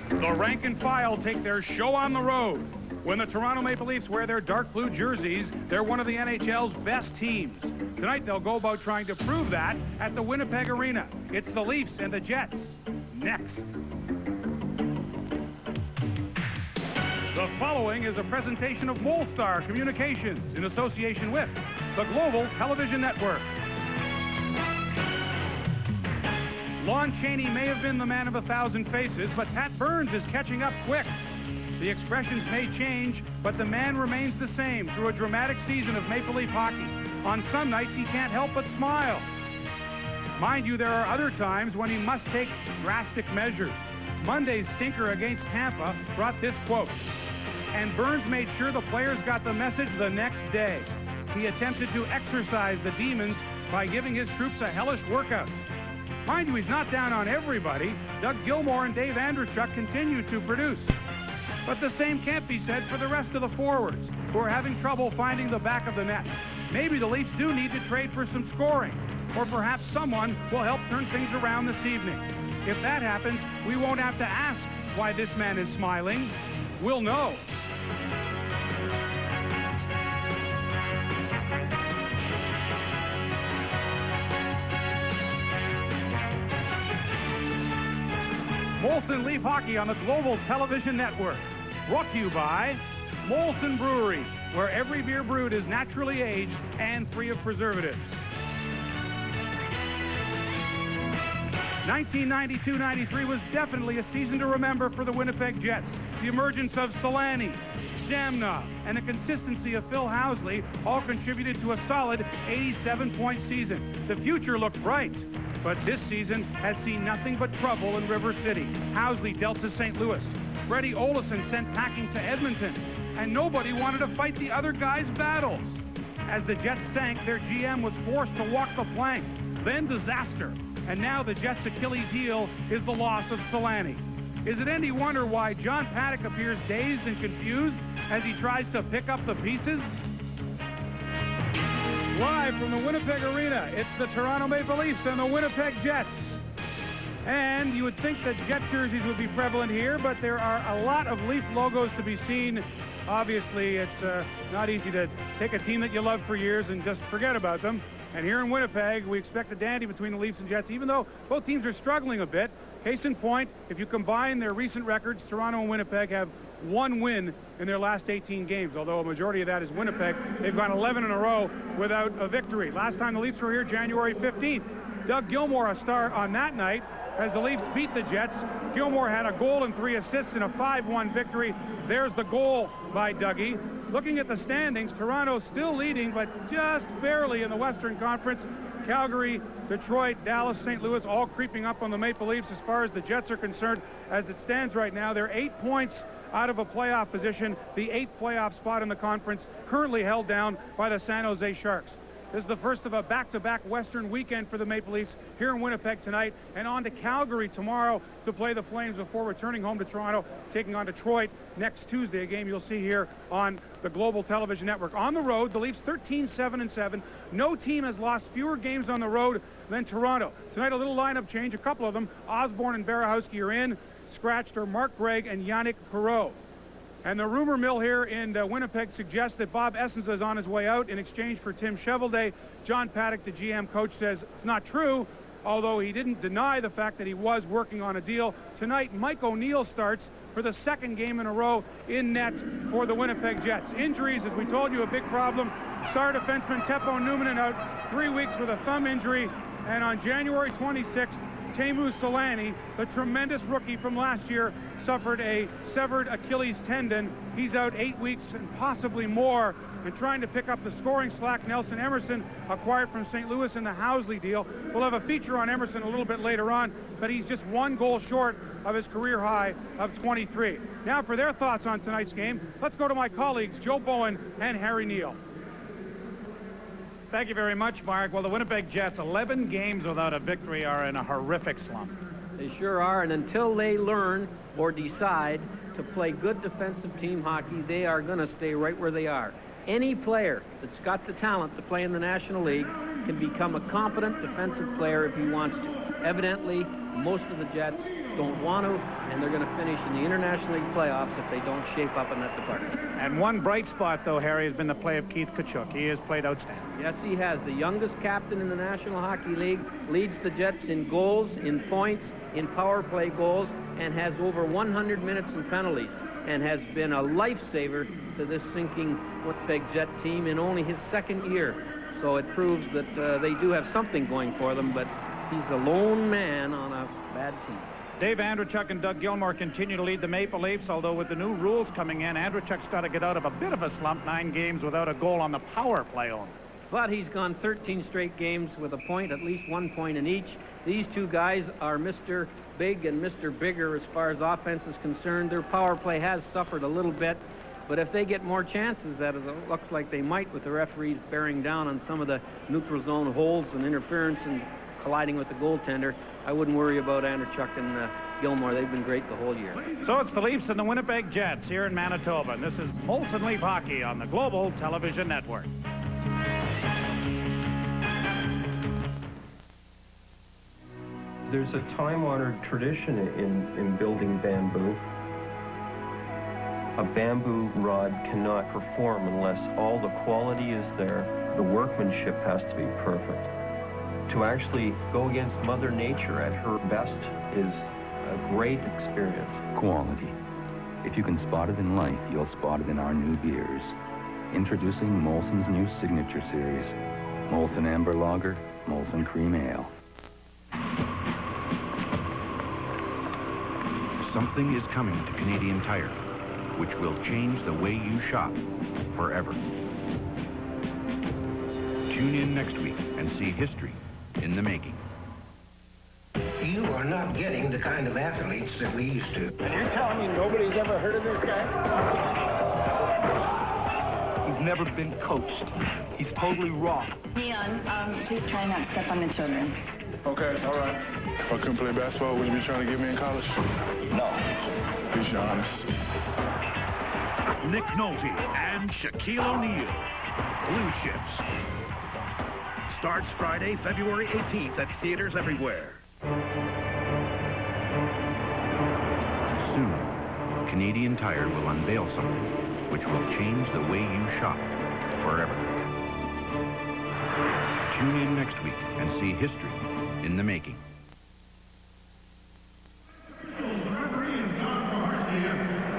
The rank and file take their show on the road. When the Toronto Maple Leafs wear their dark blue jerseys, they're one of the NHL's best teams. Tonight, they'll go about trying to prove that at the Winnipeg Arena. It's the Leafs and the Jets. Next. The following is a presentation of Molestar Communications in association with the Global Television Network. Lon Chaney may have been the man of 1,000 faces, but Pat Burns is catching up quick. The expressions may change, but the man remains the same through a dramatic season of Maple Leaf hockey. On some nights, he can't help but smile. Mind you, there are other times when he must take drastic measures. Monday's stinker against Tampa brought this quote, and Burns made sure the players got the message the next day. He attempted to exorcise the demons by giving his troops a hellish workout. Mind you, he's not down on everybody. Doug Gilmour and Dave Andrechuk continue to produce. But the same can't be said for the rest of the forwards, who are having trouble finding the back of the net. Maybe the Leafs do need to trade for some scoring, or perhaps someone will help turn things around this evening. If that happens, we won't have to ask why this man is smiling. We'll know. Molson Leaf Hockey on the Global Television Network. Brought to you by Molson Breweries, where every beer brewed is naturally aged and free of preservatives. 1992-93 was definitely a season to remember for the Winnipeg Jets. The emergence of Solani, Jamna, and the consistency of Phil Housley all contributed to a solid 87-point season. The future looked bright, but this season has seen nothing but trouble in River City. Housley dealt to St. Louis. Freddie Olesen sent packing to Edmonton. And nobody wanted to fight the other guys' battles. As the Jets sank, their GM was forced to walk the plank. Then disaster. And now the Jets' Achilles heel is the loss of Solani. Is it any wonder why John Paddock appears dazed and confused as he tries to pick up the pieces? Live from the Winnipeg Arena, it's the Toronto Maple Leafs and the Winnipeg Jets. And you would think that Jet jerseys would be prevalent here, but there are a lot of Leaf logos to be seen. Obviously, it's not easy to take a team that you love for years and just forget about them. And here in Winnipeg, we expect a dandy between the Leafs and Jets, even though both teams are struggling a bit. Case in point, if you combine their recent records, Toronto and Winnipeg have one win in their last 18 games, although a majority of that is Winnipeg. They've gone 11 in a row without a victory. Last time the Leafs were here, January 15th. Doug Gilmour, a star on that night, as the Leafs beat the Jets. Gilmour had a goal and 3 assists in a 5-1 victory. There's the goal by Dougie. Looking at the standings, Toronto still leading, but just barely in the Western Conference. Calgary, Detroit, Dallas, St. Louis, all creeping up on the Maple Leafs as far as the Jets are concerned. As it stands right now, they're 8 points out of a playoff position, the 8th playoff spot in the conference, currently held down by the San Jose Sharks. This is the first of a back-to-back Western weekend for the Maple Leafs here in Winnipeg tonight, and on to Calgary tomorrow to play the Flames before returning home to Toronto, taking on Detroit next Tuesday, a game you'll see here on the Global Television Network. On the road, the Leafs 13-7-7. No team has lost fewer games on the road than Toronto. Tonight, a little lineup change, a couple of them. Osborne and Barahowski are in. Scratched are Mark Gregg and Yannick Perreault. And the rumor mill here in Winnipeg suggests that Bob Essensa is on his way out in exchange for Tim Cheveldae. John Paddock, the GM coach, says it's not true, although he didn't deny the fact that he was working on a deal. Tonight, Mike O'Neill starts for the second game in a row in net for the Winnipeg Jets. Injuries, as we told you, a big problem. Star defenseman Teppo Numminen out 3 weeks with a thumb injury. And on January 26th, Teemu Solani, the tremendous rookie from last year, suffered a severed Achilles tendon. He's out 8 weeks and possibly more. And trying to pick up the scoring slack, Nelson Emerson, acquired from St. Louis in the Housley deal. We'll have a feature on Emerson a little bit later on, but he's just 1 goal short of his career high of 23. Now for their thoughts on tonight's game, let's go to my colleagues, Joe Bowen and Harry Neal. Thank you very much, Mark. Well, the Winnipeg Jets, 11 games without a victory, are in a horrific slump. They sure are, and until they learn or decide to play good defensive team hockey, they are going to stay right where they are. Any player that's got the talent to play in the National League can become a competent defensive player if he wants to. Evidently, most of the Jets don't want to, and they're going to finish in the International League playoffs if they don't shape up in that department. And one bright spot, though, Harry, has been the play of Keith Tkachuk. He has played outstanding. Yes, he has. The youngest captain in the National Hockey League, leads the Jets in goals, in points, in power play goals, and has over 100 minutes in penalties, and has been a lifesaver to this sinking Winnipeg Jet team in only his second year. So it proves that they do have something going for them, but he's a lone man on a bad team. Dave Andreychuk and Doug Gilmour continue to lead the Maple Leafs, although with the new rules coming in, Andreychuk's got to get out of a bit of a slump, 9 games without a goal on the power play only. But he's gone 13 straight games with a point, at least 1 point in each. These two guys are Mr. Big and Mr. Bigger as far as offense is concerned. Their power play has suffered a little bit, but if they get more chances, as it looks like they might with the referees bearing down on some of the neutral zone holds and interference and colliding with the goaltender, I wouldn't worry about Andreychuk and Gilmour. They've been great the whole year. So it's the Leafs and the Winnipeg Jets here in Manitoba. And this is Molson Leaf Hockey on the Global Television Network. There's a time-honored tradition in building bamboo. A bamboo rod cannot perform unless all the quality is there. The workmanship has to be perfect. To actually go against Mother Nature at her best is a great experience. Quality. If you can spot it in life, you'll spot it in our new beers. Introducing Molson's new signature series, Molson Amber Lager, Molson Cream Ale. Something is coming to Canadian Tire, which will change the way you shop forever. Tune in next week and see history in the making. You are not getting the kind of athletes that we used to. And you're telling me nobody's ever heard of this guy? He's never been coached. He's totally raw. Leon, please try not to step on the children. Okay, all right. If I couldn't play basketball, would you be trying to get me in college? No. Be honest. Nick Nolte and Shaquille O'Neal. Blue Chips. Starts Friday, February 18th at theaters everywhere. Soon, Canadian Tire will unveil something which will change the way you shop forever. Tune in next week and see history in the making.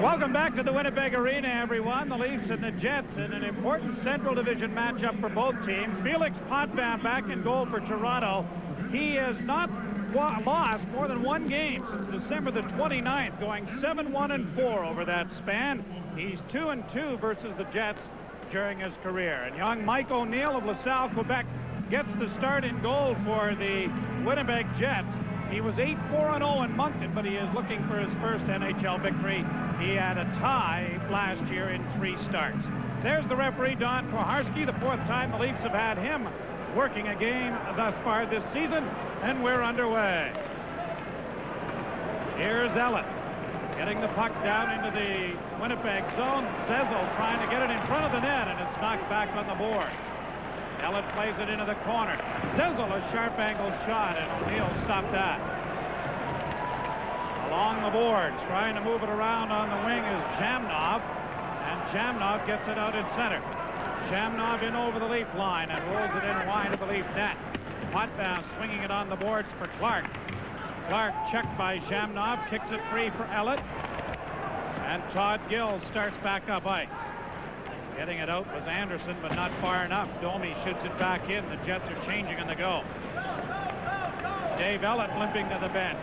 Welcome back to the Winnipeg Arena, everyone. The Leafs and the Jets in an important Central Division matchup for both teams. Felix Potvin back in goal for Toronto. He has not lost more than 1 game since December the 29th, going 7-1-4 over that span. He's 2-2 versus the Jets during his career. And young Mike O'Neill of LaSalle, Quebec, gets the start in goal for the Winnipeg Jets. He was 8-4-0 in Moncton, but he is looking for his first NHL victory. He had a tie last year in 3 starts. There's the referee, Don Koharski, the 4th time the Leafs have had him working a game thus far this season, and we're underway. Here's Ellett getting the puck down into the Winnipeg zone. Zezel trying to get it in front of the net, and it's knocked back on the boards. Ellett plays it into the corner. Zezel, a sharp angled shot, and O'Neill stopped that. Along the boards, trying to move it around on the wing is Jamnov, and Jamnov gets it out at center. Jamnov in over the Leaf line and rolls it in wide of the Leaf net. Potvin swinging it on the boards for Clark. Clark checked by Jamnov, kicks it free for Ellett, and Todd Gill starts back up ice. Getting it out was Anderson, but not far enough. Domi shoots it back in. The Jets are changing on the go. Dave Ellett limping to the bench.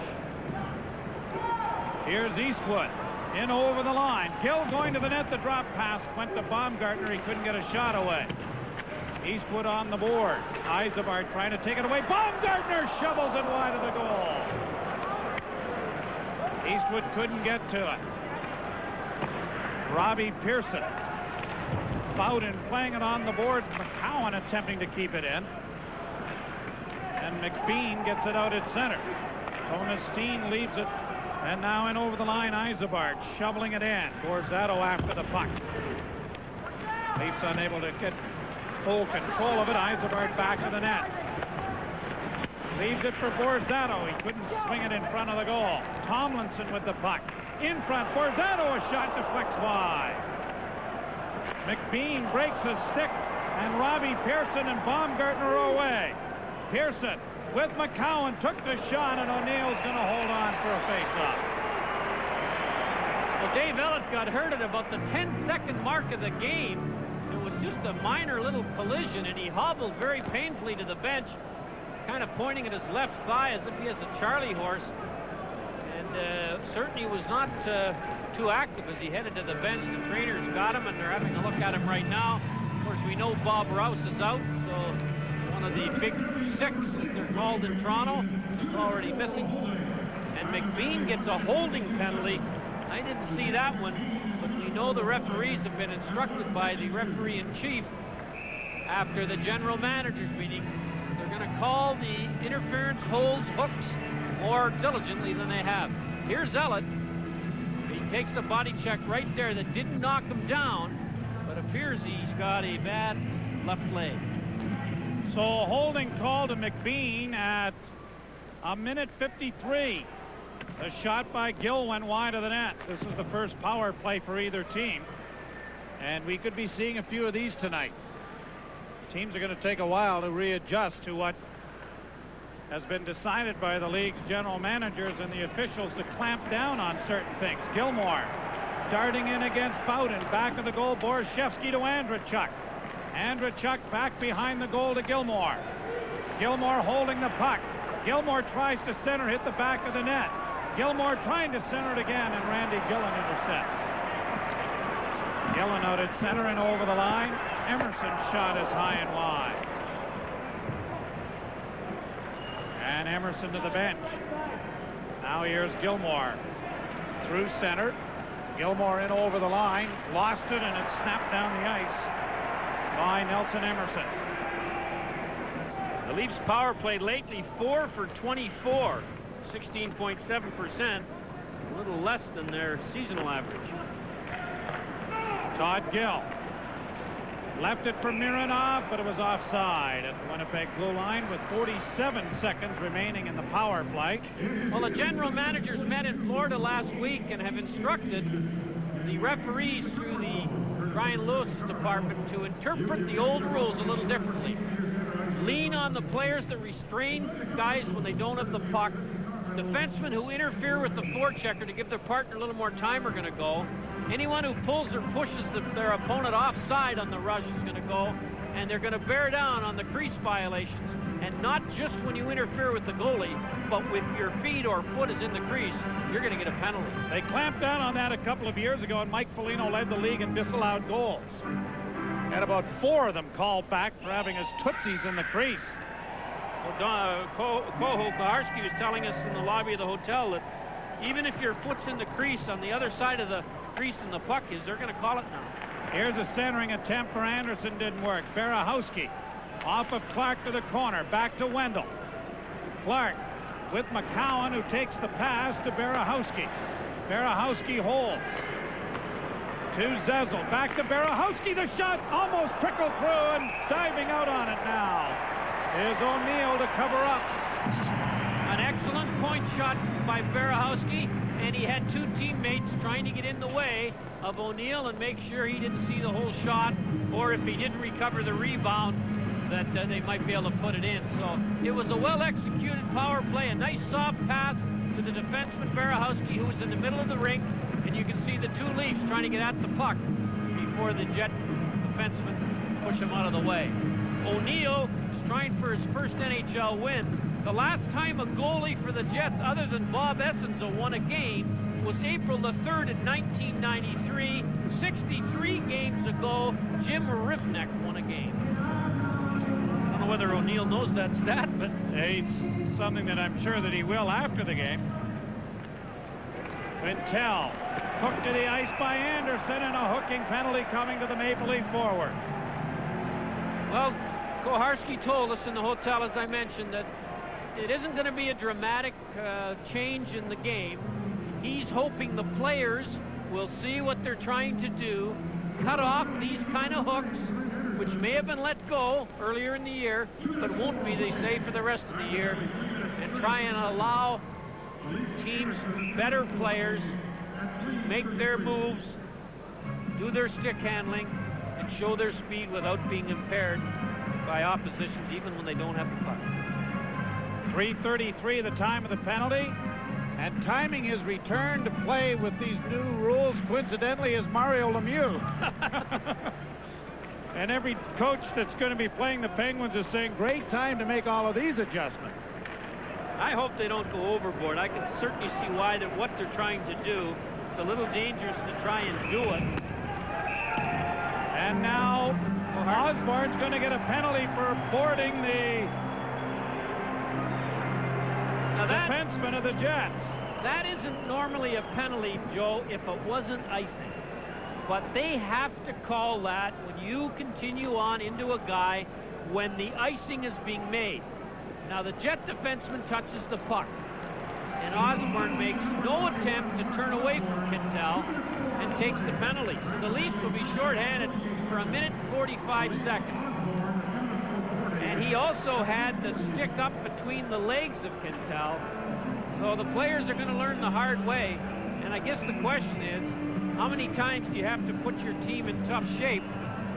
Here's Eastwood in over the line. Gill going to the net. The drop pass went to Baumgartner. He couldn't get a shot away. Eastwood on the boards. Yzerbar trying to take it away. Baumgartner shovels it wide of the goal. Eastwood couldn't get to it. Robbie Pearson. Bowden playing it on the boards. McCowan attempting to keep it in. And McBean gets it out at center. Thomas Steen leaves it. And now in over the line, Yzerbar shoveling it in. Borzato after the puck. Leafs unable to get full control of it. Yzerbar back to the net. Leaves it for Borzato. He couldn't swing it in front of the goal. Tomlinson with the puck. In front, Borzato, a shot deflects wide. McBean breaks a stick, and Robbie Pearson and Baumgartner are away. Pearson with McCowan took the shot, and O'Neill's going to hold on for a face-off. Well, Dave Ellett got hurt at about the 10-second mark of the game. It was just a minor little collision, and he hobbled very painfully to the bench. He's kind of pointing at his left thigh as if he has a Charlie horse. And certainly was not too active as he headed to the bench. The trainers got him, and they're having a look at him right now. Of course, we know Bob Rouse is out, so one of the big six, as they're called in Toronto, is already missing. And McBean gets a holding penalty. I didn't see that one, but we know the referees have been instructed by the referee-in-chief after the general manager's meeting. They're going to call the interference holds hooks more diligently than they have. Here's Ellett. He takes a body check right there that didn't knock him down, but appears he's got a bad left leg. So holding call to McBean at a minute 53. The shot by Gill went wide of the net. This is the first power play for either team, and we could be seeing a few of these tonight. Teams are going to take a while to readjust to what has been decided by the league's general managers and the officials to clamp down on certain things. Gilmore darting in against Bowden. Back of the goal, Borshevsky to Andrechuk. Andrechuk back behind the goal to Gilmore. Gilmore holding the puck. Gilmore tries to center, hit the back of the net. Gilmore trying to center it again, and Randy Gillen intercepts. Gillen out at center and over the line. Emerson's shot is high and wide. And Emerson to the bench. Now here's Gilmore through center. Gilmore in over the line, lost it, and it snapped down the ice by Nelson Emerson. The Leafs power play lately 4 for 24, 16.7%, a little less than their seasonal average. Todd Gill left it for Mironov, but it was offside at the Winnipeg blue line with 47 seconds remaining in the power play. Well, the general managers met in Florida last week and have instructed the referees through the Brian Lewis department to interpret the old rules a little differently. Lean on the players that restrain guys when they don't have the puck. Defensemen who interfere with the forechecker to give their partner a little more time are going to go. Anyone who pulls or pushes their opponent offside on the rush is going to go, and they're going to bear down on the crease violations. And not just when you interfere with the goalie, but with your feet or foot is in the crease, you're going to get a penalty. They clamped down on that a couple of years ago, and Mike Foligno led the league in disallowed goals. Had about 4 of them called back for having his tootsies in the crease. Well, Koharski was telling us in the lobby of the hotel that even if your foot's in the crease on the other side of the crease than the puck is, they're going to call it now. Here's a centering attempt for Anderson, didn't work. Berahowski off of Clark to the corner, back to Wendell. Clark with McCowan, who takes the pass to Berahowski. Berahowski holds to Zezel, back to Berahowski. The shot almost trickled through, and diving out on it now is O'Neill to cover up. An excellent point shot by Berahowski, and he had 2 teammates trying to get in the way of O'Neill and make sure he didn't see the whole shot, or if he didn't recover the rebound, that they might be able to put it in. So it was a well-executed power play, a nice soft pass to the defenseman Berahowski, who was in the middle of the rink, and you can see the 2 Leafs trying to get at the puck before the Jet defenseman push him out of the way. O'Neill is trying for his first NHL win. The last time a goalie for the Jets, other than Bob Essenza, won a game was April the 3rd in 1993. 63 games ago, Jim Rivnek won a game. I don't know whether O'Neill knows that stat, but it's something that I'm sure that he will after the game. Quintel hooked to the ice by Anderson, and a hooking penalty coming to the Maple Leaf forward. Well, Koharski told us in the hotel, as I mentioned, that it isn't going to be a dramatic change in the game. He's hoping the players will see what they're trying to do, cut off these kind of hooks, which may have been let go earlier in the year, but won't be, they say, for the rest of the year. try and allow teams, better players, to make their moves, do their stick handling, and show their speed without being impaired by oppositions, even when they don't have the puck. 3:33 the time of the penalty, and timing his return to play with these new rules, coincidentally, is Mario Lemieux. And every coach that's going to be playing the Penguins is saying, great time to make all of these adjustments. I hope they don't go overboard. I can certainly see why what they're trying to do. It's a little dangerous to try and do it. And now Osborne's going to get a penalty for boarding the defenseman of the Jets. That isn't normally a penalty, Joe, if it wasn't icing. But they have to call that when you continue on into a guy when the icing is being made. Now the Jet defenseman touches the puck, and Osborne makes no attempt to turn away from Quintal and takes the penalty. So the Leafs will be shorthanded for 1 minute and 45 seconds. And he also had the stick up between the legs of Quintal. So the players are going to learn the hard way. And I guess the question is, how many times do you have to put your team in tough shape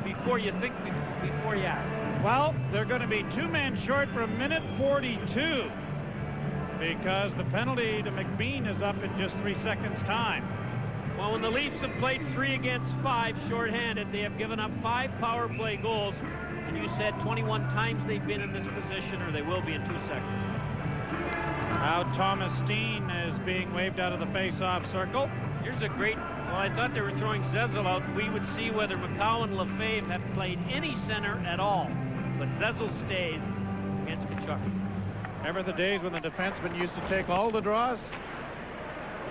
before you think, before you act? Well, they're going to be 2 men short for 1 minute 42 because the penalty to McBean is up in just 3 seconds time. Well, when the Leafs have played 3 against 5 shorthanded, they have given up 5 power play goals. And you said 21 times they've been in this position, or they will be in 2 seconds. Now Thomas Steen is being waved out of the face-off circle. Here's a great, well, I thought they were throwing Zezel out. We would see whether McCowan and Lefebvre have played any center at all. But Zezel stays against Tkachuk. Remember the days when the defenseman used to take all the draws?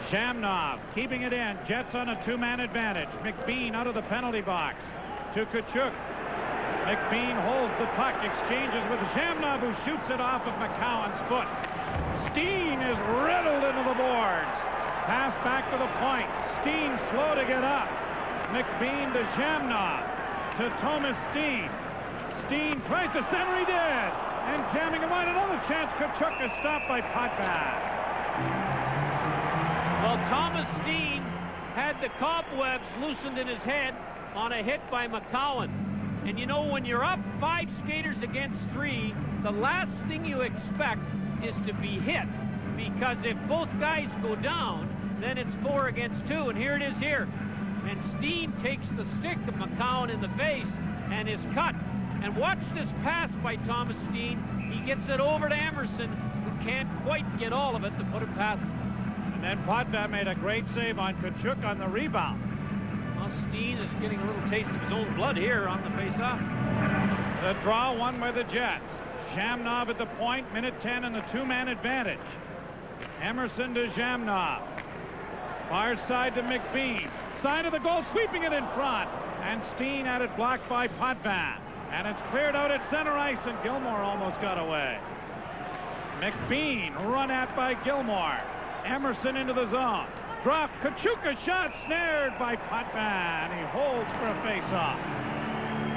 Shamnov keeping it in. Jets on a 2-man advantage. McBean out of the penalty box to Tkachuk. McBean holds the puck, exchanges with Shamnov, who shoots it off of McCowan's foot. Steen is riddled into the boards. Pass back to the point. Steen slow to get up. McBean to Shamnov to Thomas Steen. Steen tries to center, he did. And jamming him on another chance. Tkachuk is stopped by Potvin. Well, Thomas Steen had the cobwebs loosened in his head on a hit by McCowan. And you know, when you're up 5 skaters against 3, the last thing you expect is to be hit. Because if both guys go down, then it's 4 against 2. And here it is here. And Steen takes the stick of McCowan in the face and is cut. And watch this pass by Thomas Steen. He gets it over to Emerson, who can't quite get all of it to put it past him. And then Potvin made a great save on Tkachuk on the rebound. Well, Steen is getting a little taste of his own blood here on the face-off. The draw won by the Jets. Shamnov at the point, minute 10 in the 2-man advantage. Emerson to Shamnov. Far side to McBean. Side of the goal, sweeping it in front. And Steen had it blocked by Potvin. And it's cleared out at center ice, and Gilmore almost got away. McBean run at by Gilmore. Emerson into the zone. Drop. Tkachuk, a shot snared by Potvin. He holds for a face-off.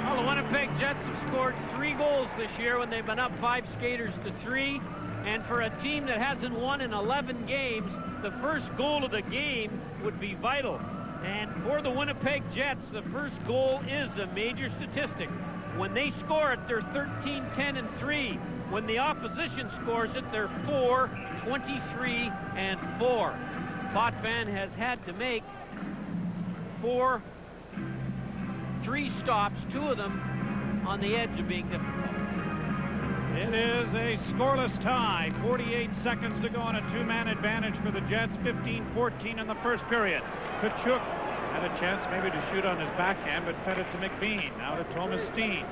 Well, the Winnipeg Jets have scored 3 goals this year when they've been up 5 skaters to 3. And for a team that hasn't won in 11 games, the first goal of the game would be vital. And for the Winnipeg Jets, the first goal is a major statistic. When they score it, they're 13, 10, and 3. When the opposition scores it, they're 4, 23, and 4. Potvin has had to make 3 stops, 2 of them on the edge of being difficult. It is a scoreless tie. 48 seconds to go on a 2-man advantage for the Jets. 15-14 in the first period. Tkachuk had a chance maybe to shoot on his backhand, but fed it to McBean. Now to Thomas Steen.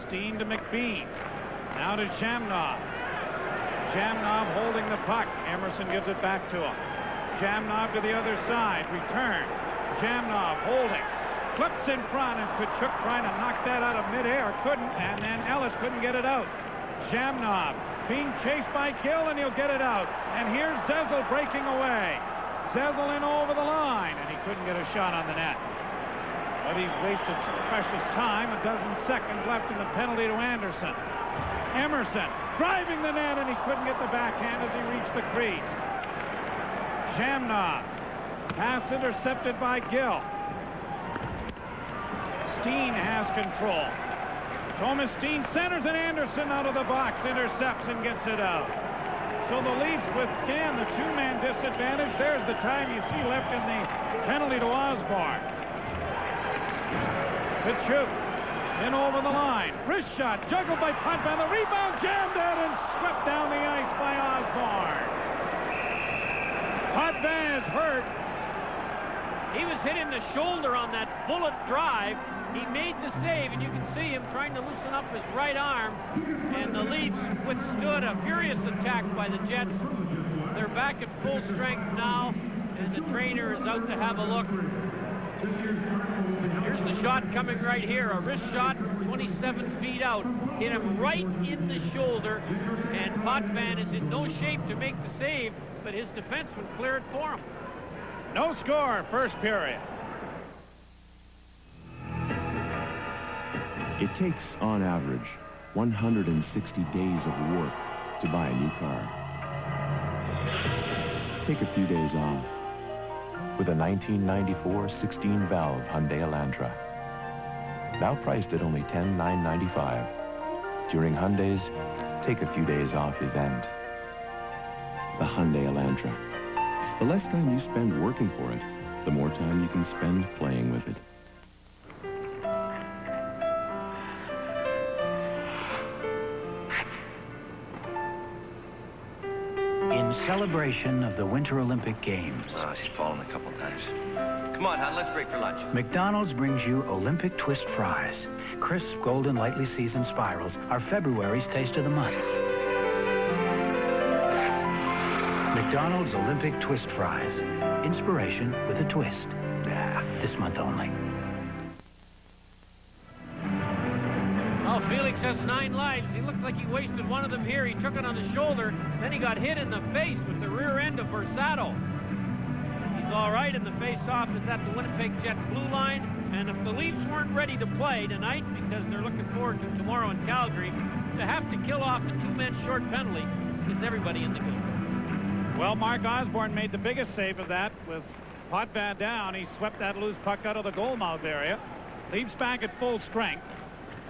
Steen to McBean. Now to Shamnov. Shamnov holding the puck. Emerson gives it back to him. Shamnov to the other side. Return. Shamnov holding. Flips in front, and Tkachuk trying to knock that out of midair. Couldn't, and then Ellett couldn't get it out. Shamnov being chased by Gill, and he'll get it out. And here's Zezel breaking away. Zezel in over the line, and he couldn't get a shot on the net. But he's wasted some precious time. 12 seconds left in the penalty to Anderson. Emerson driving the net, and he couldn't get the backhand as he reached the crease. Shamnov. Pass intercepted by Gill. Steen has control. Thomas Steen centers, and Anderson out of the box, intercepts and gets it out. So the Leafs withstand the two-man disadvantage. There's the time you see left in the penalty to Osborne. Kachuk in over the line. Wrist shot juggled by Potvin. The rebound jammed out and swept down the ice by Osborne. Potvin is hurt. He was hit in the shoulder on that bullet drive. He made the save, and you can see him trying to loosen up his right arm. And the Leafs withstood a furious attack by the Jets. They're back at full strength now, and the trainer is out to have a look. Here's the shot coming right here. A wrist shot from 27 feet out. Hit him right in the shoulder, and Potvin is in no shape to make the save, but his defenseman cleared for him. No score, first period. It takes, on average, 160 days of work to buy a new car. Take a few days off with a 1994 16-valve Hyundai Elantra. Now priced at only $10,995 during Hyundai's Take a Few Days Off event. The Hyundai Elantra. The less time you spend working for it, the more time you can spend playing with it. In celebration of the Winter Olympic Games. Oh, she's fallen a couple times. Come on, hon, let's break for lunch. McDonald's brings you Olympic Twist Fries. Crisp, golden, lightly seasoned spirals are February's taste of the month. McDonald's Olympic Twist Fries. Inspiration with a twist. This month only. Oh, Felix has 9 lives. He looked like he wasted one of them here. He took it on the shoulder. Then he got hit in the face with the rear end of Borsato. He's all right in the face-off. It's at the Winnipeg Jet blue line. And if the Leafs weren't ready to play tonight, because they're looking forward to tomorrow in Calgary, to have to kill off the two-man short penalty gets everybody in the game. Well, Mark Osborne made the biggest save of that with Potvin down. He swept that loose puck out of the goal mouth area. Leafs back at full strength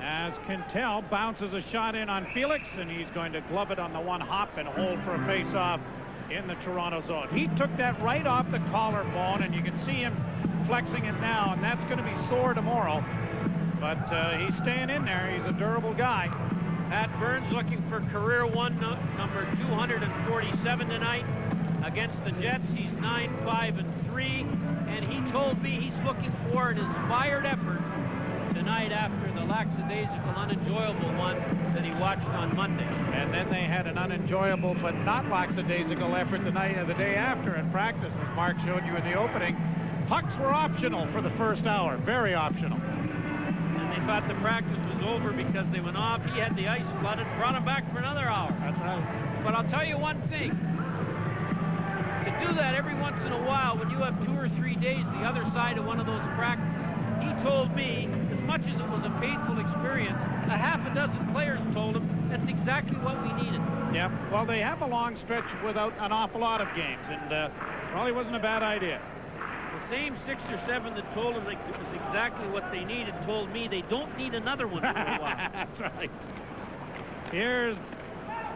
as Quintel bounces a shot in on Felix, and he's going to glove it on the one hop and hold for a face-off in the Toronto zone. He took that right off the collarbone, and you can see him flexing it now, and that's going to be sore tomorrow. But he's staying in there. He's a durable guy. Pat Burns looking for career number 247 tonight against the Jets. He's 9-5-3, and he told me he's looking for an inspired effort tonight after the lackadaisical, unenjoyable one that he watched on Monday. And then they had an unenjoyable but not lackadaisical effort the day after in practice, as Mark showed you in the opening. Pucks were optional for the first hour, very optional. And they thought the practice was over because they went off. He had the ice flooded, brought him back for another hour. That's right. But I'll tell you one thing. To do that every once in a while, when you have 2 or 3 days the other side of one of those practices, he told me, as much as it was a painful experience, a half a dozen players told him that's exactly what we needed. Yeah, well, they have a long stretch without an awful lot of games, and probably wasn't a bad idea. The same 6 or 7 that told him it was exactly what they needed told me they don't need another one for a while. That's right. Here's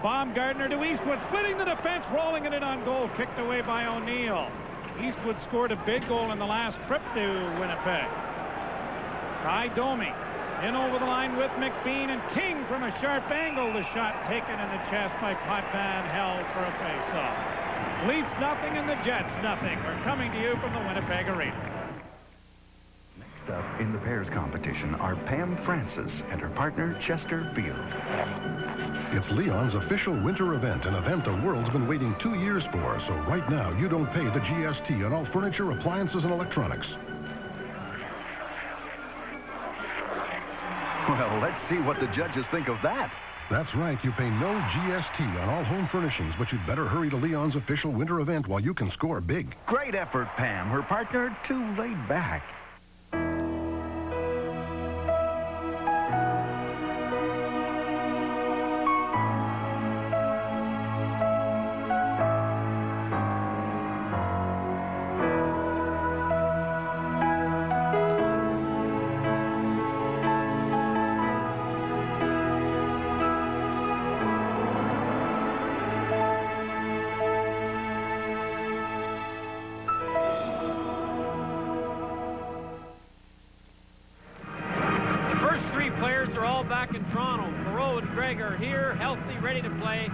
Baumgartner to Eastwood, splitting the defense, rolling it in on goal, kicked away by O'Neill. Eastwood scored a big goal in the last trip to Winnipeg. Ty Domi in over the line with McBean, and King from a sharp angle. The shot taken in the chest by Potvin, held for a face-off. Leafs nothing and the Jets nothing. We're coming to you from the Winnipeg Arena. Next up in the pairs competition are Pam Francis and her partner Chester Field. It's Leon's official winter event, an event the world's been waiting 2 years for. So right now, you don't pay the GST on all furniture, appliances, and electronics. Well, let's see what the judges think of that. That's right. You pay no GST on all home furnishings, but you'd better hurry to Leon's official winter event while you can score big. Great effort, Pam. Her partner, too laid back. healthy, ready to play,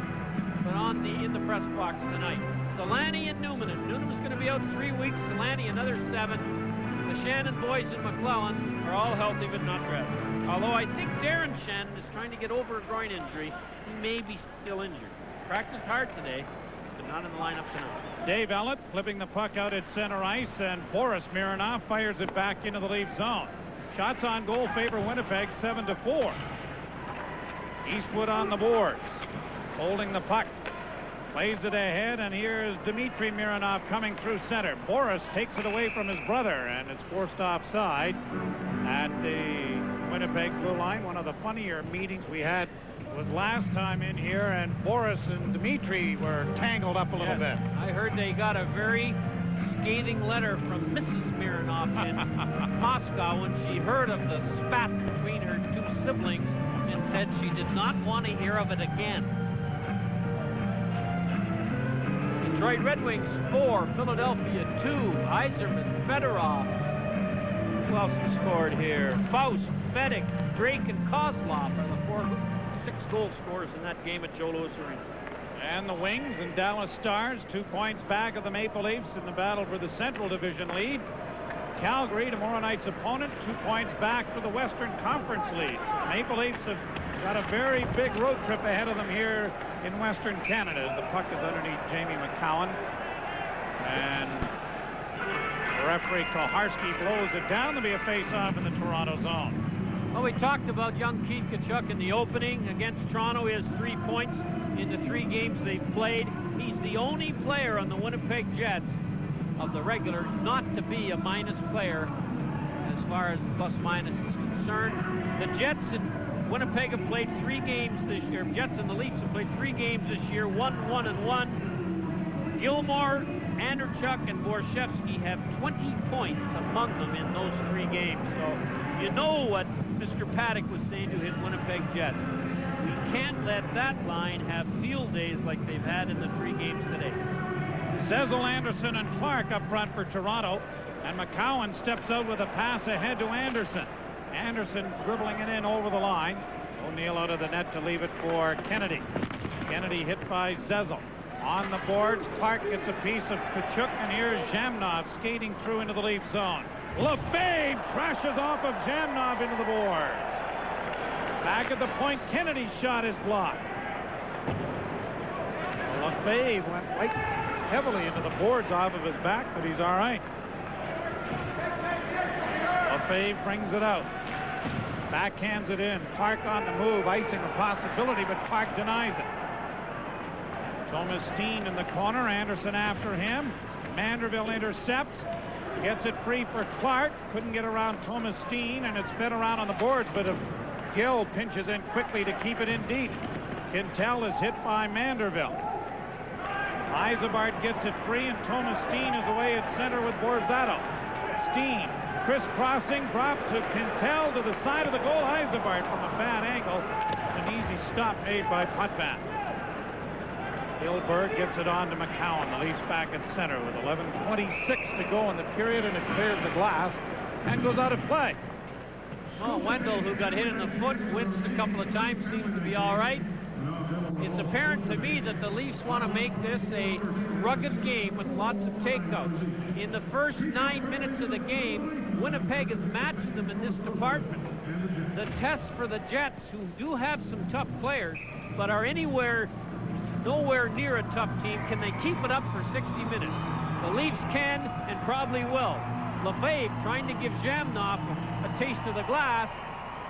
but in the press box tonight. Solani and Newman. And Newman's going to be out 3 weeks. Solani another 7. The Shannon boys in McClellan are all healthy but not ready. Although I think Darren Shannon is trying to get over a groin injury. He may be still injured. Practiced hard today, but not in the lineup tonight. Dave Ellett flipping the puck out at center ice, and Boris Mironov fires it back into the Leaf zone. Shots on goal favor Winnipeg 7-4. Eastwood on the boards, holding the puck, plays it ahead, and here's Dmitry Mironov coming through center. Boris takes it away from his brother, and it's forced offside at the Winnipeg blue line. One of the funnier meetings we had was last time in here, and Boris and Dmitry were tangled up a little bit. I heard they got a very scathing letter from Mrs. Mironov in Moscow when she heard of the spat between her 2 siblings and said she did not want to hear of it again. Detroit Red Wings 4, Philadelphia 2, Yzerman, Fedorov. Who else has scored here? Faust, Fedek, Drake, and Kozlov are the 6 goal scorers in that game at Joe Louis Arena. And the Wings and Dallas Stars 2 points back of the Maple Leafs in the battle for the Central Division lead. Calgary, tomorrow night's opponent, 2 points back for the Western Conference leads. The Maple Leafs have got a very big road trip ahead of them here in Western Canada. The puck is underneath Jamie McCowan, and referee Koharski blows it down to be a face-off in the Toronto zone. Well, we talked about young Keith Tkachuk in the opening against Toronto. He has 3 points in the 3 games they've played. He's the only player on the Winnipeg Jets of the regulars not to be a minus player as far as plus-minus is concerned. The Jets and Winnipeg have played 3 games this year. Jets and the Leafs have played 3 games this year, 1-1-1. Gilmore, Andrechuk, and Borshevsky have 20 points among them in those 3 games. So you know what Mr. Paddock was saying to his Winnipeg Jets. We can't let that line have field days like they've had in the 3 games today. Sezel, Anderson, and Clark up front for Toronto, and McCowan steps out with a pass ahead to Anderson. Anderson dribbling it in over the line. O'Neill out of the net to leave it for Kennedy. Kennedy hit by Sezel. On the boards, Clark gets a piece of Tkachuk, and here's Zhamnov skating through into the Leaf zone. Lefebvre crashes off of Zhamnov into the boards. Back at the point, Kennedy's shot is blocked. Lefebvre went right heavily into the boards off of his back, but he's all right. Lefebvre brings it out. Backhands it in. Clark on the move, icing a possibility, but Clark denies it. Thomas Steen in the corner, Anderson after him. Manderville intercepts, gets it free for Clark, couldn't get around Thomas Steen, and it's fed around on the boards, but Gill pinches in quickly to keep it in deep. Quintel is hit by Manderville. Isabard gets it free, and Thomas Steen is away at center with Borzato. Steen crisscrossing, drop to Quintel to the side of the goal. Isabard from a bad angle. An easy stop made by Potvin. Hilberg gets it on to McCowan. The Leafs back at center with 11:26 to go in the period, and it clears the glass and goes out of play. Well, Wendell, who got hit in the foot, winced a couple of times, seems to be all right. It's apparent to me that the Leafs want to make this a rugged game with lots of takeouts. In the first 9 minutes of the game, Winnipeg has matched them in this department. The test for the Jets, who do have some tough players, but are nowhere near a tough team, can they keep it up for 60 minutes? The Leafs can and probably will. Lefebvre, trying to give Zhamnov a taste of the glass,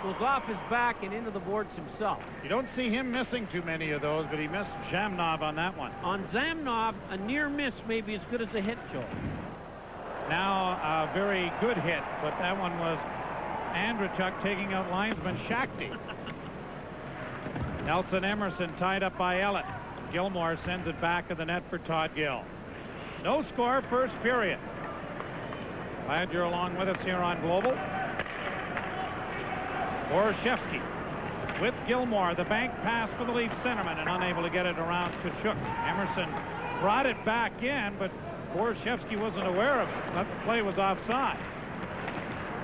goes off his back and into the boards himself. You don't see him missing too many of those, but he missed Zhamnov on that one. On Zhamnov, a near miss may be as good as a hit, Joe. Now a very good hit, but that one was Andrechuk taking out linesman Shakti. Nelson Emerson tied up by Ellett. Gilmore sends it back to the net for Todd Gill. No score, first period. Glad you're along with us here on Global. Borshevsky with Gilmore. The bank pass for the Leafs centerman, and unable to get it around Tkachuk. Emerson brought it back in, but Borshevsky wasn't aware of it. Thought the play was offside.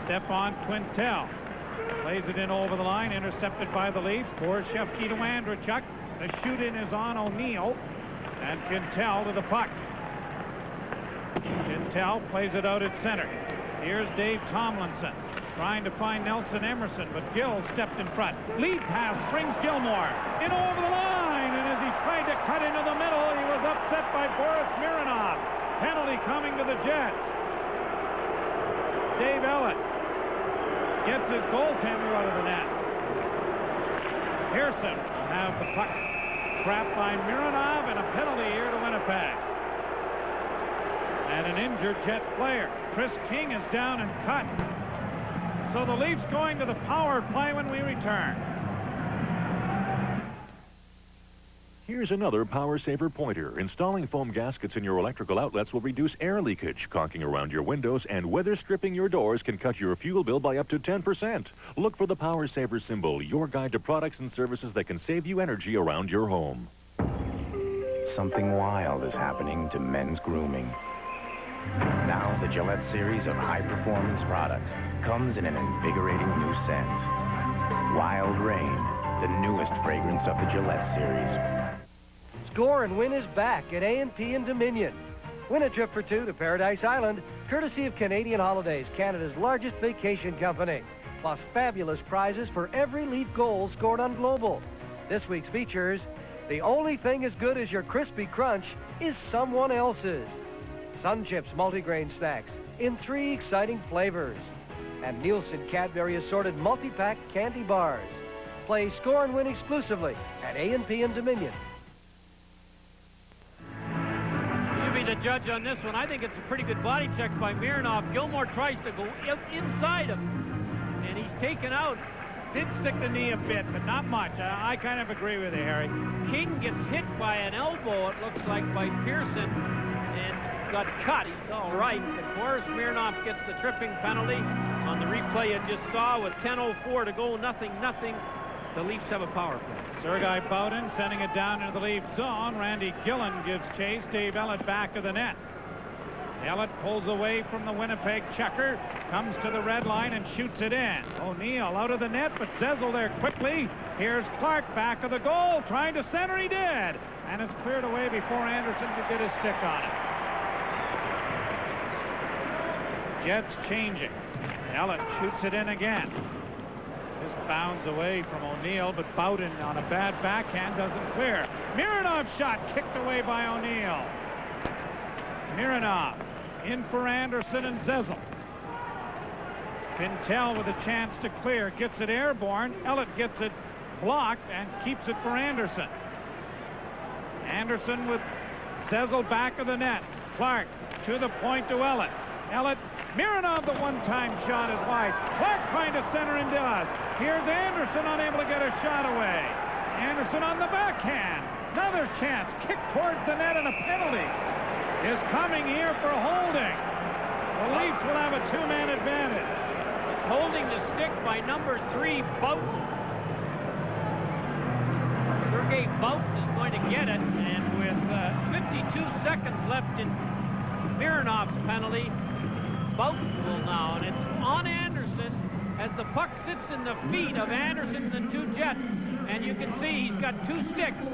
Stefan Quintel plays it in over the line, intercepted by the Leafs. Borshevsky to Andrechuk. The shoot-in is on O'Neill. And Pintel to the puck. Pintel plays it out at center. Here's Dave Tomlinson trying to find Nelson Emerson, but Gill stepped in front. Lead pass springs Gilmore in over the line, and as he tried to cut into the middle, he was upset by Boris Mironov. Penalty coming to the Jets. Dave Ellett gets his goaltender out of the net. Pearson will have the puck trapped by Mironov, and a penalty here to Winnipeg. And an injured Jet player. Chris King is down and cut. So the Leafs going to the power play when we return. Here's another Power Saver pointer. Installing foam gaskets in your electrical outlets will reduce air leakage. Caulking around your windows and weather stripping your doors can cut your fuel bill by up to 10%. Look for the Power Saver symbol, your guide to products and services that can save you energy around your home. Something wild is happening to men's grooming. Now the Gillette series of high-performance products comes in an invigorating new scent. Wild Rain, the newest fragrance of the Gillette series. Score and Win is back at A&P in Dominion. Win a trip for two to Paradise Island, courtesy of Canadian Holidays, Canada's largest vacation company. Plus fabulous prizes for every Leaf goal scored on Global. This week's features, the only thing as good as your crispy crunch is someone else's. Sun Chips multigrain snacks in 3 exciting flavors. And Nielsen Cadbury assorted multi-pack candy bars. Play Score and Win exclusively at A&P in Dominion. You be the judge on this one. I think it's a pretty good body check by Mironov. Gilmore tries to go inside him, and he's taken out. Did stick the knee a bit, but not much. I kind of agree with you, Harry. King gets hit by an elbow, it looks like, by Pearson, and got cut. He's all right, but Boris Mironov gets the tripping penalty. On the replay you just saw, with 10:04 to go, 0-0. The Leafs have a power play. Sergei Bowden sending it down into the Leaf zone. Randy Gillen gives chase. Dave Ellett back of the net. Ellett pulls away from the Winnipeg checker, comes to the red line and shoots it in. O'Neill out of the net, but Zezel there quickly. Here's Clark back of the goal, trying to center. He did, and it's cleared away before Anderson could get his stick on it. Jets changing. Ellett shoots it in again. This bounds away from O'Neill, but Bowden on a bad backhand doesn't clear. Mironov shot kicked away by O'Neill. Mironov in for Anderson and Zezel. Pintel with a chance to clear, gets it airborne. Ellett gets it blocked and keeps it for Anderson. Anderson with Zezel back of the net. Clark to the point to Ellett. Ellett, Mironov, the one-time shot is wide. Clark trying to center and does. Here's Anderson unable to get a shot away. Anderson on the backhand. Another chance. Kick towards the net and a penalty is coming here for holding. The Leafs will have a 2-man advantage. It's holding the stick by number 3, Bowden. Sergei Bowden is going to get it, and with 52 seconds left in Mironov's penalty, Bowden will now, and it's on Anderson as the puck sits in the feet of Anderson and the 2 Jets, and you can see he's got 2 sticks.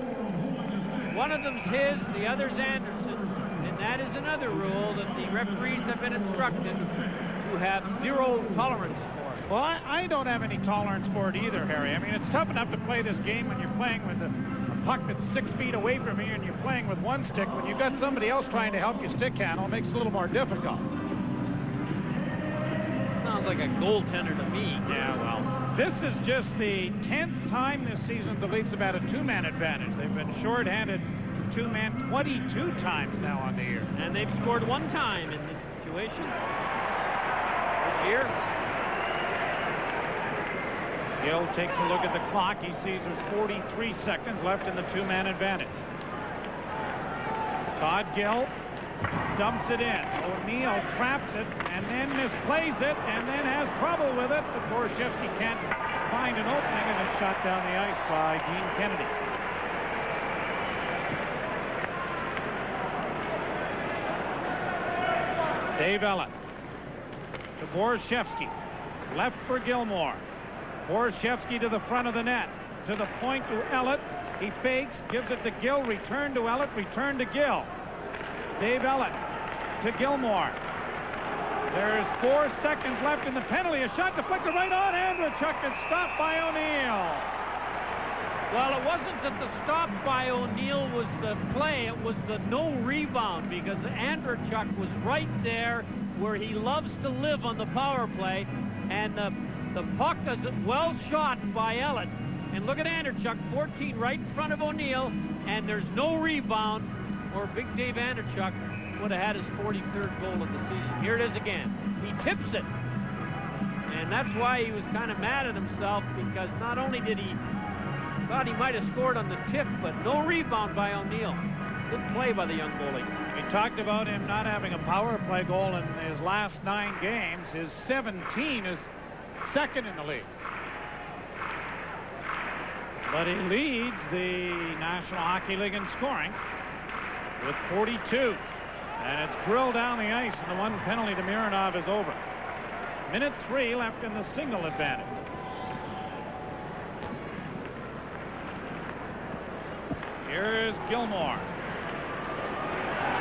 One of them's his, the other's Anderson, and that is another rule that the referees have been instructed to have 0 tolerance for. Well, I don't have any tolerance for it either, Harry. I mean, it's tough enough to play this game when you're playing with a puck that's 6 feet away from you and you're playing with one stick. When you've got somebody else trying to help you stick handle, it makes it a little more difficult. Sounds like a goaltender to me. Yeah, well, this is just the 10th time this season the Leafs have had a 2-man advantage. They've been shorthanded 2-man 22 times now on the year. And they've scored 1 time in this situation this year. Gill takes a look at the clock. He sees there's 43 seconds left in the 2-man advantage. Todd Gill dumps it in. O'Neill traps it and then misplays it and then has trouble with it. But Borshevsky can't find an opening, and it's shot down the ice by Dean Kennedy. Dave Ellett to Borshevsky. Left for Gilmore. Borshevsky to the front of the net. To the point to Ellett. He fakes, gives it to Gill, return to Ellett, return to Gill. Dave Ellett to Gilmore. There's 4 seconds left in the penalty. A shot deflected right on. Andrechuk is stopped by O'Neill. Well, it wasn't that the stop by O'Neill was the play. It was the no rebound, because Andrechuk was right there where he loves to live on the power play. And the puck is well shot by Ellett. And look at Andrechuk, 14 right in front of O'Neill. And there's no rebound, or Big Dave Andrechuk would have had his 43rd goal of the season. Here it is again. He tips it. And that's why he was kind of mad at himself, because not only did he thought he might have scored on the tip, but no rebound by O'Neill. Good play by the young goalie. We talked about him not having a power play goal in his last 9 games. His 17 is second in the league. But he leads the National Hockey League in scoring with 42. And it's drilled down the ice, and the 1 penalty to Mironov is over. Minute 3 left in the single advantage. Here's Gilmore.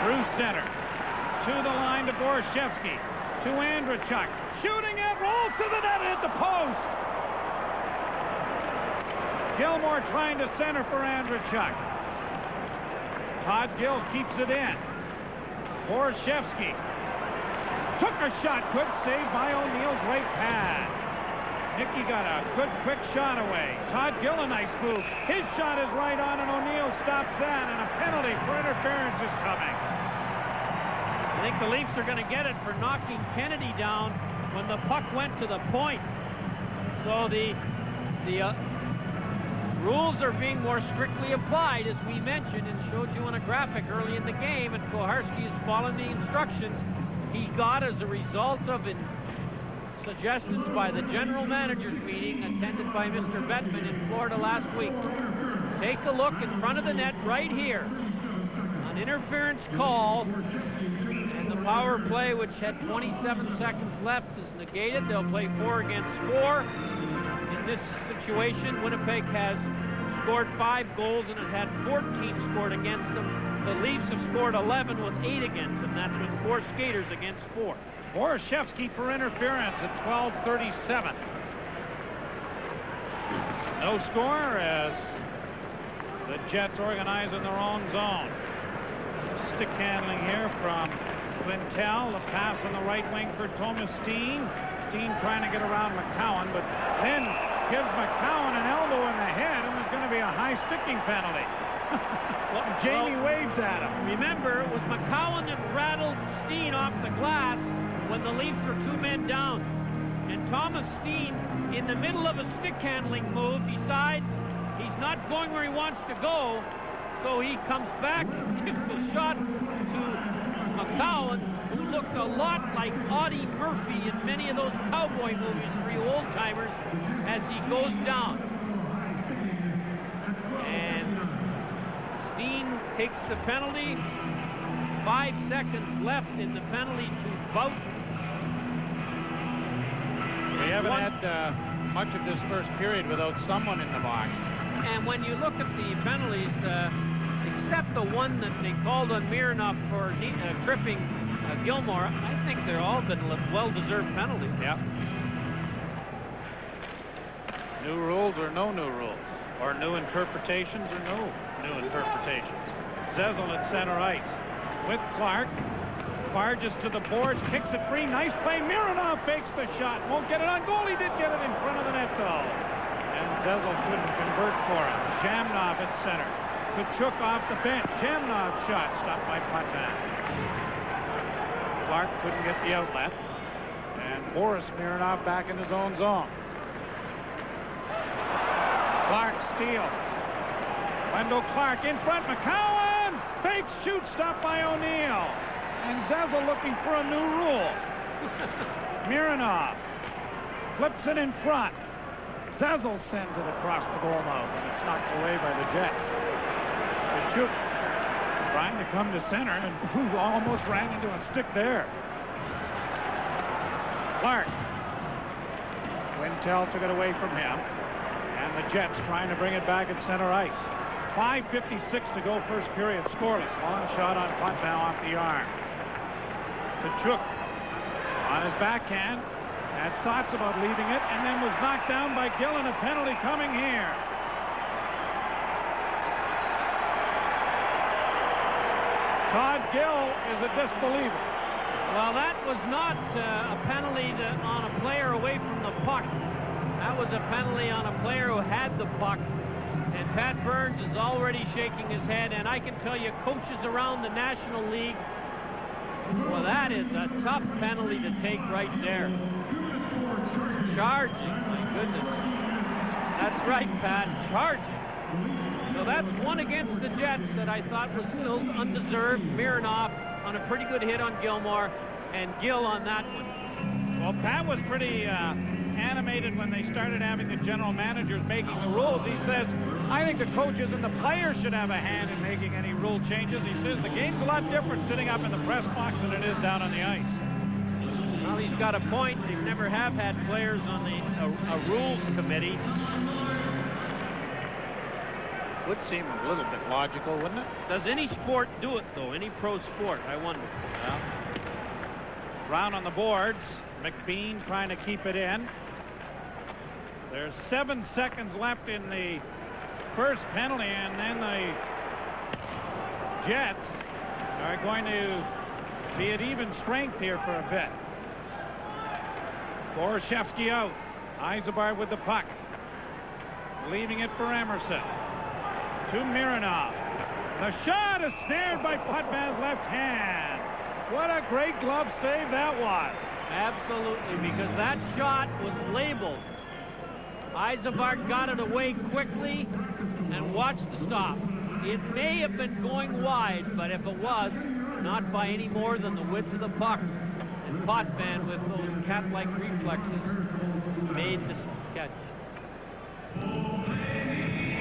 Through center. To the line to Borshevsky. To Andrechuk. Shooting it. Rolls to the net and hit the post. Gilmore trying to center for Andrechuk. Todd Gill keeps it in. Borshevsky took a shot. Good save by O'Neill's right pad. Nicky got a good quick shot away. Todd Gill, a nice move. His shot is right on, and O'Neill stops that, and a penalty for interference is coming. I think the Leafs are going to get it for knocking Kennedy down when the puck went to the point. So the rules are being more strictly applied, as we mentioned and showed you on a graphic early in the game, and Koharski has followed the instructions he got as a result of suggestions by the general managers meeting attended by Mr. Bettman in Florida last week. Take a look in front of the net right here. An interference call, and the power play, which had 27 seconds left, is negated. They'll play 4 against 4. In this situation, Winnipeg has scored 5 goals and has had 14 scored against them. The Leafs have scored 11 with 8 against them. That's with 4 skaters against 4. Borshevsky for interference at 12:37. No score as the Jets organize in their own zone. Stick handling here from Quintel. The pass on the right wing for Thomas Steen. Steen trying to get around McCowan, but then gives McCowan an elbow in the head, and there's going to be a high sticking penalty. Jamie waves at him. Remember, it was McCowan that rattled Steen off the glass when the Leafs were 2 men down. And Thomas Steen, in the middle of a stick handling move, decides he's not going where he wants to go. So he comes back and gives a shot to McCowan, who looked a lot like Audie Murphy in many of those cowboy movies for you old-timers, as he goes down. And Steen takes the penalty. 5 seconds left in the penalty to Boughton. We haven't had much of this first period without someone in the box. And when you look at the penalties, except the one that they called on Mironov for tripping Gilmore, I think they're all been well-deserved penalties. Yep. New rules or no new rules? Or new interpretations or no new interpretations? Zezel at center ice with Clark. Barges to the boards, kicks it free. Nice play. Mironov fakes the shot. Won't get it on goal. He did get it in front of the net, though. And Zezel couldn't convert for it. Shamnov at center. Kachuk off the bench. Shamnov's shot stopped by Potvin. Clark couldn't get the outlet. And Boris Mironov back in his own zone. Clark steals. Wendell Clark in front. McCowan fakes, shoots, stopped by O'Neill. And Zezel looking for a new rule. Mironov flips it in front. Zezel sends it across the goal mouth, and it's knocked away by the Jets. Kachuk trying to come to center, and almost ran into a stick there. Clark. Quintel took it away from him. And the Jets trying to bring it back at center ice. 5:56 to go first period, scoreless. Long shot on Potvin off the arm. Tkachuk on his backhand, had thoughts about leaving it, and then was knocked down by Gill, and a penalty coming here. Todd Gill is a disbeliever. Well, that was not a penalty on a player away from the puck. That was a penalty on a player who had the puck. And Pat Burns is already shaking his head. And I can tell you, coaches around the National League, well, that is a tough penalty to take right there. Charging, my goodness. That's right, Pat, charging. So that's one against the Jets that I thought was still undeserved. Mironov on a pretty good hit on Gilmore, and Gill on that one. Well, Pat was pretty animated when they started having the general managers making the rules. He says, I think the coaches and the players should have a hand in making any rule changes. He says the game's a lot different sitting up in the press box than it is down on the ice. Well, he's got a point. They never have had players on a rules committee. Would seem a little bit logical, wouldn't it? Does any sport do it, though? Any pro sport, I wonder. Well, Brown on the boards. McBean trying to keep it in. There's 7 seconds left in the first penalty, and then the Jets are going to be at even strength here for a bit. Borashevsky out. Eisenbart with the puck. Leaving it for Emerson. To Mironov. The shot is snared by Potvin's left hand. What a great glove save that was. Absolutely, because that shot was labeled. Eisenbart got it away quickly and watched the stop. It may have been going wide, but if it was, not by any more than the width of the puck. And Potvin, with those cat-like reflexes, made the catch.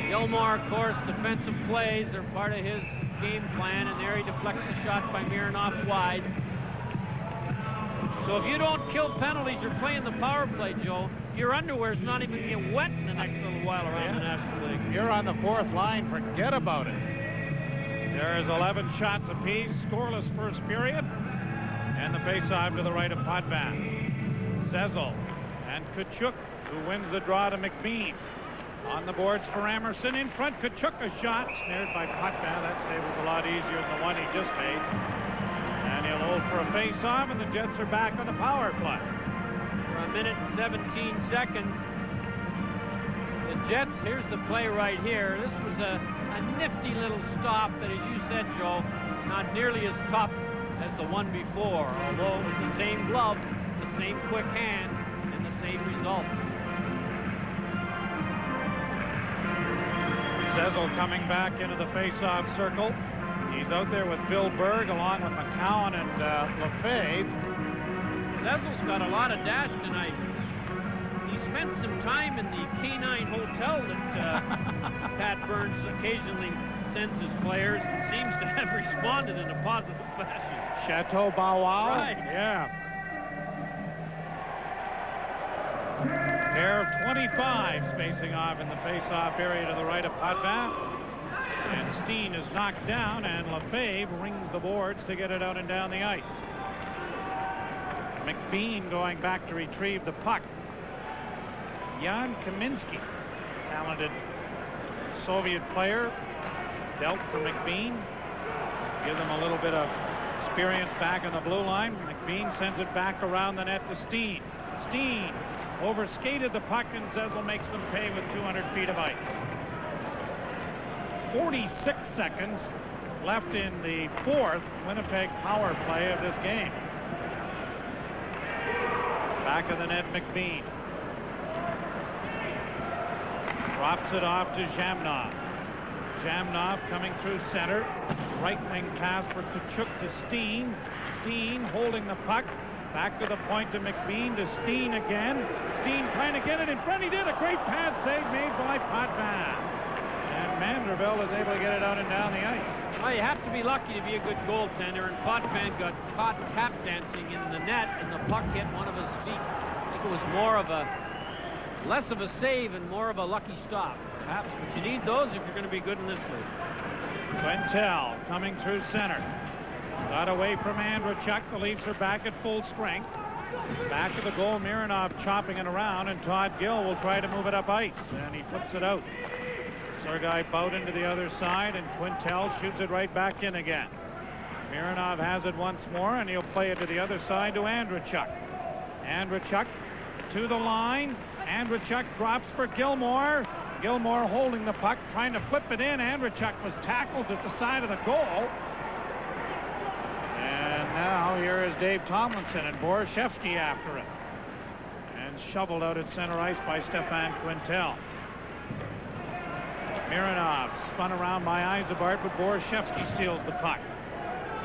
Gilmore, of course, defensive plays are part of his game plan, and there he deflects a shot by Mironov wide. So if you don't kill penalties, you're playing the power play, Joe. Your underwear's not even going to get wet in the next little while around the National League. You're on the fourth line, forget about it. There's 11 shots apiece, scoreless first period, and the face-off to the right of Potvin. Zezel and Tkachuk, who wins the draw to McBean. On the boards for Emerson. In front, Tkachuk, a shot snared by Potvin. That save was a lot easier than the one he just made. And he'll hold for a face-off, and the Jets are back on the power play. For 1 minute and 17 seconds. The Jets, here's the play right here. This was a nifty little stop, but as you said, Joe, not nearly as tough as the one before, although it was the same glove, the same quick hand, and the same result. Zezel coming back into the face-off circle. He's out there with Bill Berg along with McCowan and Lefebvre. Zezel's got a lot of dash tonight. He spent some time in the K9 hotel that Pat Burns occasionally sends his players and seems to have responded in a positive fashion. Chateau Bow Wow. Right. Yeah. Pair of 25s facing off in the face-off area to the right of Potvin. And Steen is knocked down, and Lefebvre rings the boards to get it out and down the ice. McBean going back to retrieve the puck. Jan Kaminsky, talented Soviet player, dealt for McBean. Give them a little bit of experience back on the blue line. McBean sends it back around the net to Steen. Steen overskated the puck, and Zezel makes them pay with 200 feet of ice. 46 seconds left in the fourth Winnipeg power play of this game. Back of the net, McBean. Drops it off to Zhamnov. Zhamnov coming through center. Right wing pass for Tkachuk to Steen. Steen holding the puck. Back to the point to McBean, to Steen again. Steen trying to get it in front. He did a great pad save made by Potvin. And Manderville is able to get it out and down the ice. Well, you have to be lucky to be a good goaltender, and Potvin got caught tap dancing in the net, and the puck hit one of his feet. I think it was less of a save and more of a lucky stop. Perhaps, but you need those if you're going to be good in this league. Quintel coming through center. Got away from Andrechuk. The Leafs are back at full strength. Back of the goal, Mironov chopping it around, and Todd Gill will try to move it up ice, and he flips it out. Sergei Bowden to the other side, and Quintel shoots it right back in again. Mironov has it once more, and he'll play it to the other side to Andrechuk. Andrechuk to the line. Andrechuk drops for Gilmore. Gilmore holding the puck, trying to flip it in. Andrechuk was tackled at the side of the goal. And now here is Dave Tomlinson and Borashevsky after it. And shoveled out at center ice by Stefan Quintel. Mironov spun around by Yzerbark, but Borashevsky steals the puck.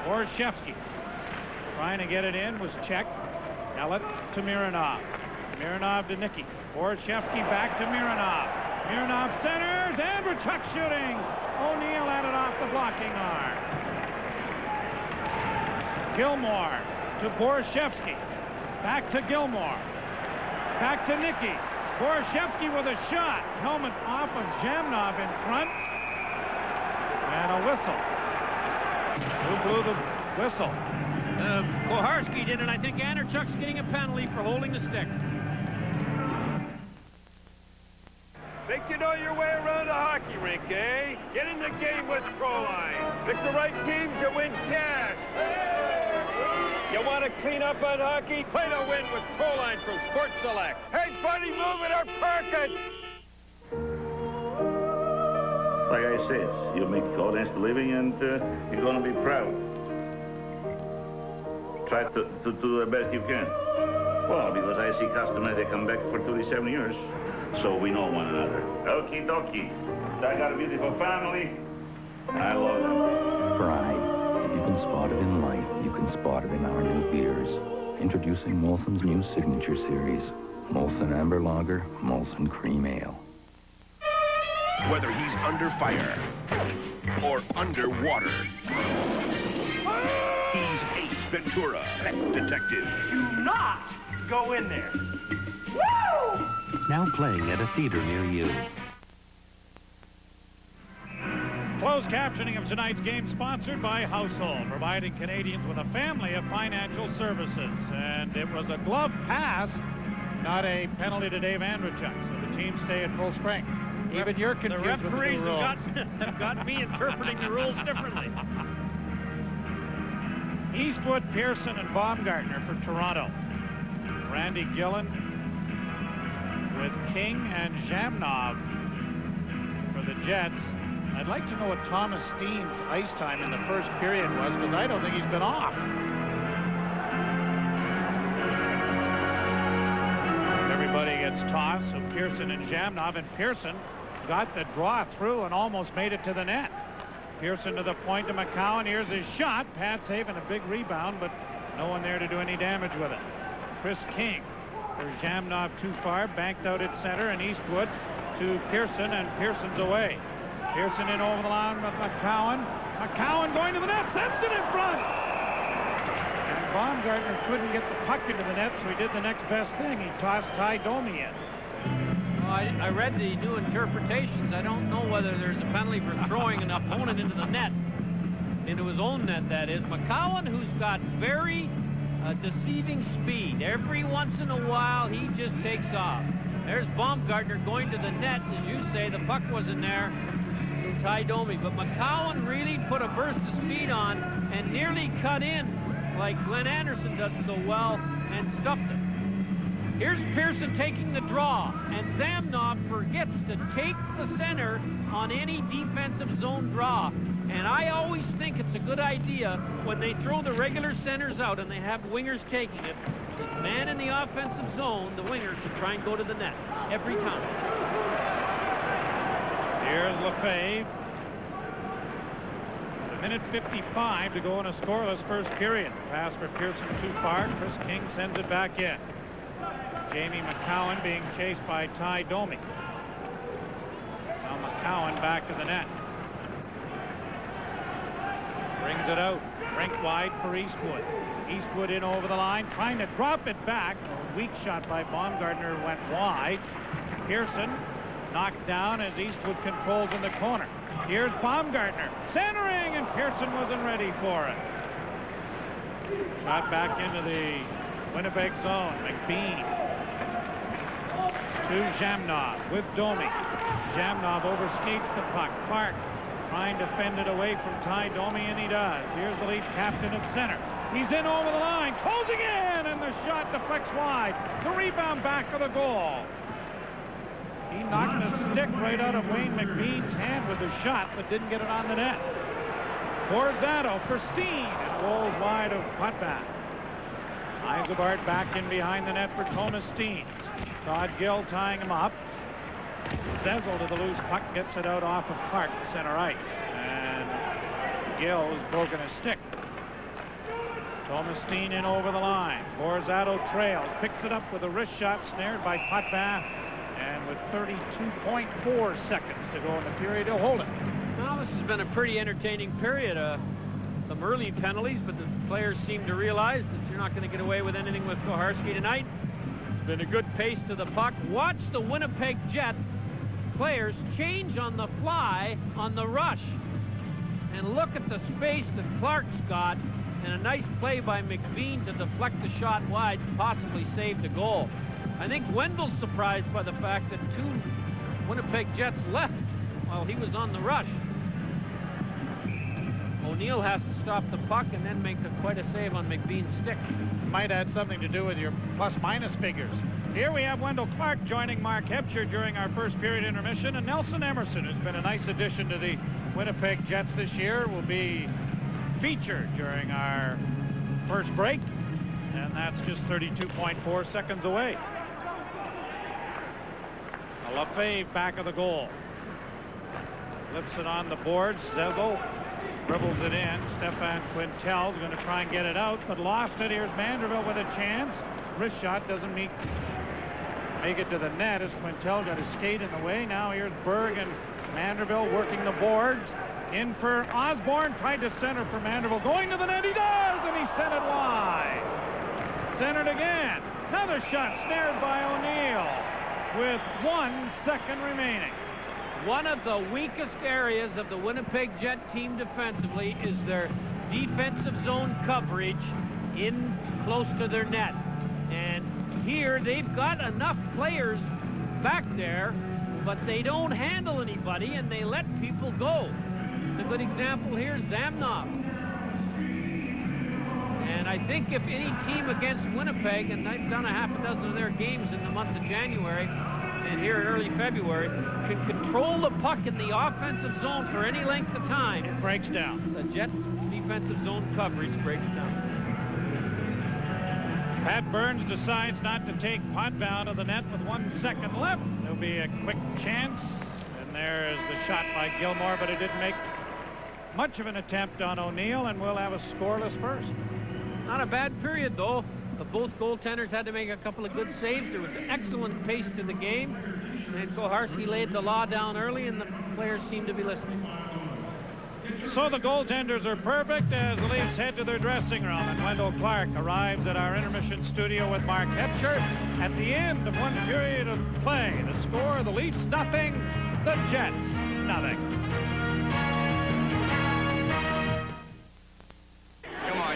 Borashevsky trying to get it in, was checked. Elliott to Mironov. Mironov to Nicky. Borashevsky back to Mironov. Mironov centers. Andrechuk shooting. O'Neill had it off the blocking arm. Gilmore to Borashevsky. Back to Gilmore. Back to Nicky. Borashevsky with a shot. Helmet off of Zhamnov in front. And a whistle. Who blew the whistle? Koharski did, and I think Andrechuk's getting a penalty for holding the stick. Think you know your way around a hockey rink, eh? Get in the game with Proline. Pick the right teams, you win cash. You want to clean up on hockey? Play to win with Proline from Sports Select. Hey, buddy, move it or park it. Like I said, you make honest living and you're going to be proud. Try to do the best you can. Well, because I see customers that come back for 37 years, so we know one another. Okie dokie. I got a beautiful family. I love them. Pride. If you can spot it in life, you can spot it in our new beers. Introducing Molson's new signature series, Molson Amber Lager, Molson Cream Ale. Whether he's under fire or underwater, he's Ace Ventura, detective. Do not go in there. Woo! Now playing at a theater near you. Closed captioning of tonight's game sponsored by Household, providing Canadians with a family of financial services. And it was a glove pass, not a penalty to Dave Andrechuk, so the team stay at full strength. Even you're confused with the new rules. have got me interpreting the rules differently. Eastwood, Pearson, and Baumgartner for Toronto. Randy Gillen with King and Zhamnov for the Jets. I'd like to know what Thomas Steen's ice time in the first period was, because I don't think he's been off. Everybody gets tossed, so Pearson and Zhamnov, and Pearson got the draw through and almost made it to the net. Pearson to the point to McCowan. Here's his shot. Pad save and a big rebound, but no one there to do any damage with it. Chris King. There's Zhamnov too far, banked out at center, and Eastwood to Pearson, and Pearson's away. Pearson in over the line with McCowan. McCowan going to the net, sends it in front. And Baumgartner couldn't get the puck into the net, so he did the next best thing. He tossed Ty Domi in. Well, I read the new interpretations. I don't know whether there's a penalty for throwing an opponent into the net, into his own net, that is. McCowan, who's got very deceiving speed. Every once in a while, he just takes off. There's Baumgartner going to the net. As you say, the puck wasn't there to Ty Domi, but McCowan really put a burst of speed on and nearly cut in like Glenn Anderson does so well and stuffed it. Here's Pearson taking the draw, and Zhamnov forgets to take the center on any defensive zone draw. And I always think it's a good idea when they throw the regular centers out and they have wingers taking it. The man in the offensive zone, the winger, should try and go to the net every time. Here's Lefebvre. A minute 55 to go in a scoreless first period. Pass for Pearson too far. Chris King sends it back in. Jamie McCowan being chased by Ty Domi. Now McCowan back to the net. Brings it out. Rink wide for Eastwood. Eastwood in over the line, trying to drop it back. A weak shot by Baumgartner went wide. Pearson Knocked down as Eastwood controls in the corner. Here's Baumgartner centering, and Pearson wasn't ready for it. Shot back into the Winnipeg zone. McBean to Zhamnov with Domi. Zhamnov overskates the puck. Clark trying to fend it away from Ty Domi, and he does. Here's the Leaf captain at center. He's in over the line, closing in, and the shot deflects wide. The rebound back of the goal. He knocked the stick right out of Wayne McBean's hand with the shot, but didn't get it on the net. Borzato for Steen. It rolls wide of Potvin. Eiselbart back in behind the net for Thomas Steen. Todd Gill tying him up. Zezel to the loose puck, gets it out off of Clark, center ice. And Gill has broken his stick. Thomas Steen in over the line. Borzato trails, picks it up with a wrist shot, snared by Potvin. And with 32.4 seconds to go in the period, he'll hold it. Well, this has been a pretty entertaining period. Some early penalties, but the players seem to realize that you're not going to get away with anything with Koharski tonight. It's been a good pace to the puck. Watch the Winnipeg Jet players change on the fly on the rush. And look at the space that Clark's got, and a nice play by McBean to deflect the shot wide, possibly saved a goal. I think Wendell's surprised by the fact that 2 Winnipeg Jets left while he was on the rush. O'Neill has to stop the puck and then make quite a save on McBean's stick. Might add something to do with your plus-minus figures. Here we have Wendell Clark joining Mark Hebscher during our first period intermission, and Nelson Emerson, who's been a nice addition to the Winnipeg Jets this year, will be featured during our first break, and that's just 32.4 seconds away. LaFave back of the goal. Lifts it on the boards. Zezel dribbles it in. Stefan Quintel's going to try and get it out, but lost it. Here's Manderville with a chance. Wrist shot doesn't make it to the net as Quintel got his skate in the way. Now here's Berg and Manderville working the boards. In for Osborne. Tried to center for Manderville. Going to the net. He does, and he sent it wide. Centered again. Another shot snared by O'Neill with 1 second remaining. One of the weakest areas of the Winnipeg Jet team defensively is their defensive zone coverage in close to their net. And here they've got enough players back there, but they don't handle anybody and they let people go. It's a good example here, Zhamnov. And I think if any team against Winnipeg, and I've done a half a dozen of their games in the month of January and here in early February, can control the puck in the offensive zone for any length of time, it breaks down. The Jets' defensive zone coverage breaks down. Pat Burns decides not to take Potvin out of the net with 1 second left. There'll be a quick chance, and there's the shot by Gilmore, but it didn't make much of an attempt on O'Neill, and we'll have a scoreless first. Not a bad period, though. Both goaltenders had to make a couple of good saves. There was an excellent pace to the game, and Koharski laid the law down early, and the players seemed to be listening. So the goaltenders are perfect as the Leafs head to their dressing room, and Wendell Clark arrives at our intermission studio with Mark Hebscher at the end of 1 period of play. The score, the Leafs nothing, the Jets nothing.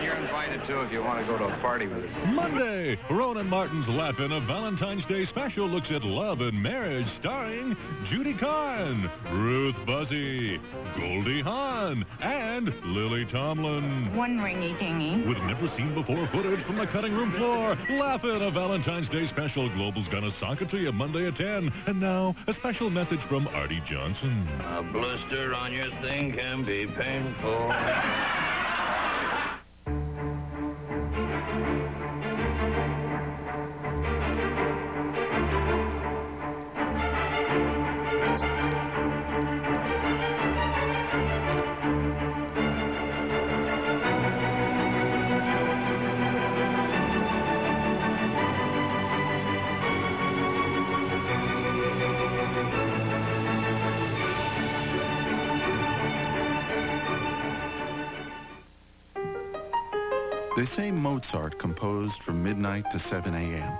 You're invited too if you want to go to a party with us. Monday, Ronan Martin's Laugh-In, a Valentine's Day special, looks at love and marriage, starring Judy Carn, Ruth Buzzy, Goldie Hawn, and Lily Tomlin. One ringy-dingy. With never-seen-before footage from the cutting room floor, Laugh-In, a Valentine's Day special. Global's gonna sock it to you Monday at 10. And now, a special message from Artie Johnson. A blister on your thing can be painful. They say Mozart composed from midnight to 7 a.m.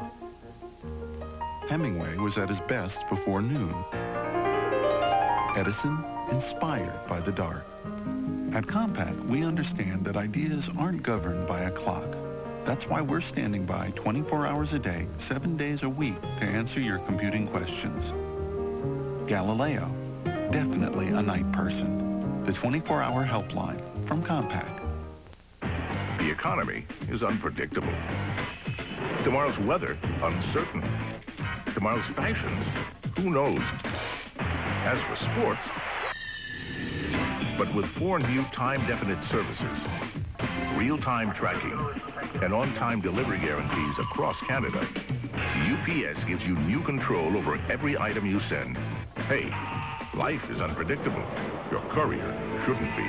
Hemingway was at his best before noon. Edison, inspired by the dark. At Compaq, we understand that ideas aren't governed by a clock. That's why we're standing by 24 hours a day, 7 days a week to answer your computing questions. Galileo, definitely a night person. The 24-hour helpline from Compaq. The economy is unpredictable. Tomorrow's weather, uncertain. Tomorrow's fashions, who knows? As for sports, but with 4 new time-definite services, real-time tracking, and on-time delivery guarantees across Canada, UPS gives you new control over every item you send. Hey, life is unpredictable. Your courier shouldn't be.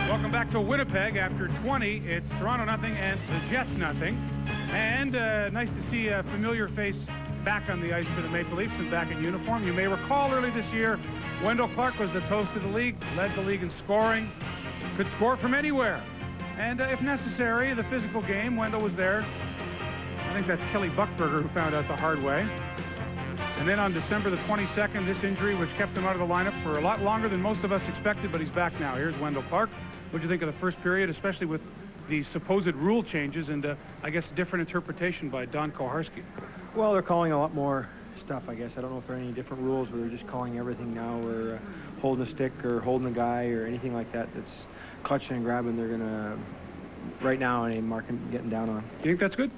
Welcome back to Winnipeg. After 20, it's Toronto nothing and the Jets nothing. And nice to see a familiar face back on the ice for the Maple Leafs and back in uniform. You may recall early this year, Wendell Clark was the toast of the league, led the league in scoring, could score from anywhere. And if necessary, the physical game, Wendell was there. I think that's Kelly Buchberger who found out the hard way. And then on December the 22nd, this injury, which kept him out of the lineup for a lot longer than most of us expected, but he's back now. Here's Wendell Clark. What do you think of the first period, especially with the supposed rule changes and, I guess, different interpretation by Don Koharski? Well, they're calling a lot more stuff, I guess. I don't know if there are any different rules where they're just calling everything now, or holding a stick or holding a guy or anything like that that's clutching and grabbing. They're going to, right now, any marking, getting down on. You think that's good?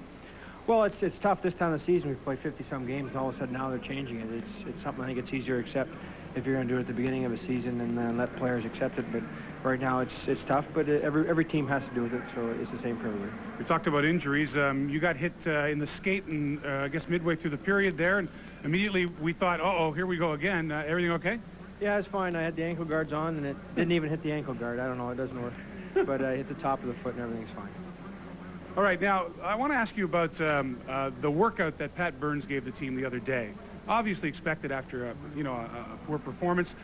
Well, it's tough this time of the season. We've played 50-some games, and all of a sudden now they're changing it. It's something I think it's easier to accept if you're going to do it at the beginning of a season and let players accept it. But right now it's tough, but every team has to do with it, so it's the same for everybody. We talked about injuries. You got hit in the skate, and I guess midway through the period there, and immediately we thought, uh-oh, here we go again. Everything okay? Yeah, it's fine. I had the ankle guards on, and it didn't even hit the ankle guard. I don't know. It doesn't work. But I hit the top of the foot, and everything's fine. All right, now, I want to ask you about the workout that Pat Burns gave the team the other day. Obviously expected after a poor performance.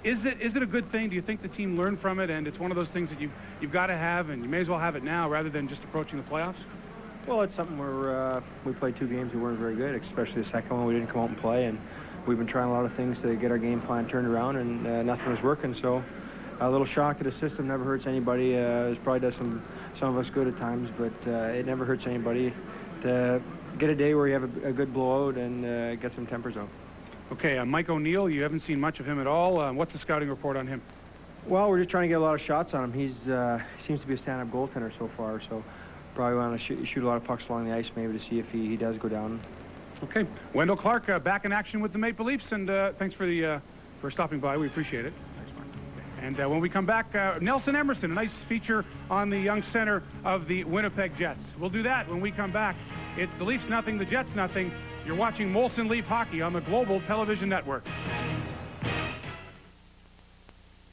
Is it a good thing? Do you think the team learned from it, and it's one of those things that you've got to have, and you may as well have it now rather than just approaching the playoffs? Well, it's something where we played 2 games we weren't very good, especially the second one. We didn't come out and play, and we've been trying a lot of things to get our game plan turned around, and nothing was working. So a little shock to the system never hurts anybody. It probably does some of us good at times, but it never hurts anybody to get a day where you have a good blowout and get some tempers out. Okay, Mike O'Neill, you haven't seen much of him at all. What's the scouting report on him? Well, we're just trying to get a lot of shots on him. He seems to be a stand-up goaltender so far, so probably want to shoot a lot of pucks along the ice maybe to see if he does go down. Okay, Wendell Clark back in action with the Maple Leafs, and thanks for stopping by. We appreciate it. And when we come back, Nelson Emerson, a nice feature on the young center of the Winnipeg Jets. We'll do that when we come back. It's the Leafs nothing, the Jets nothing. You're watching Molson Leaf Hockey on the Global Television Network.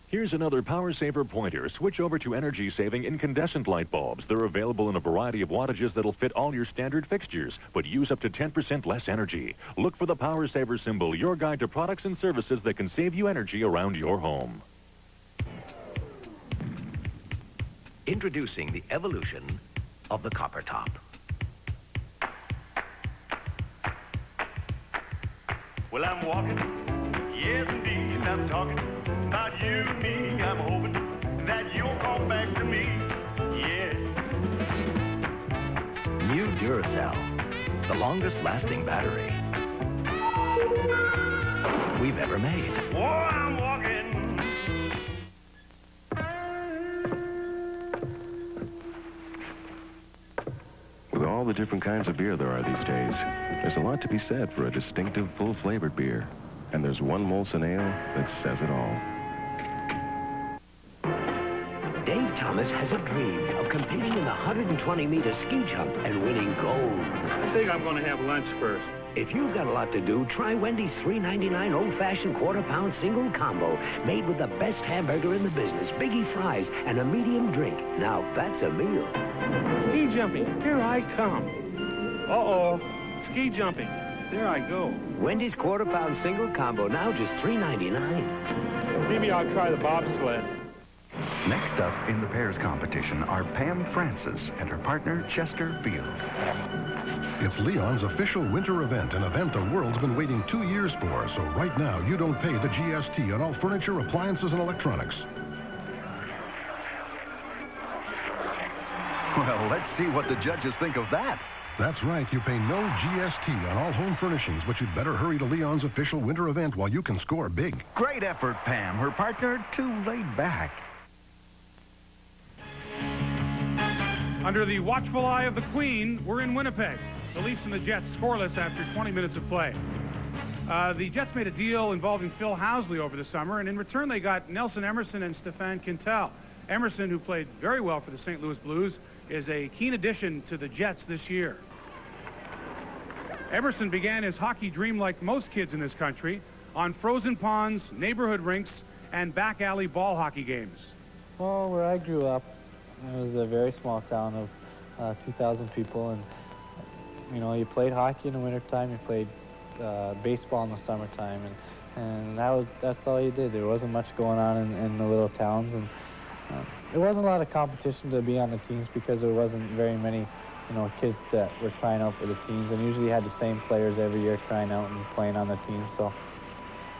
Here's another power saver pointer. Switch over to energy-saving incandescent light bulbs. They're available in a variety of wattages that'll fit all your standard fixtures, but use up to 10% less energy. Look for the power saver symbol, your guide to products and services that can save you energy around your home. Introducing the evolution of the copper top. Well, I'm walking, yes indeed, I'm talking about you and me. I'm hoping that you'll come back to me, yeah. New Duracell, the longest lasting battery we've ever made. Oh, I'm walking. With all the different kinds of beer there are these days, there's a lot to be said for a distinctive, full-flavored beer. And there's one Molson Ale that says it all. Dave Thomas has a dream of competing in the 120-meter ski jump and winning gold. I think I'm going to have lunch first. If you've got a lot to do, try Wendy's $3.99 old-fashioned quarter-pound single combo made with the best hamburger in the business, biggie fries, and a medium drink. Now, that's a meal. Ski jumping. Here I come. Uh-oh. Ski jumping. There I go. Wendy's quarter-pound single combo, now just $3.99. Maybe I'll try the bobsled. Next up in the pairs competition are Pam Francis and her partner, Chester Field. It's Leon's official winter event, an event the world's been waiting 2 years for. So right now, you don't pay the GST on all furniture, appliances, and electronics. Well, let's see what the judges think of that. That's right. You pay no GST on all home furnishings, but you'd better hurry to Leon's official winter event while you can score big. Great effort, Pam. Her partner, too laid back. Under the watchful eye of the Queen, we're in Winnipeg. The Leafs and the Jets scoreless after 20 minutes of play. The Jets made a deal involving Phil Housley over the summer, and in return they got Nelson Emerson and Stefan Quintal. Emerson, who played very well for the St. Louis Blues, is a keen addition to the Jets this year. Emerson began his hockey dream like most kids in this country on frozen ponds, neighborhood rinks, and back alley ball hockey games. Well, where I grew up, it was a very small town of 2,000 people, and you know, you played hockey in the wintertime, you played baseball in the summertime, and that's all you did. There wasn't much going on in the little towns, and there wasn't a lot of competition to be on the teams because there wasn't very many, you know, kids that were trying out for the teams, and usually you had the same players every year trying out and playing on the team. So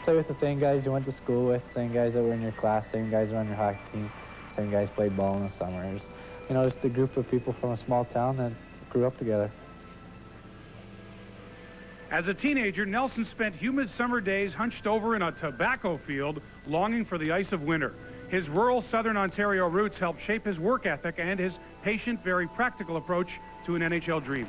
play with the same guys you went to school with, same guys that were in your class, same guys who were on your hockey team, same guys played ball in the summers. You know, just a group of people from a small town that grew up together. As a teenager, Nelson spent humid summer days hunched over in a tobacco field, longing for the ice of winter. His rural southern Ontario roots helped shape his work ethic and his patient, very practical approach to an NHL dream.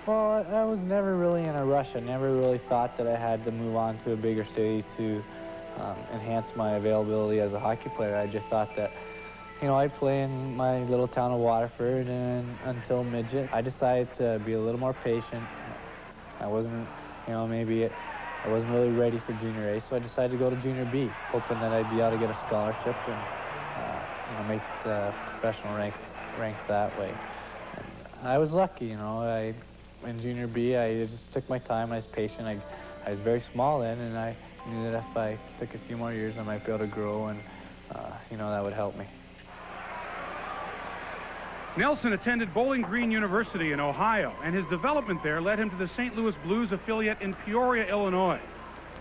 Well, I was never really in a rush. I never really thought that I had to move on to a bigger city to enhance my availability as a hockey player. I just thought that, you know, I'd play in my little town of Waterford and until midget. I decided to be a little more patient. I wasn't, you know, I wasn't really ready for junior A, so I decided to go to junior B, hoping that I'd be able to get a scholarship and you know, make the professional ranks that way. And I was lucky, you know. In junior B, I just took my time. I was patient. I was very small then, and I knew that if I took a few more years, I might be able to grow, and you know, that would help me. Nelson attended Bowling Green University in Ohio, and his development there led him to the St. Louis Blues affiliate in Peoria, Illinois.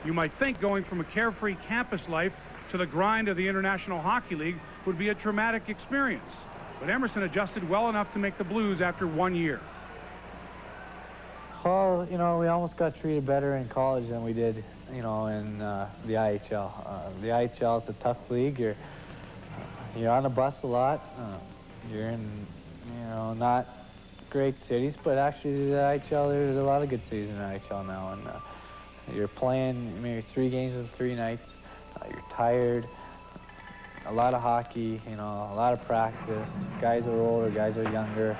You might think going from a carefree campus life to the grind of the International Hockey League would be a traumatic experience, but Emerson adjusted well enough to make the Blues after 1 year. Well, you know, we almost got treated better in college than we did, you know, in the IHL. The IHL, it's a tough league. You're on a bus a lot. You're in, you know, not great cities, but actually the IHL, there's a lot of good cities in the IHL now, and you're playing maybe 3 games in 3 nights. You're tired. A lot of hockey, you know, a lot of practice. Guys are older, guys are younger.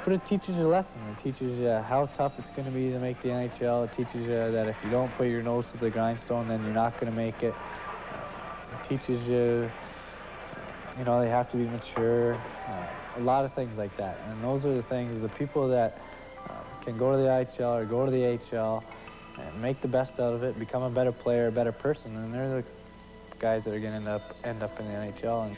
But it teaches you lessons. It teaches you how tough it's going to be to make the NHL. It teaches you that if you don't put your nose to the grindstone, then you're not going to make it. It teaches you, you know, they have to be mature. A lot of things like that. And those are the things, the people that can go to the IHL or go to the AHL and make the best out of it, become a better player, a better person, and they're the guys that are going to end up in the NHL. And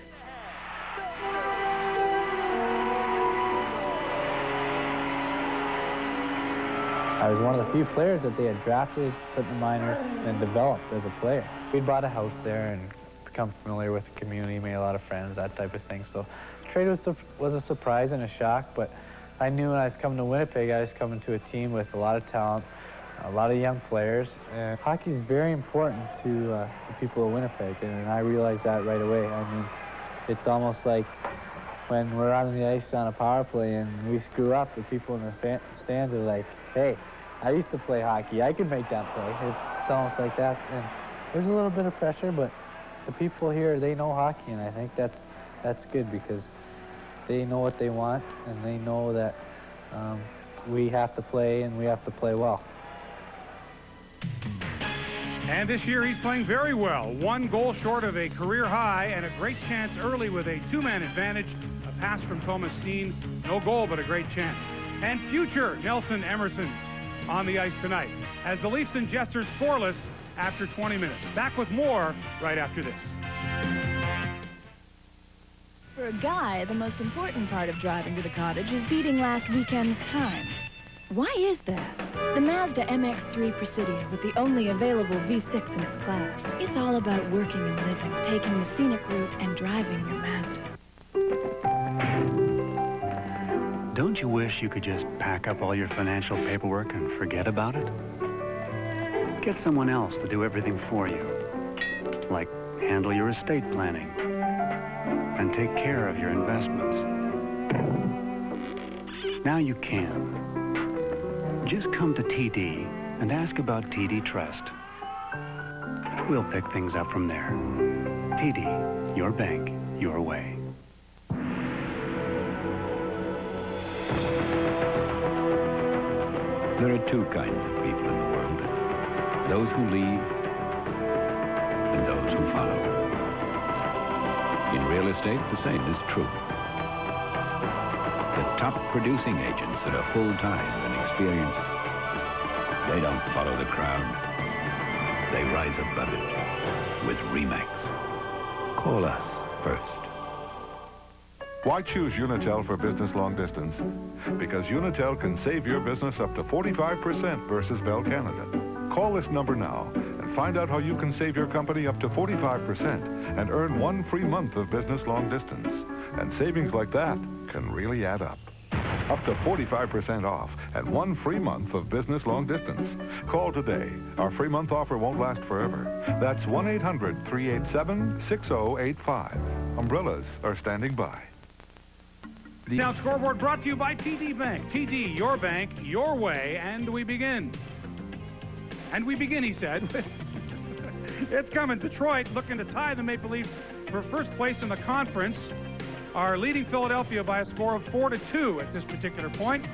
I was one of the few players that they had drafted, put in the minors, and developed as a player. We'd bought a house there and become familiar with the community, made a lot of friends, that type of thing. So trade was a surprise and a shock, but I knew when I was coming to Winnipeg, I was coming to a team with a lot of talent, a lot of young players. And hockey is very important to the people of Winnipeg, and I realized that right away. I mean, it's almost like when we're on the ice on a power play and we screw up, the people in the stands are like, hey, I used to play hockey. I could make that play. It's almost like that. And there's a little bit of pressure, but the people here, they know hockey, and I think that's good because they know what they want, and they know that we have to play, and we have to play well. And this year he's playing very well. 1 goal short of a career high and a great chance early with a 2-man advantage. A pass from Thomas Steen. No goal, but a great chance. And future Nelson Emerson's on the ice tonight as the Leafs and Jets are scoreless after 20 minutes. Back with more right after this. For a guy, the most important part of driving to the cottage is beating last weekend's time. Why is that? The Mazda MX-3 Presidio, with the only available V6 in its class. It's all about working and living, taking the scenic route, and driving your Mazda. Don't you wish you could just pack up all your financial paperwork and forget about it? Get someone else to do everything for you. Like handle your estate planning and take care of your investments. Now you can. Just come to TD and ask about TD Trust. We'll pick things up from there. TD, your bank, your way. There are two kinds of people in the world. Those who lead and those who follow. In real estate, the same is true. The top producing agents that are full-time and experienced, they don't follow the crowd. They rise above it with RE/MAX. Call us first. Why choose Unitel for business long distance? Because Unitel can save your business up to 45% versus Bell Canada. Call this number now and find out how you can save your company up to 45% and earn 1 free month of business long distance. And savings like that can really add up. Up to 45% off and 1 free month of business long distance. Call today. Our free month offer won't last forever. That's 1-800-387-6085. Umbrellas are standing by. Now, scoreboard brought to you by TD Bank. TD, your bank, your way, and we begin. And we begin, he said. It's coming. Detroit looking to tie the Maple Leafs for first place in the conference. Are leading Philadelphia by a score of 4-2 at this particular point.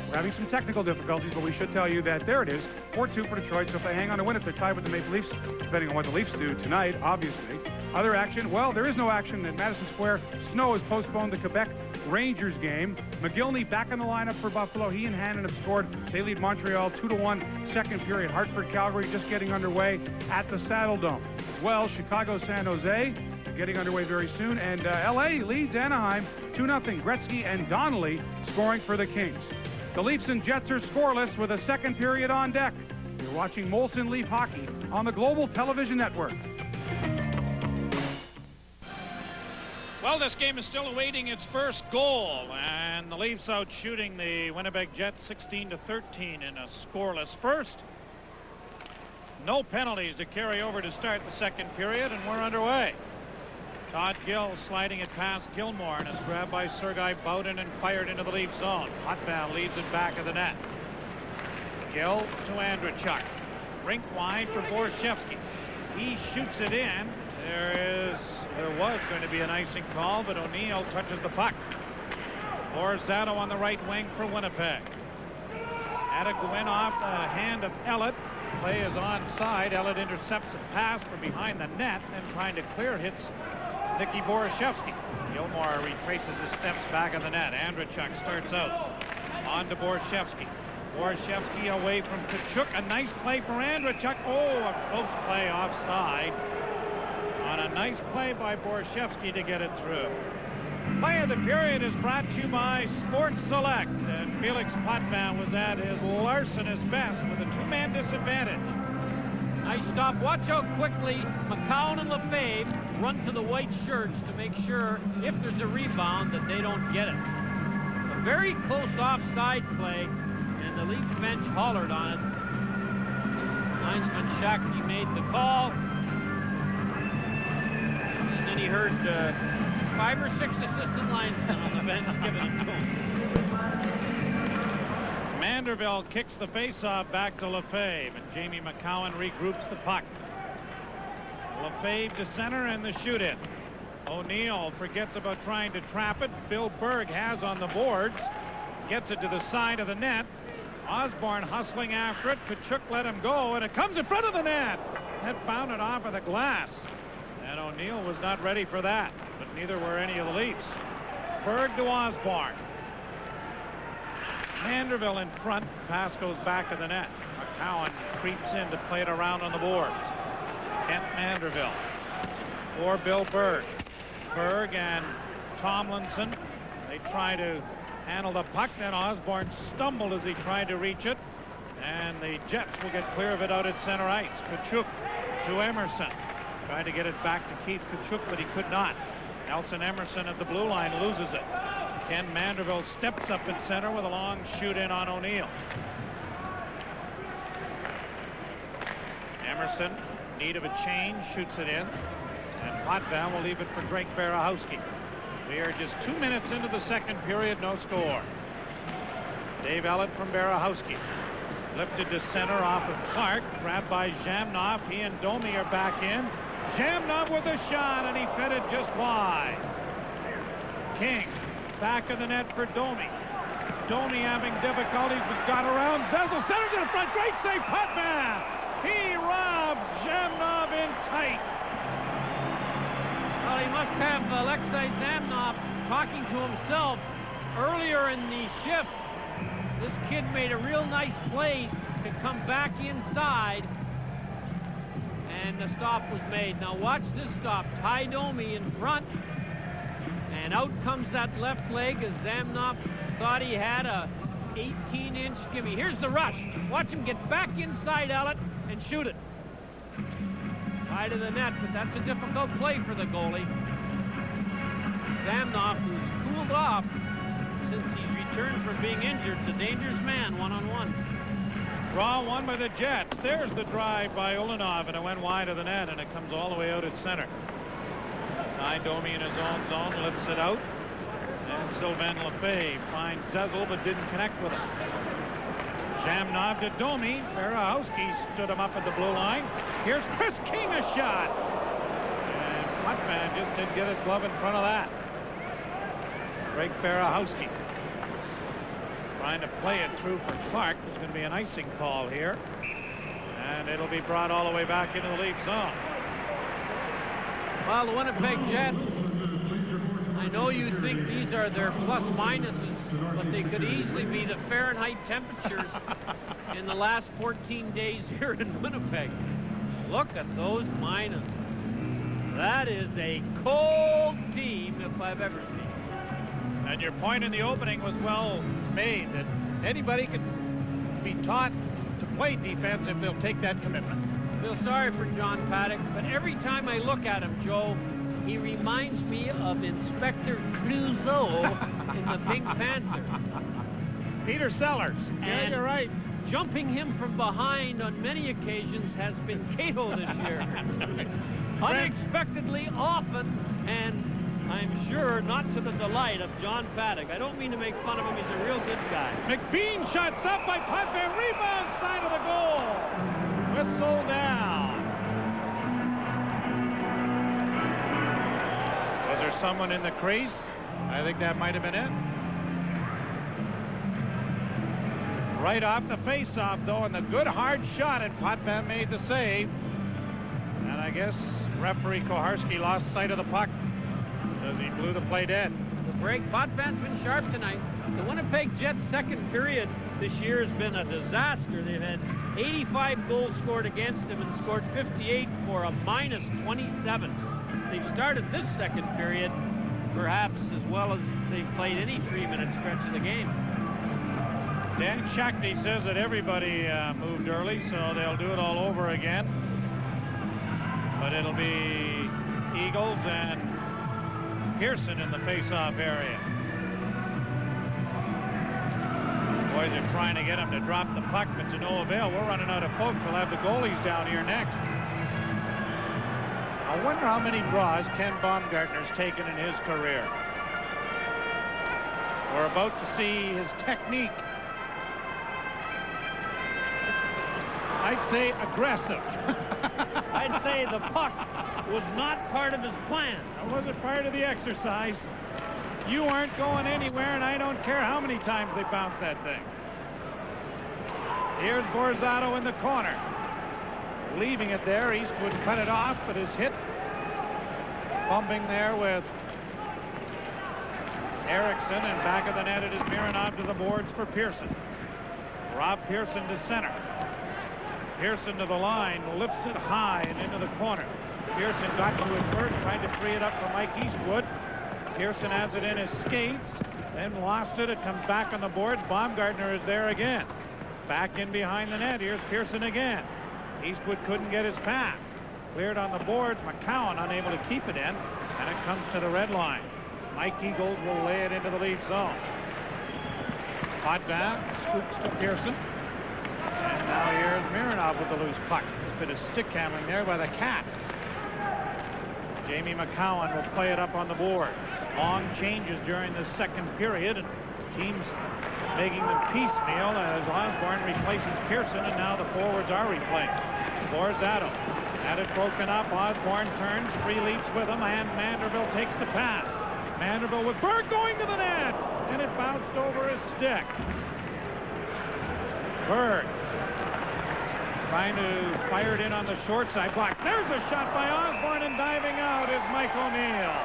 We're having some technical difficulties, but we should tell you that there it is, 4-2 for Detroit. So if they hang on to win, if they're tied with the Maple Leafs, depending on what the Leafs do tonight, obviously. Other action, well, there is no action at Madison Square. Snow has postponed the Quebec Rangers game. McGillney back in the lineup for Buffalo. He and Hannon have scored. They lead Montreal 2-1 second period. Hartford, Calgary just getting underway at the Saddle Dome. As well, Chicago, San Jose getting underway very soon. And LA leads Anaheim 2-0. Gretzky and Donnelly scoring for the Kings. The Leafs and Jets are scoreless with a second period on deck. You're watching Molson Leaf Hockey on the Global Television Network. Well, this game is still awaiting its first goal, and the Leafs out shooting the Winnipeg Jets 16-13 in a scoreless first. No penalties to carry over to start the second period, and we're underway. Todd Gill sliding it past Gilmore, and it's grabbed by Sergei Bowden and fired into the Leaf zone. Potvin leaves it back of the net. Gill to Andrechuk. Rink wide for Borshevsky. He shoots it in. There was going to be an icing call, but O'Neill touches the puck. Lorzano on the right wing for Winnipeg. Had to go in off the hand of Ellett. Play is onside. Ellett intercepts a pass from behind the net and trying to clear hits Nicky Borshevsky. Gilmore retraces his steps back of the net. Andrechuk starts out. On to Borshevsky. Borshevsky away from Tkachuk. A nice play for Andrechuk. Oh, a close play offside. On a nice play by Borshevsky to get it through. Play of the period is brought to you by Sports Select. And Felix Potvin was at his larcenous best with a two-man disadvantage. Nice stop. Watch out quickly. McCown and Lefebvre run to the white shirts to make sure if there's a rebound that they don't get it. A very close offside play, and the Leafs bench hollered on it. Linesman Shackney made the call. And then he heard 5 or 6 assistant linesmen on the bench giving it to him. Manderville kicks the faceoff back to Lefebvre, and Jamie McCowan regroups the puck. Lefebvre to center and the shoot in. O'Neill forgets about trying to trap it. Bill Berg has on the boards. Gets it to the side of the net. Osborne hustling after it. Tkachuk let him go, and it comes in front of the net. That bounded off of the glass. And O'Neill was not ready for that, but neither were any of the Leafs. Berg to Osborne. Manderville in front. Pass goes back to the net. McCowan creeps in to play it around on the boards. Kent Manderville for Bill Berg. Berg and Tomlinson, they try to handle the puck. Then Osborne stumbled as he tried to reach it. And the Jets will get clear of it out at center ice. Tkachuk to Emerson. Tried to get it back to Keith Tkachuk, but he could not. Nelson Emerson at the blue line loses it. Ken Manderville steps up at center with a long shoot in on O'Neill. Emerson, need of a change, shoots it in. And Potvin will leave it for Drake Berehowski. We are just 2 minutes into the second period, no score. Dave Ellett from Berehowski. Lifted to center off of Clark. Grabbed by Zhamnov. He and Domi are back in. Zhamnov with a shot, and he fed it just wide. King back of the net for Domi. Domi having difficulties, but got around. Zezel centers to the front. Great save, Potvin. He robs Zhamnov in tight. Well, he must have Alexei Zhamnov talking to himself earlier in the shift. This kid made a real nice play to come back inside, and the stop was made. Now watch this stop. Ty Domi in front, and out comes that left leg as Zhamnov thought he had a 18-inch gimme. Here's the rush. Watch him get back inside Ellett and shoot it. Wide of the net, but that's a difficult play for the goalie. Zhamnov, who's cooled off since he's returned from being injured, is a dangerous man one-on-one. Draw one by the Jets. There's the drive by Ulanov, and it went wide of the net, and it comes all the way out at center. Ty Domi in his own zone, lifts it out. And Sylvain Lefebvre finds Zezel, but didn't connect with him. Zhamnov to Domi. Berehowski stood him up at the blue line. Here's Chris King, a shot. And Potvin just didn't get his glove in front of that. Drake Berehowski trying to play it through for Clark. There's going to be an icing call here. And it'll be brought all the way back into the lead zone. Well, the Winnipeg Jets, I know you think these are their plus minuses, but they could easily be the Fahrenheit temperatures in the last 14 days here in Winnipeg. Look at those minuses. That is a cold team if I've ever seen. And your point in the opening was well made, that anybody can be taught to play defense if they'll take that commitment. I feel sorry for John Paddock, but every time I look at him, Joe, he reminds me of Inspector Clouseau in The Pink Panther. Peter Sellers. Yeah, you're right. Jumping him from behind on many occasions has been Cato this year. Unexpectedly often, and I'm sure not to the delight of John Paddock. I don't mean to make fun of him. He's a real good guy. McBean shot stopped by Potvin. Rebound side of the goal. Whistle down. Was there someone in the crease? I think that might have been it. Right off the face-off, though, and the good hard shot, and Potvin made the save. And I guess referee Koharski lost sight of the puck as he blew the play dead. The break. Potvin's been sharp tonight. The Winnipeg Jets' second period this year has been a disaster. They've had 85 goals scored against them and scored 58 for a minus 27. They've started this second period perhaps as well as they've played any 3-minute stretch of the game. Dan Shakti says that everybody moved early, so they'll do it all over again. But it'll be Eagles and Pearson in the face-off area. Boys are trying to get him to drop the puck, but to no avail. We're running out of folks. We'll have the goalies down here next. I wonder how many draws Ken Baumgartner's taken in his career. We're about to see his technique. I'd say aggressive. I'd say the puck was not part of his plan. It wasn't part of the exercise. You aren't going anywhere, and I don't care how many times they bounce that thing. Here's Borzato in the corner. Leaving it there. Eastwood cut it off, but is hit. Bumping there with Erickson, and back of the net it is Mironov to the boards for Pearson. Rob Pearson to center. Pearson to the line, lifts it high and into the corner. Pearson got to it first, tried to free it up for Mike Eastwood. Pearson has it in his skates. Then lost it. It comes back on the boards. Baumgartner is there again. Back in behind the net. Here's Pearson again. Eastwood couldn't get his pass. Cleared on the boards. McCowan unable to keep it in. And it comes to the red line. Mike Eagles will lay it into the Leaf zone. Potvin scoops to Pearson. And now here's Mironov with the loose puck. There's a bit of stick handling there by the Cat. Jamie McCowan will play it up on the boards. Long changes during the second period, and teams making them piecemeal as Osborne replaces Pearson, and now the forwards are replaying. Borzato had it broken up. Osborne turns, 3 Leafs with him, and Manderville takes the pass. Manderville with Berg going to the net, and it bounced over his stick. Berg trying to fire it in on the short side block. There's a shot by Osborne, and diving out is Mike O'Neill.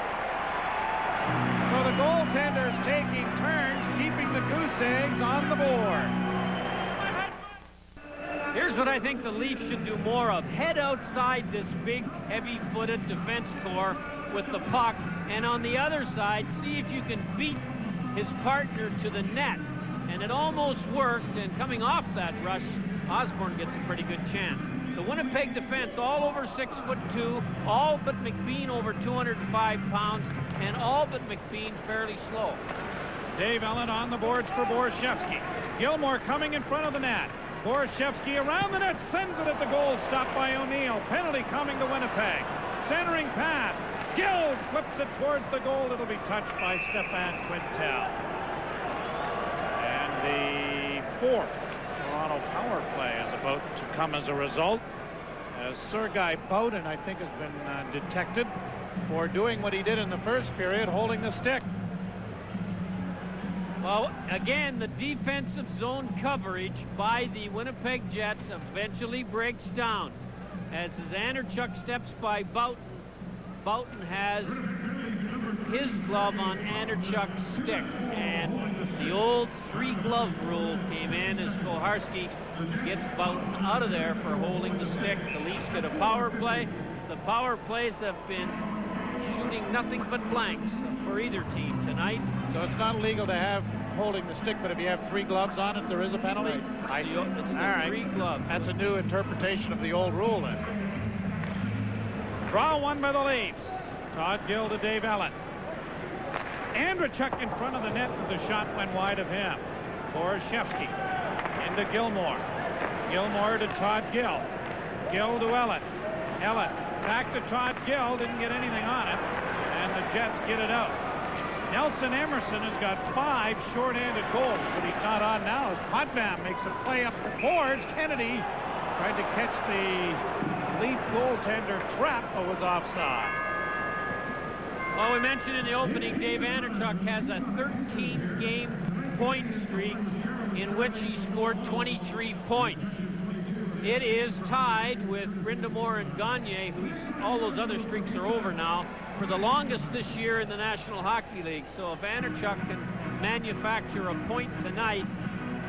So the goaltender's taking turns, keeping the goose eggs on the board. Here's what I think the Leafs should do more of. Head outside this big, heavy-footed defense core with the puck, and on the other side, see if you can beat his partner to the net. And it almost worked, and coming off that rush, Osborne gets a pretty good chance. The Winnipeg defense all over 6'2", all but McBean over 205 pounds, and all but McBean fairly slow. Dave Ellen on the boards for Borshevsky. Gilmore coming in front of the net. Borshevsky around the net, sends it at the goal, stopped by O'Neill. Penalty coming to Winnipeg. Centering pass. Gill flips it towards the goal. It'll be touched by Stefan Quintel. And the 4th Toronto power play is about to come as a result, as Sergei Bowden, I think, has been detected for doing what he did in the first period, holding the stick. Well, again, the defensive zone coverage by the Winnipeg Jets eventually breaks down. As Zanderchuk steps by Boughton, Boughton has his glove on Anderchuk's stick, and the old 3-glove rule came in as Koharski gets Boughton out of there for holding the stick. The Leafs get a power play. The power plays have been shooting nothing but blanks for either team tonight. So it's not illegal to have holding the stick, but if you have 3 gloves on it, there is a penalty? Right. It's the 3 gloves. That's a new interpretation of the old rule then. Draw one by the Leafs. Todd Gill to Dave Ellen. Andrechuk in front of the net, but the shot went wide of him. Borshevsky into Gilmore. Gilmore to Todd Gill. Gill to Ellen. Ellen back to Todd Gill. Didn't get anything on it. And the Jets get it out. Nelson Emerson has got 5 short-handed goals, but he's not on now as Potvin makes a play up the boards. Kennedy tried to catch the Leaf goaltender trap, but was offside. Well, we mentioned in the opening, Dave Anderchuk has a 13-game point streak in which he scored 23 points. It is tied with Brindamore and Gagne, whose all those other streaks are over now, for the longest this year in the National Hockey League. So if Anderchuk can manufacture a point tonight,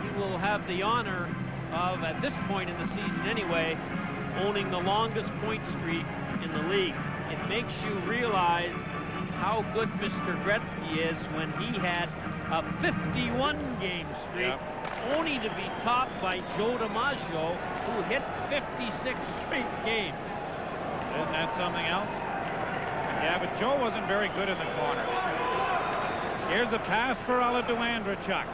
he will have the honor of, at this point in the season anyway, owning the longest point streak in the league. It makes you realize how good Mr. Gretzky is when he had a 51-game streak, only to be topped by Joe DiMaggio, who hit 56 straight games. Isn't that something else? Yeah, but Joe wasn't very good in the corners. Here's the pass for Andrechuk.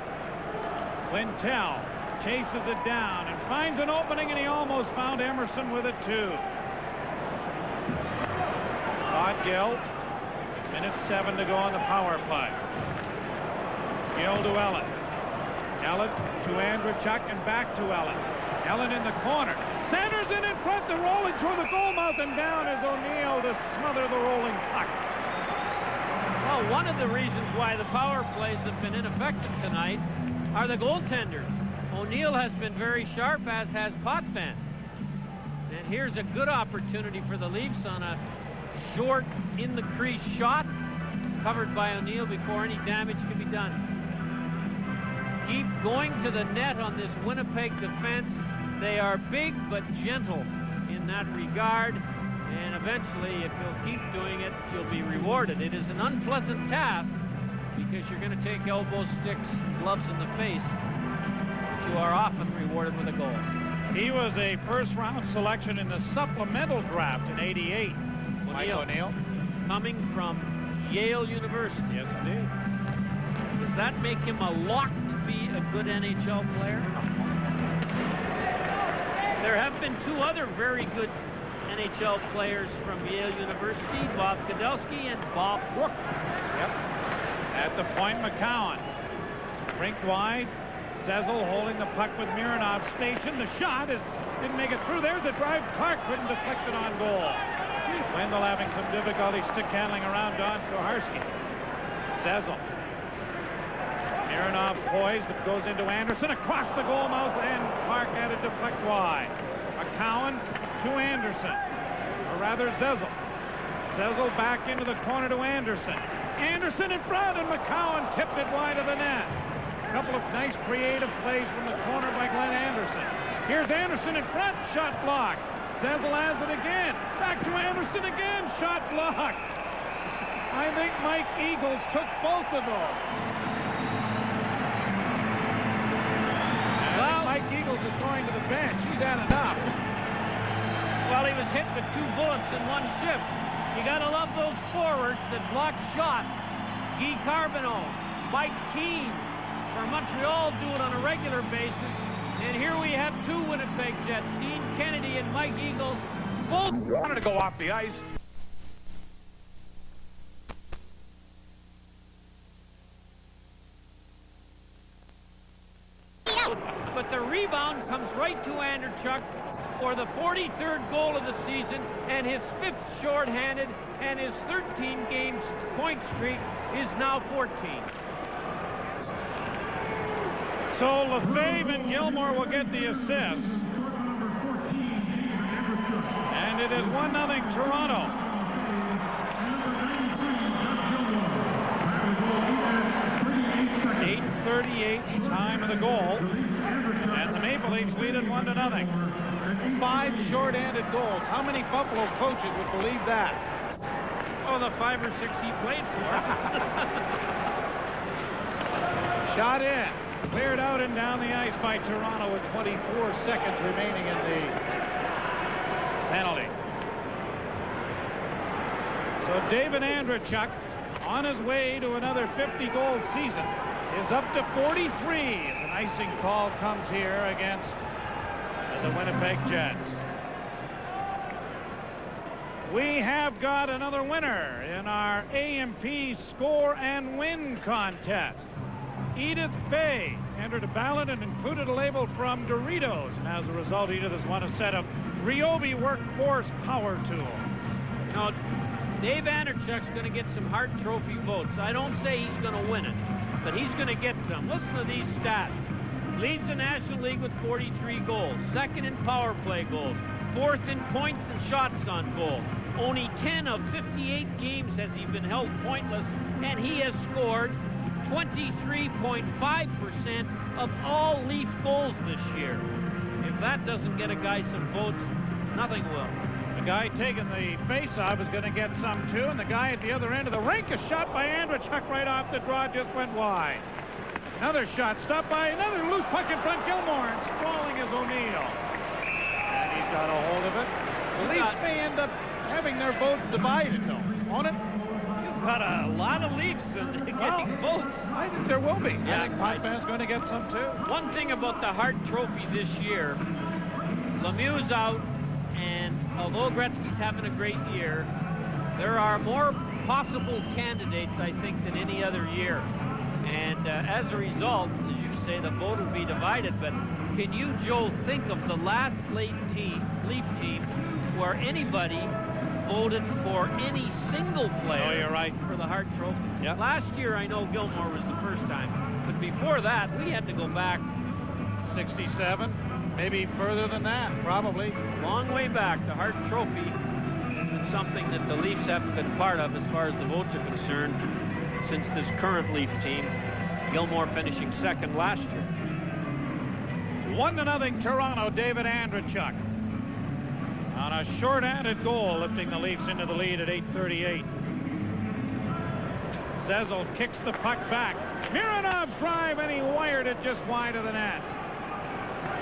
Quintel chases it down and finds an opening, and he almost found Emerson with it too. Todd Gill. Minute 7 to go on the power play. Gill to Ellen. Ellen to Andrechuk and back to Ellen. Ellen in the corner. Sanderson in front, the rolling toward the goal mouth, and down is O'Neill to smother the rolling puck. Well, one of the reasons why the power plays have been ineffective tonight are the goaltenders. O'Neill has been very sharp, as has Potvin. And here's a good opportunity for the Leafs on a short in-the-crease shot. It's covered by O'Neill before any damage can be done. Keep going to the net on this Winnipeg defense. They are big but gentle in that regard, and eventually, if you'll keep doing it, you'll be rewarded. It is an unpleasant task, because you're going to take elbows, sticks, gloves in the face, but you are often rewarded with a goal. He was a first-round selection in the supplemental draft in '88. Mike O'Neill. Coming from Yale University. Yes, indeed. Does that make him a lock to be a good NHL player? There have been two other very good NHL players from Yale University, Bob Kudelski and Bob Brook. Yep. At the point, McCowan. Rink wide. Zezel holding the puck with Mironov stationed. The shot didn't make it through. There's the drive. Clark couldn't deflect it on goal. Wendell having some difficulty stick handling around Don Kuharski. Zezel. Mironov poised. It goes into Anderson across the goal mouth, and Clark had it deflect wide. McCowan to Anderson. Or rather Zezel. Zezel back into the corner to Anderson. Anderson in front, and McCowan tipped it wide of the net. A couple of nice creative plays from the corner by Glenn Anderson. Here's Anderson in front, shot blocked. Zezel has it again. Back to Anderson again, shot blocked. I think Mike Eagles took both of those. Well, Mike Eagles is going to the bench. He's had enough. Well, he was hit with 2 bullets in one shift. You gotta love those forwards that block shots. Guy Carbonneau, Mike Keane for Montreal do it on a regular basis. And here we have 2 Winnipeg Jets, Dean Kennedy and Mike Eagles, both wanted to go off the ice. But the rebound comes right to Anderchuk for the 43rd goal of the season and his 5th shorthanded, and his 13 games point streak is now 14. So Lefebvre and Gilmore will get the assists. And it is 1-0 Toronto. .838 time of the goal. And the Maple Leafs lead it 1-0. 5 short-handed goals. How many Buffalo coaches would believe that? Oh, the 5 or 6 he played for. Shot in. Cleared out and down the ice by Toronto with 24 seconds remaining in the penalty. So David Andreychuk, on his way to another 50-goal season, is up to 43 as an icing call comes here against the Winnipeg Jets. We have got another winner in our A&P Score and Win contest. Edith Fay entered a ballot and included a label from Doritos, and as a result, Edith has won a set of Ryobi Workforce Power Tools. Now, Dave Anderchuk's going to get some Hart Trophy votes. I don't say he's going to win it, but he's going to get some. Listen to these stats. Leads the National League with 43 goals. 2nd in power play goals. 4th in points and shots on goal. Only 10 of 58 games has he been held pointless, and he has scored 23.5% of all Leaf goals this year. If that doesn't get a guy some votes, nothing will. The guy taking the face-off is going to get some, too, and the guy at the other end of the rink is shot by Andreychuk right off the draw, just went wide. Another shot, stopped by another loose puck in front, Gilmore, and sprawling is O'Neill. And he's got a hold of it. The Leafs may end up having their vote divided, though, won't it? Got a lot of Leafs getting votes. I think there will be. Yeah, I think Potvin's going to get some too. One thing about the Hart Trophy this year, Lemieux's out, and although Gretzky's having a great year, there are more possible candidates, I think, than any other year. And as a result, as you say, the vote will be divided. But can you, Joe, think of the last Leaf team where anybody voted for any single player? Oh, you're right. For the Hart Trophy. Yep. Last year, I know Gilmore was the first time. But before that, we had to go back 67, maybe further than that, probably. Long way back. The Hart Trophy has been something that the Leafs haven't been part of as far as the votes are concerned since this current Leaf team. Gilmore finishing 2nd last year. 1-0 Toronto, David Andreychuk. On a short-handed goal, lifting the Leafs into the lead at 8:38. Zezel kicks the puck back. Mironov's drive, and he wired it just wide of the net.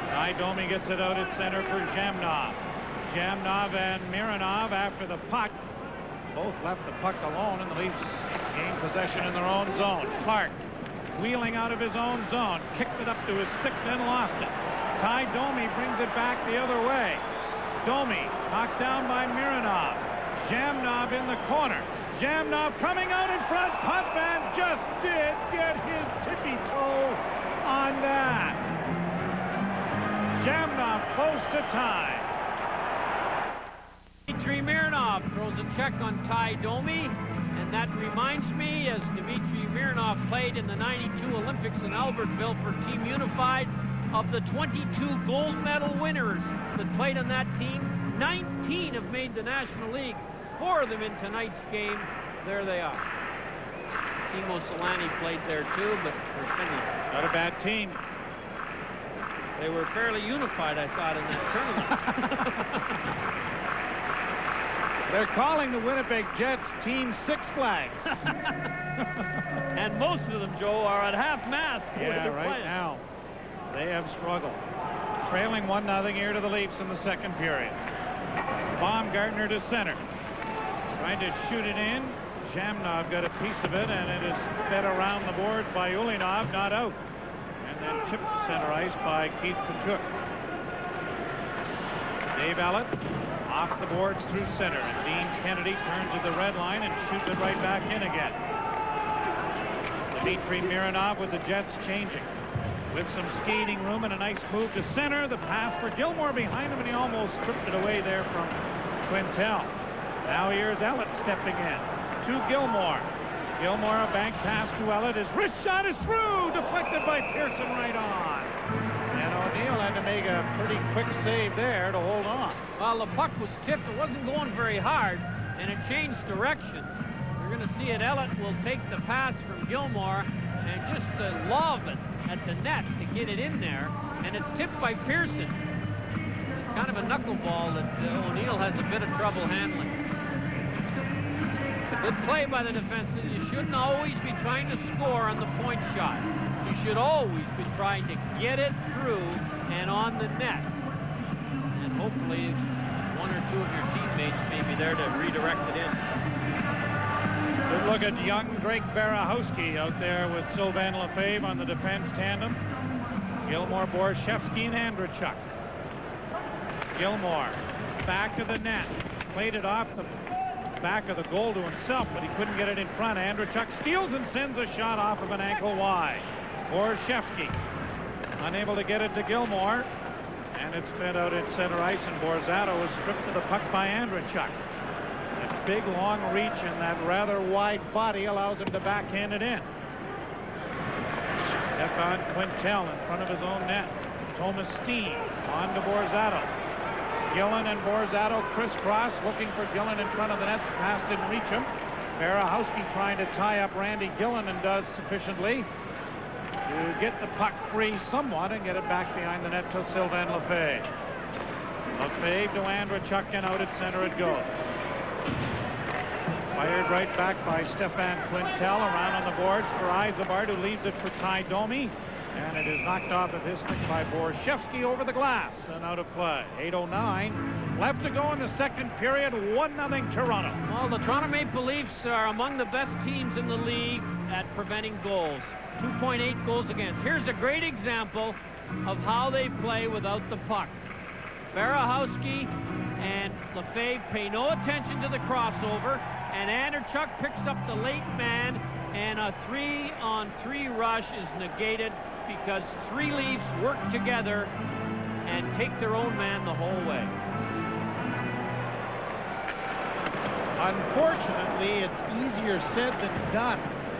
Ty Domi gets it out at center for Zhamnov. Zhamnov and Mironov after the puck. Both left the puck alone, and the Leafs gained possession in their own zone. Clark wheeling out of his own zone, kicked it up to his stick, then lost it. Ty Domi brings it back the other way. Domi knocked down by Mironov. Zhamnov in the corner. Zhamnov coming out in front. Potvin just did get his tippy toe on that. Zhamnov close to tie. Dmitry Mironov throws a check on Ty Domi, and that reminds me, as Dmitry Mironov played in the '92 Olympics in Albertville for Team Unified, of the 22 gold medal winners that played on that team, 19 have made the National League. 4 of them in tonight's game. There they are. Timo Solani played there too, but for Finland. Not a bad team. They were fairly unified, I thought, in that tournament. They're calling the Winnipeg Jets Team Six Flags. And most of them, Joe, are at half-mast. Yeah, right now. They have struggled. Trailing 1-0 here to the Leafs in the second period. Baumgartner to center. Trying to shoot it in. Zhamnov got a piece of it, and it is fed around the boards by Ulinov, not out. And then chipped to center ice by Keith Kachuk. Dave Allett off the boards through center, and Dean Kennedy turns at the red line and shoots it right back in again. Dmitry Mironov with the Jets changing. With some skating room and a nice move to center. The pass for Gilmore behind him, and he almost stripped it away there from Quintel. Now here's Ellett stepping in to Gilmore. Gilmore, a bank pass to Ellett. His wrist shot is through, deflected by Pearson right on. And O'Neill had to make a pretty quick save there to hold on. Well, the puck was tipped. It wasn't going very hard, and it changed directions. You're going to see it. Ellett will take the pass from Gilmore and just lob it at the net to get it in there, and it's tipped by Pearson. It's kind of a knuckleball that O'Neill has a bit of trouble handling. A good play by the defenseman. You shouldn't always be trying to score on the point shot. You should always be trying to get it through and on the net. And hopefully one or two of your teammates may be there to redirect it in. Good look at young Drake Barahowski out there with Sylvain Lefebvre on the defense tandem. Gilmore, Borshevsky, and Andrechuk. Gilmore back of the net. Played it off the back of the goal to himself, but he couldn't get it in front. Andrechuk steals and sends a shot off of an ankle wide. Borshevsky unable to get it to Gilmore, and it's fed out at center ice, and Borzato is stripped to the puck by Andrechuk. That big long reach and that rather wide body allows him to backhand it in. Stefan Quintel in front of his own net. Thomas Steen on to Borzato. Gillen and Borzato crisscross, looking for Gillen in front of the net. The pass didn't reach him. Barahowski trying to tie up Randy Gillen, and does sufficiently to get the puck free somewhat and get it back behind the net to Sylvain Lefebvre. Lefebvre to Andrechuk, and out at center it goes. Fired right back by Stefan Quintel, around on the boards for Yzerberg, who leaves it for Ty Domi. And it is knocked off of his stick by Borshevsky over the glass and out of play. 8:09 left to go in the second period. 1-0 Toronto. Well, the Toronto Maple Leafs are among the best teams in the league at preventing goals. 2.8 goals against. Here's a great example of how they play without the puck. Barahowski and Lefebvre pay no attention to the crossover, and Andrechuk picks up the late man, and a 3-on-3 rush is negated because 3 Leafs work together and take their own man the whole way. Unfortunately, it's easier said than done.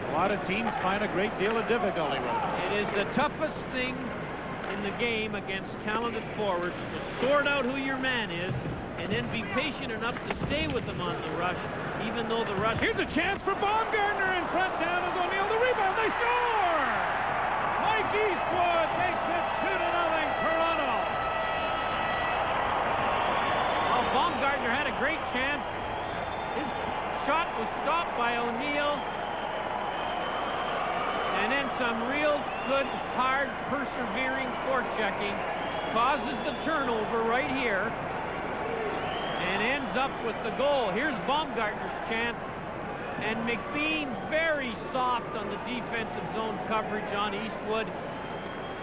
A lot of teams find a great deal of difficulty with it. It is the toughest thing in the game against talented forwards to sort out who your man is and then be patient enough to stay with them on the rush, even though the rush... Here's a chance for Baumgartner in front. Down is O'Neill. The rebound. They score! Mike Eastwood makes it 2-0 Toronto. Well, Baumgartner had a great chance. His shot was stopped by O'Neill. some real good, hard, persevering forechecking. Causes the turnover right here. And ends up with the goal. Here's Baumgartner's chance. And McBean very soft on the defensive zone coverage on Eastwood.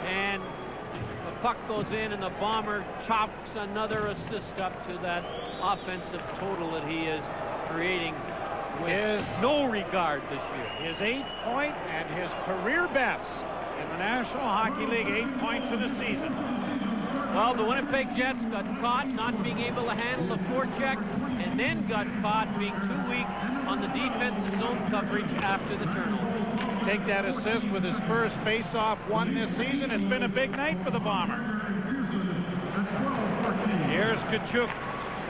And the puck goes in, and the Bomber chops another assist up to that offensive total that he is creating with no regard this year. His 8-point and his career best in the National Hockey League, 8 points in a season. Well, the Winnipeg Jets got caught not being able to handle the forecheck, and then got caught being too weak on the defensive zone coverage after the turnover. Take that assist with his first face-off won this season. It's been a big night for the Bomber. Here's Tkachuk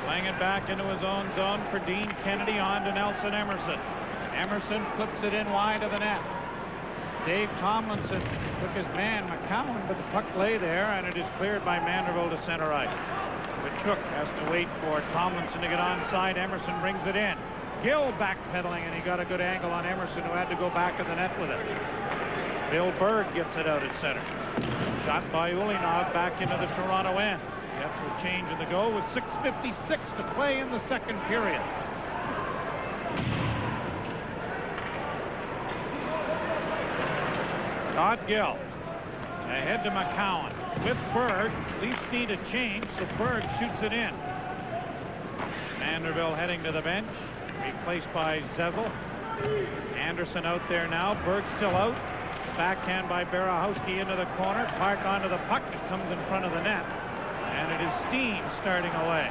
playing it back into his own zone for Dean Kennedy, on to Nelson Emerson. Emerson flips it in wide of the net. Dave Tomlinson took his man, McCowan, but the puck lay there, and it is cleared by Manderville to center ice. Tkachuk has to wait for Tomlinson to get onside. Emerson brings it in. Gill backpedaling, and he got a good angle on Emerson, who had to go back of the net with it. Bill Berg gets it out at center. Shot by Ulinov back into the Toronto end. Jets will change in the goal with 6:56 to play in the second period. Todd Gill ahead to McCowan with Berg. Leafs need a change, so Berg shoots it in. Manderville heading to the bench, replaced by Zezel. Anderson out there now. Berg still out. Backhand by Berahowski into the corner. Clark onto the puck. It comes in front of the net. And it is Steen starting away.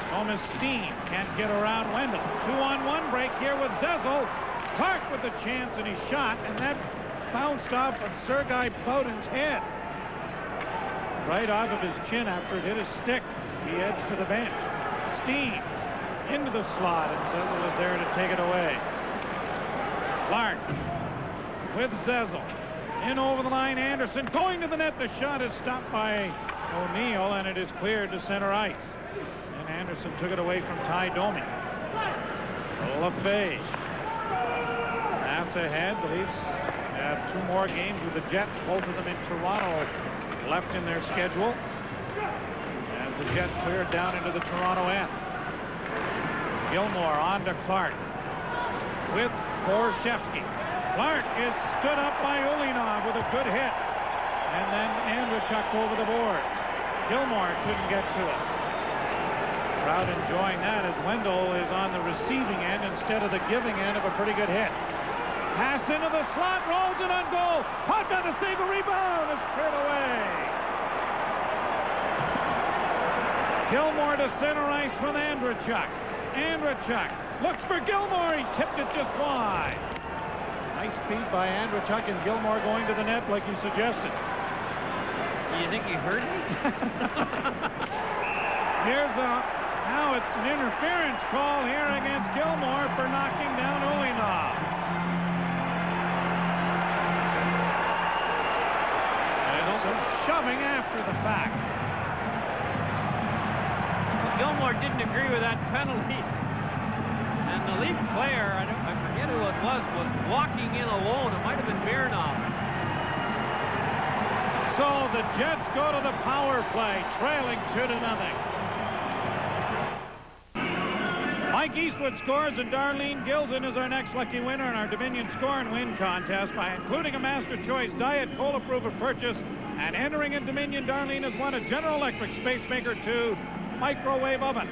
Thomas Steen can't get around Wendell. 2-on-1 break here with Zezel. Clark with a chance, and he shot, and that bounced off of Sergei Bowden's head. Right off of his chin after it hit his stick. He heads to the bench. Steen into the slot, and Zezel is there to take it away. Clark with Zezel. In over the line, Anderson going to the net. The shot is stopped by O'Neill, and it is cleared to center ice. And Anderson took it away from Ty Domi. LaFay. Pass ahead. The Leafs have 2 more games with the Jets, both of them in Toronto, left in their schedule. As the Jets cleared down into the Toronto end. Gilmore on to Clark with Borshevsky. Clark is stood up by Ulinov with a good hit. And then Andrechuk over the boards. Gilmore couldn't get to it. Crowd enjoying that as Wendell is on the receiving end instead of the giving end of a pretty good hit. Pass into the slot, rolls it on goal. Honda to save the rebound. It's cleared away. Gilmore to center ice with Andrechuk. Andrechuk looks for Gilmore. He tipped it just wide. Nice beat by Andrechuk, and Gilmore going to the net like you suggested. You think he heard me? Here's now it's an interference call here against Gilmore for knocking down Ulinov. And some shoving after the fact. Gilmore didn't agree with that penalty. And the Leaf player, I forget who it was walking in alone. It might have been Mironov. So the Jets go to the power play, trailing 2-0. Mike Eastwood scores, and Darlene Gilson is our next lucky winner in our Dominion Score and Win contest by including a Master Choice Diet Cola-proven purchase and entering in Dominion. Darlene has won a General Electric Space Maker 2 microwave oven.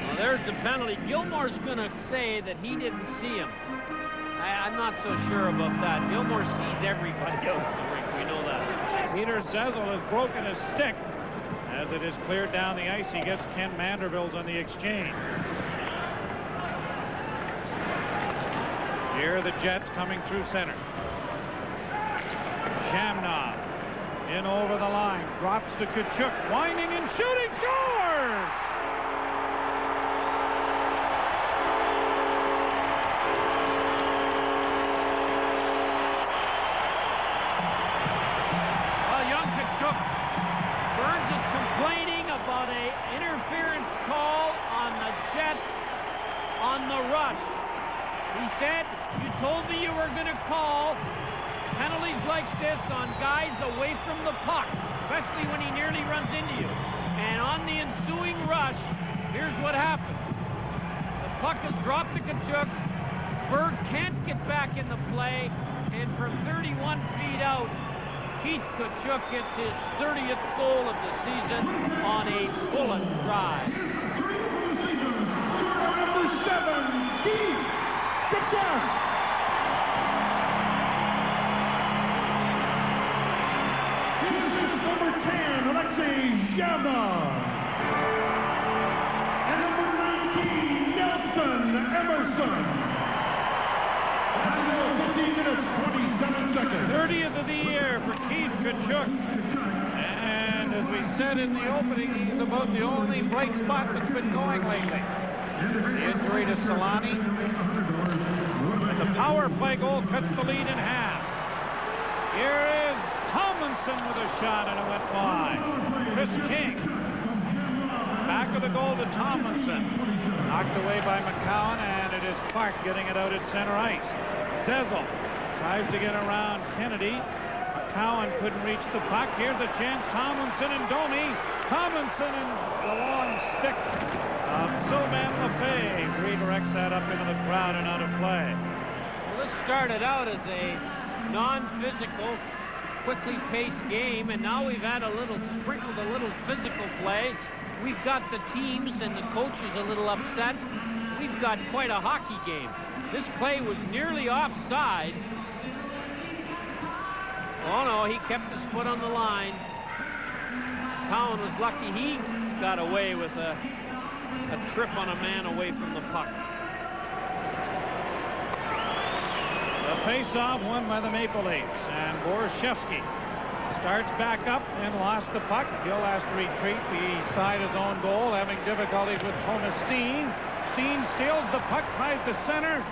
Well, there's the penalty. Gilmore's going to say that he didn't see him. I'm not so sure about that. Gilmore sees everybody out of the rink. We know that. Peter Zezel has broken his stick. As it is cleared down the ice, he gets Ken Manderville's on the exchange. Here are the Jets coming through center. Shamnov in over the line, drops to Tkachuk, winding and shooting, scores! Well, young Tkachuk, Burns is complaining about an interference call on the Jets on the rush. He He said, you told me you were going to call penalties like this on guys away from the puck, especially when he nearly runs into you. And on the ensuing rush, here's what happens. The puck has dropped to Tkachuk. Berg can't get back in the play, and from 31 feet out, Keith Tkachuk gets his 30th goal of the season on a bullet drive. Number 7, Keith Tkachuk. Number 10, Alexei Zhava. And number 19, Nelson Emerson. And 15 minutes, 27 seconds. 30th of the year for Keith Tkachuk. And as we said in the opening, he's about the only bright spot that's been going lately. The injury to Solani. And the power play goal cuts the lead in half. Here is Tomlinson with a shot, and it went wide. Chris King. Back of the goal to Tomlinson. Knocked away by McCowan, and it is Clark getting it out at center ice. Sezel tries to get around Kennedy. McCowan couldn't reach the puck. Here's the chance. Tomlinson and Domi. Tomlinson and the long stick of Sylvain Lefebvre. Redirects that up into the crowd and out of play. Well, this started out as a non-physical, quickly paced game, and now we've had a little physical play. We've got the teams and the coaches a little upset. We've got quite a hockey game. This play was nearly offside. Oh no, he kept his foot on the line. Cowan was lucky he got away with a trip on a man away from the puck. The face-off won by the Maple Leafs, and Borshevsky starts back up and lost the puck. Gill has to retreat beside his own goal, having difficulties with Thomas Steen. Steen steals the puck, tries to center,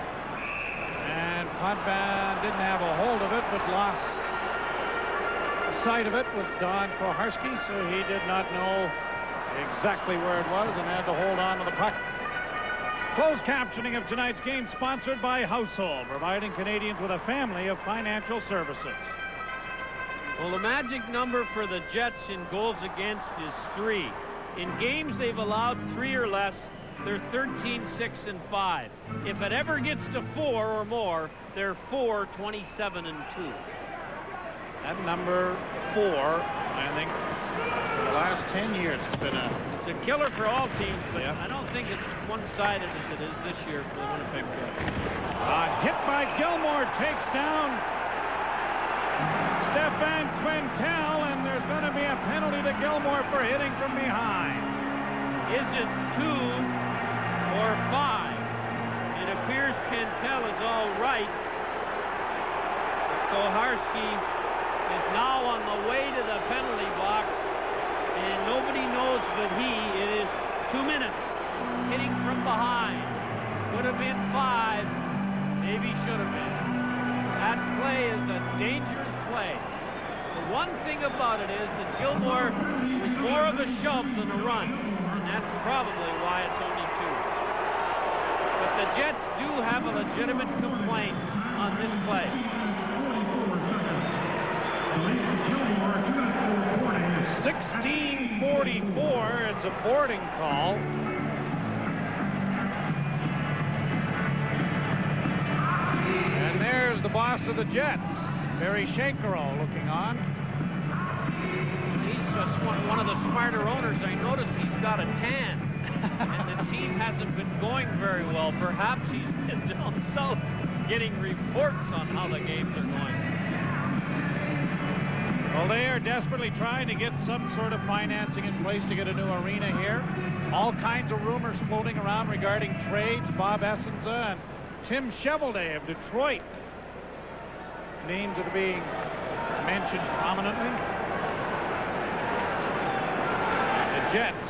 and Potvin didn't have a hold of it, but lost sight of it with Don Koharski, so he did not know exactly where it was and had to hold on to the puck. Closed captioning of tonight's game sponsored by Household, providing Canadians with a family of financial services. Well, the magic number for the Jets in goals against is 3. In games they've allowed 3 or less, they're 13, 6, and 5. If it ever gets to 4 or more, they're 4, 27, and 2. That number 4, I think, for the last 10 years has been it's a killer for all teams, but yeah. I don't think it's one-sided as it is this year for the Winnipeg Jets. Hit by Gilmore takes down Stefan Quintel, and there's going to be a penalty to Gilmore for hitting from behind. Is it 2 or 5? It appears Quintel is all right. Koharski is now on the way to the penalty box, and nobody knows but he. It is 2 minutes. Hitting from behind. Could have been 5. Maybe should have been. That play is a dangerous play. The one thing about it is that Gilmore was more of a shove than a run, and that's probably why it's only 2. But the Jets do have a legitimate complaint on this play. 16:44, it's a boarding call. And there's the boss of the Jets, Barry Shakero, looking on. He's just one of the smarter owners. I notice he's got a tan, and the team hasn't been going very well. Perhaps he's been down south getting reports on how the games are going. Well, they are desperately trying to get some sort of financing in place to get a new arena here. All kinds of rumors floating around regarding trades. Bob Essenza and Tim Chevelday of Detroit. Names that are being mentioned prominently. And the Jets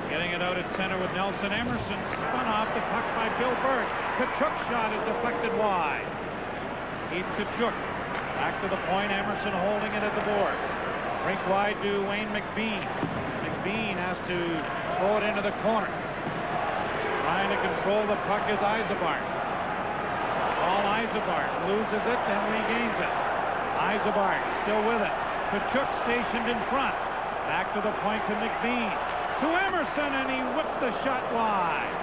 getting it out at center with Nelson Emerson. Spun off the puck by Bill Burke. Tkachuk's shot is deflected wide. Keith Tkachuk. Back to the point, Emerson holding it at the boards. Rink wide to Wayne McBean. McBean has to throw it into the corner. Trying to control the puck is Eisenbart. Osborne loses it, then regains it. Eisenbart still with it. Kachuk stationed in front. Back to the point to McBean. To Emerson, and he whipped the shot wide.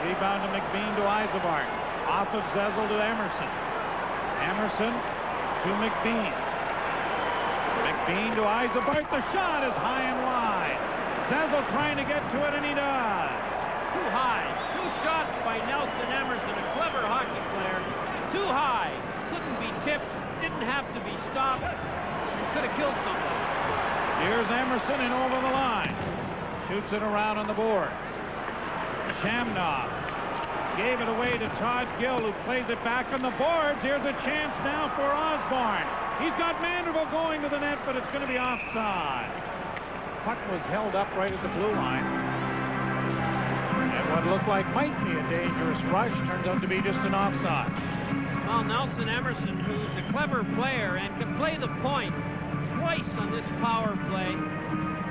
Rebound to McBean to Eisenbart. Off of Zezel to Emerson. Emerson to McBean. McBean to Eisenbart. The shot is high and wide. Zezel trying to get to it, and he does. Too high. 2 shots by Nelson Emerson, a clever hockey player. Too high. Couldn't be tipped. Didn't have to be stopped. Could have killed somebody. Here's Emerson and over the line. Shoots it around on the boards. Shamnoff gave it away to Todd Gill, who plays it back on the boards. Here's a chance now for Osborne. He's got Manderville going to the net, but it's going to be offside. Puck was held up right at the blue line. And what looked like might be a dangerous rush turns out to be just an offside. Well, Nelson Emerson, who's a clever player and can play the point twice on this power play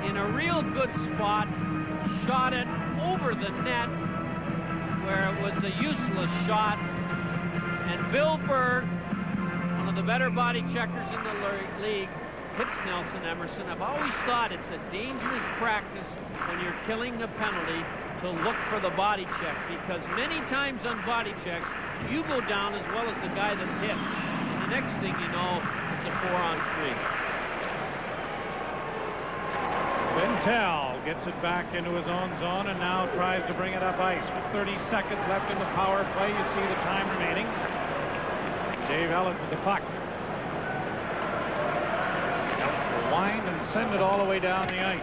in a real good spot, shot it over the net where it was a useless shot. And Bill Berg, one of the better body checkers in the league, hits Nelson Emerson. I've always thought it's a dangerous practice when you're killing a penalty to look for the body check, because many times on body checks, you go down as well as the guy that's hit. And the next thing you know, it's a 4-on-3. Quintel gets it back into his own zone and now tries to bring it up ice. With 30 seconds left in the power play, you see the time remaining. Dave Ellett with the puck. Wind and send it all the way down the ice.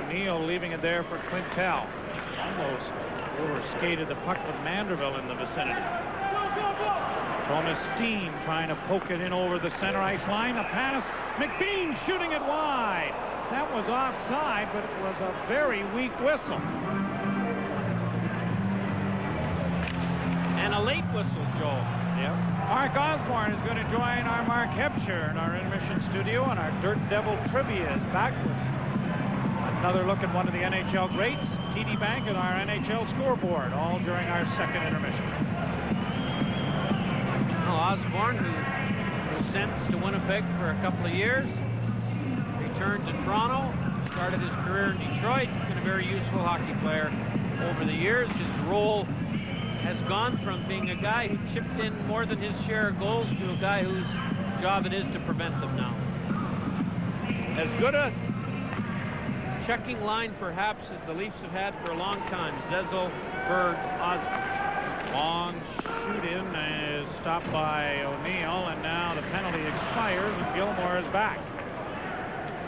O'Neill leaving it there for Quintel. Almost over-skated the puck with Manderville in the vicinity. Thomas Steen trying to poke it in over the center ice line. A pass. McBean shooting it wide. That was offside, but it was a very weak whistle. And a late whistle, Joe. Yep. Mark Osborne is going to join our Mark Hebscher in our intermission studio, and our Dirt Devil Trivia is back with another look at one of the NHL greats, TD Bank, and our NHL scoreboard, all during our second intermission. Well, Osborne, who was sentenced to Winnipeg for a couple of years, returned to Toronto, started his career in Detroit, been a very useful hockey player over the years. His role has gone from being a guy who chipped in more than his share of goals to a guy whose job it is to prevent them now. As good a checking line, perhaps, as the Leafs have had for a long time. Zezel, Berg, Osborne. Long shoot-in is stopped by O'Neill, and now the penalty expires, and Gilmore is back.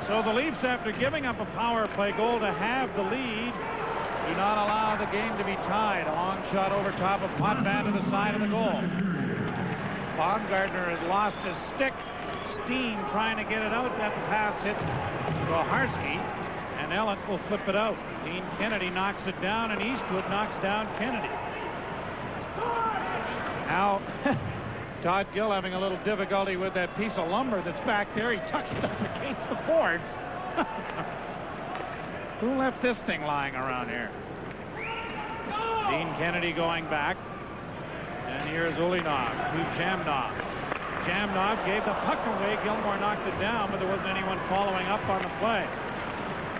So the Leafs, after giving up a power play goal to have the lead, do not allow the game to be tied. A long shot over top of Potvin to the side of the goal. Baumgartner has lost his stick. Steen trying to get it out. That pass hit Goharski, and Ellett will flip it out. Dean Kennedy knocks it down, and Eastwood knocks down Kennedy. Now, Todd Gill having a little difficulty with that piece of lumber that's back there. He tucks it up against the boards. Who left this thing lying around here? Dean Kennedy going back. And here's Ulinov to Jamnov. Jamnov gave the puck away. Gilmore knocked it down, but there wasn't anyone following up on the play.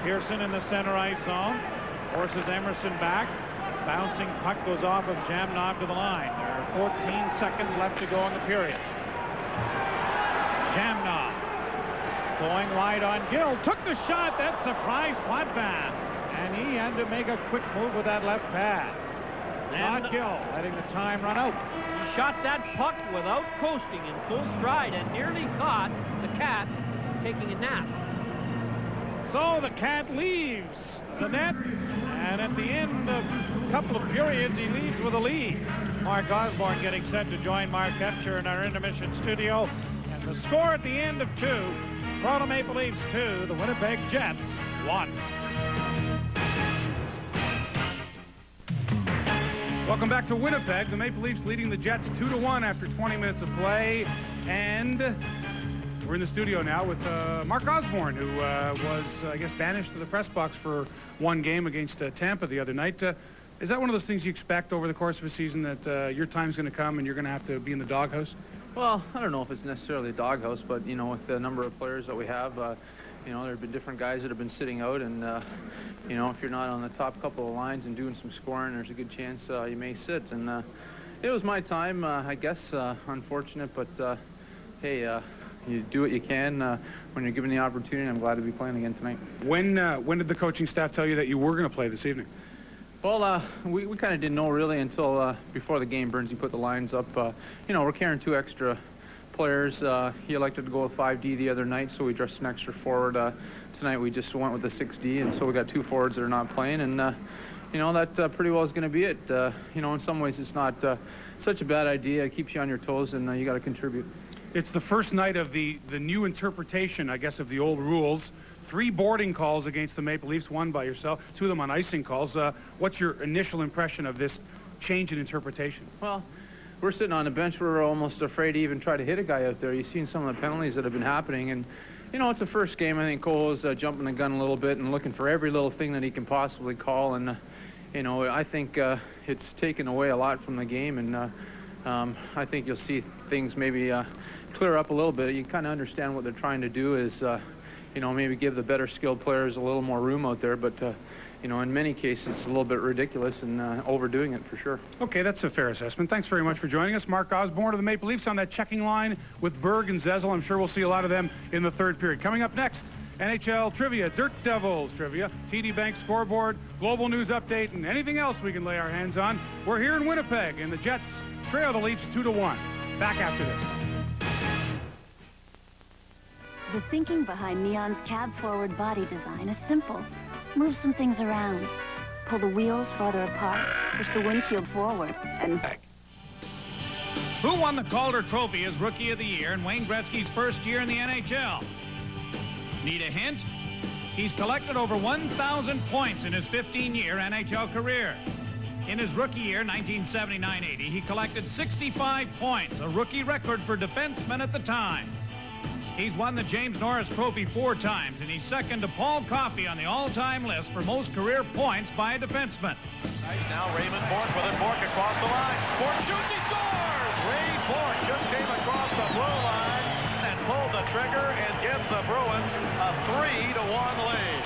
Pearson in the center ice zone. Forces Emerson back. Bouncing puck goes off of Jamnov to the line. There are 14 seconds left to go in the period. Jamnov going wide on Gill. Took the shot. That surprised Potvin. And he had to make a quick move with that left pad. Todd Gill letting the time run out. He shot that puck without coasting in full stride and nearly caught the Cat taking a nap. So the Cat leaves the net, and at the end of a couple of periods, he leaves with a lead. Mark Osborne getting set to join Mark Hebscher in our intermission studio. And the score at the end of 2, Toronto Maple Leafs 2, the Winnipeg Jets 1. Welcome back to Winnipeg. The Maple Leafs leading the Jets 2-1 after 20 minutes of play. And we're in the studio now with Mark Osborne, who was, I guess, banished to the press box for one game against Tampa the other night. Is that one of those things you expect over the course of a season, that your time's going to come and you're going to have to be in the doghouse? Well, I don't know if it's necessarily a doghouse, but, you know, with the number of players that we have, you know, there have been different guys that have been sitting out, and, you know, if you're not on the top couple of lines and doing some scoring, there's a good chance you may sit. And it was my time, I guess, unfortunate, but, hey, you do what you can when you're given the opportunity. I'm glad to be playing again tonight. When did the coaching staff tell you that you were going to play this evening? Well, we kind of didn't know really until before the game. Burnsy put the lines up. You know, we're carrying 2 extra players. He elected to go with 5D the other night, so we dressed an extra forward. Tonight we just went with the 6D, and so we got 2 forwards that are not playing, and you know, that pretty well is going to be it. You know, in some ways it's not such a bad idea. It keeps you on your toes, and you got to contribute. It's the first night of the new interpretation, I guess, of the old rules. 3 boarding calls against the Maple Leafs, 1 by yourself, 2 of them on icing calls. What's your initial impression of this change in interpretation? Well, we're sitting on the bench. We're almost afraid to even try to hit a guy out there. You've seen some of the penalties that have been happening, and you know, it's the first game. I think Cole's jumping the gun a little bit and looking for every little thing that he can possibly call, and you know, I think it's taken away a lot from the game, and I think you'll see things maybe clear up a little bit. You kind of understand what they're trying to do is you know, maybe give the better skilled players a little more room out there, but you know, in many cases it's a little bit ridiculous and overdoing it for sure. Okay, that's a fair assessment. Thanks very much for joining us. Mark Osborne of the Maple Leafs on that checking line with Berg and Zezel. I'm sure we'll see a lot of them in the 3rd period. Coming up next, NHL trivia, Dirt Devils trivia, TD Bank scoreboard, global news update, and anything else we can lay our hands on. We're here in Winnipeg, and the Jets trail the Leafs 2-1. Back after this. The thinking behind Neon's cab-forward body design is simple. Move some things around. Pull the wheels farther apart, push the windshield forward, and... Who won the Calder Trophy as Rookie of the Year in Wayne Gretzky's first year in the NHL? Need a hint? He's collected over 1,000 points in his 15-year NHL career. In his rookie year, 1979-80, he collected 65 points, a rookie record for defensemen at the time. He's won the James Norris Trophy 4 times, and he's second to Paul Coffey on the all-time list for most career points by a defenseman. Nice now, Raymond Bourque with it. Bourque across the line. Bourque shoots, he scores! Ray Bourque just came across the blue line and pulled the trigger and gives the Bruins a 3-1 lead.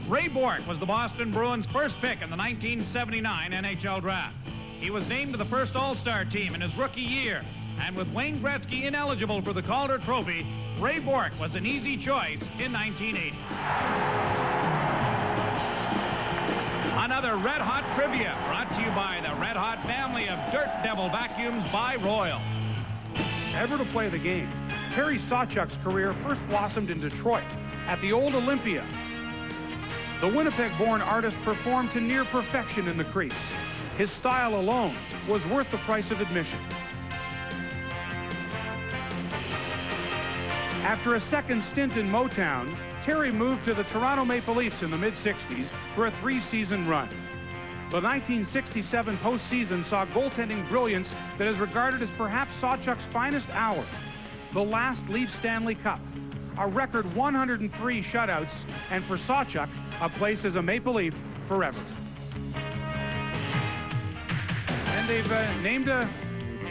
Ray Bourque was the Boston Bruins' first pick in the 1979 NHL draft. He was named to the first All-Star team in his rookie year. And with Wayne Gretzky ineligible for the Calder Trophy, Ray Bourque was an easy choice in 1980. Another Red Hot trivia brought to you by the Red Hot family of Dirt Devil vacuums by Royal. Ever to play the game, Terry Sawchuk's career first blossomed in Detroit at the old Olympia. The Winnipeg-born artist performed to near perfection in the crease. His style alone was worth the price of admission. After a second stint in Motown, Terry moved to the Toronto Maple Leafs in the mid-60s for a 3-season run. The 1967 postseason saw goaltending brilliance that is regarded as perhaps Sawchuk's finest hour. The last Leafs Stanley Cup, a record 103 shutouts, and for Sawchuk, a place as a Maple Leaf forever. And they've named an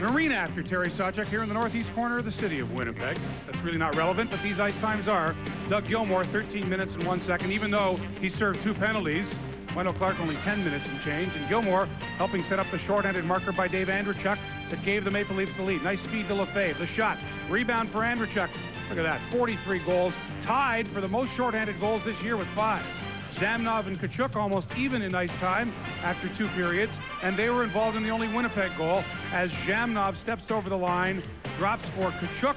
arena after Terry Sawchuk here in the northeast corner of the city of Winnipeg. That's really not relevant, but these ice times are. Doug Gilmour, 13 minutes and 1 second, even though he served 2 penalties. Wendell Clark only 10 minutes and change, and Gilmour helping set up the shorthanded marker by Dave Andrechuk that gave the Maple Leafs the lead. Nice feed to Lefebvre. The shot. Rebound for Andrechuk. Look at that, 43 goals. Tied for the most shorthanded goals this year with 5. Zamnov and Tkachuk almost even in ice time after 2 periods, and they were involved in the only Winnipeg goal as Zamnov steps over the line, drops for Tkachuk,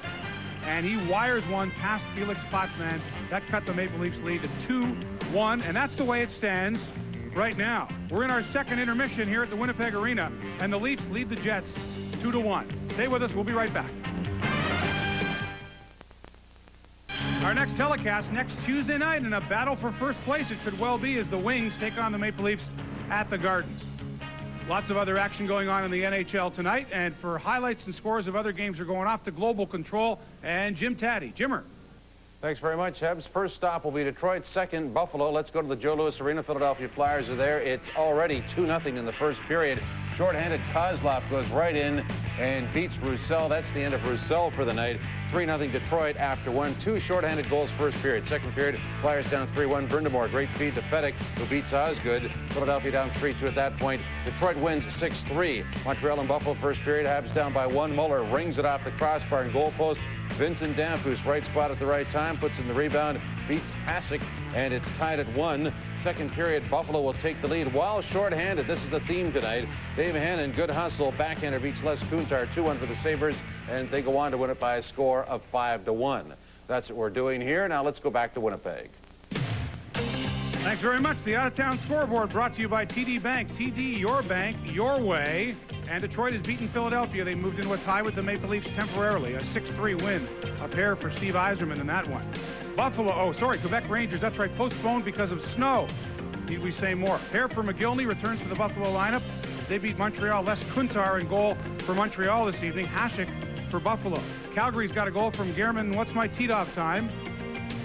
and he wires one past Felix Potvin. That cut the Maple Leafs lead to 2-1, and that's the way it stands right now. We're in our second intermission here at the Winnipeg Arena, and the Leafs lead the Jets 2-1. Stay with us. We'll be right back. Our next telecast next Tuesday night in a battle for first place, it could well be, as the Wings take on the Maple Leafs at the Gardens. Lots of other action going on in the NHL tonight, and for highlights and scores of other games are going off to Global Control and Jim Taddy. Jimmer. Thanks very much, Hebs. First stop will be Detroit, second Buffalo. Let's go to the Joe Louis Arena. Philadelphia Flyers are there. It's already 2-0 in the first period. Shorthanded Kozlov goes right in and beats Roussel. That's the end of Roussel for the night. 3-0 Detroit after one. 2 shorthanded goals first period. Second period, Flyers down 3-1. Brindamore, great feed to Fedek, who beats Osgood. Philadelphia down 3-2 at that point. Detroit wins 6-3. Montreal and Buffalo first period. Habs down by 1. Muller rings it off the crossbar and goal post. Vincent Damphus, right spot at the right time, puts in the rebound, beats Hasek, and it's tied at 1. Second period, Buffalo will take the lead while shorthanded. This is the theme tonight. Dave Hannon, good hustle. Backhander beats Les Kuntar, 2-1 for the Sabres, and they go on to win it by a score of 5-1. That's what we're doing here. Now let's go back to Winnipeg. Thanks very much. The out-of-town scoreboard brought to you by TD Bank. TD, your bank, your way. And Detroit has beaten Philadelphia. They moved into a tie with the Maple Leafs temporarily. A 6-3 win. A pair for Steve Yzerman in that one. Quebec Rangers. That's right, postponed because of snow. Need we say more? Pair for McGillney returns to the Buffalo lineup. They beat Montreal. Les Kuntar in goal for Montreal this evening. Hasek for Buffalo. Calgary's got a goal from Gehrman. What's my teed-off time?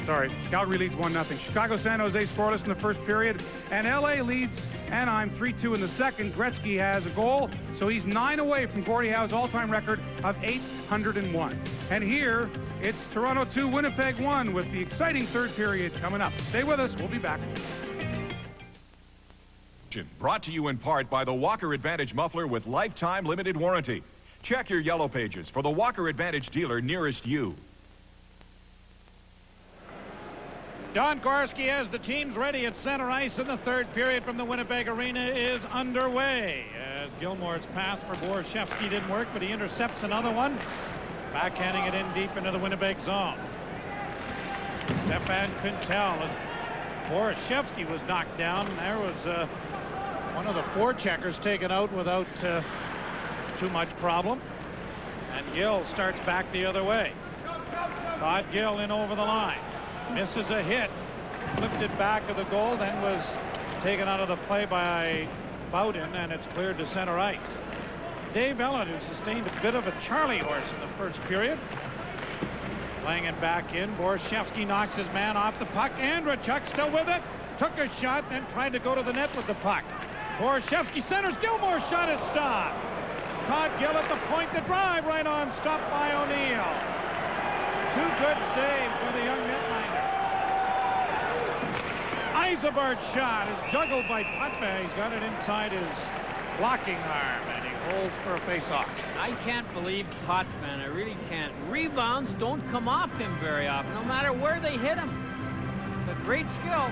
Sorry, Calgary leads 1-0. Chicago, San Jose scoreless in the first period. And LA leads Anaheim 3-2 in the second. Gretzky has a goal, so he's 9 away from Gordie Howe's all-time record of 801. And here, it's Toronto 2, Winnipeg 1 with the exciting third period coming up. Stay with us. We'll be back. Brought to you in part by the Walker Advantage muffler with lifetime limited warranty. Check your yellow pages for the Walker Advantage dealer nearest you. Don Gorski has the teams ready at center ice, and the third period from the Winnipeg Arena is underway. As Gilmore's pass for Borshevsky didn't work, but he intercepts another one, backhanding it in deep into the Winnipeg zone. Stefan Kuntel. Borshevsky was knocked down. There was one of the forecheckers taken out without too much problem. And Gill starts back the other way. Todd Gill in over the line. Misses a hit, flipped it back of the goal, then was taken out of the play by Bowden, and it's cleared to center ice. Dave Ellett, who sustained a bit of a Charlie horse in the first period, playing it back in. Borshevsky knocks his man off the puck. Andrechuk still with it, took a shot, then tried to go to the net with the puck. Borshevsky centers. Gilmore's shot is stopped. Todd Gill at the point, the drive right on, stopped by O'Neill. 2 good saves for the young netminder. Eisenberg's shot is juggled by Potvin. He's got it inside his blocking arm, and he holds for a face-off. I can't believe Potvin. I really can't. Rebounds don't come off him very often, no matter where they hit him. It's a great skill.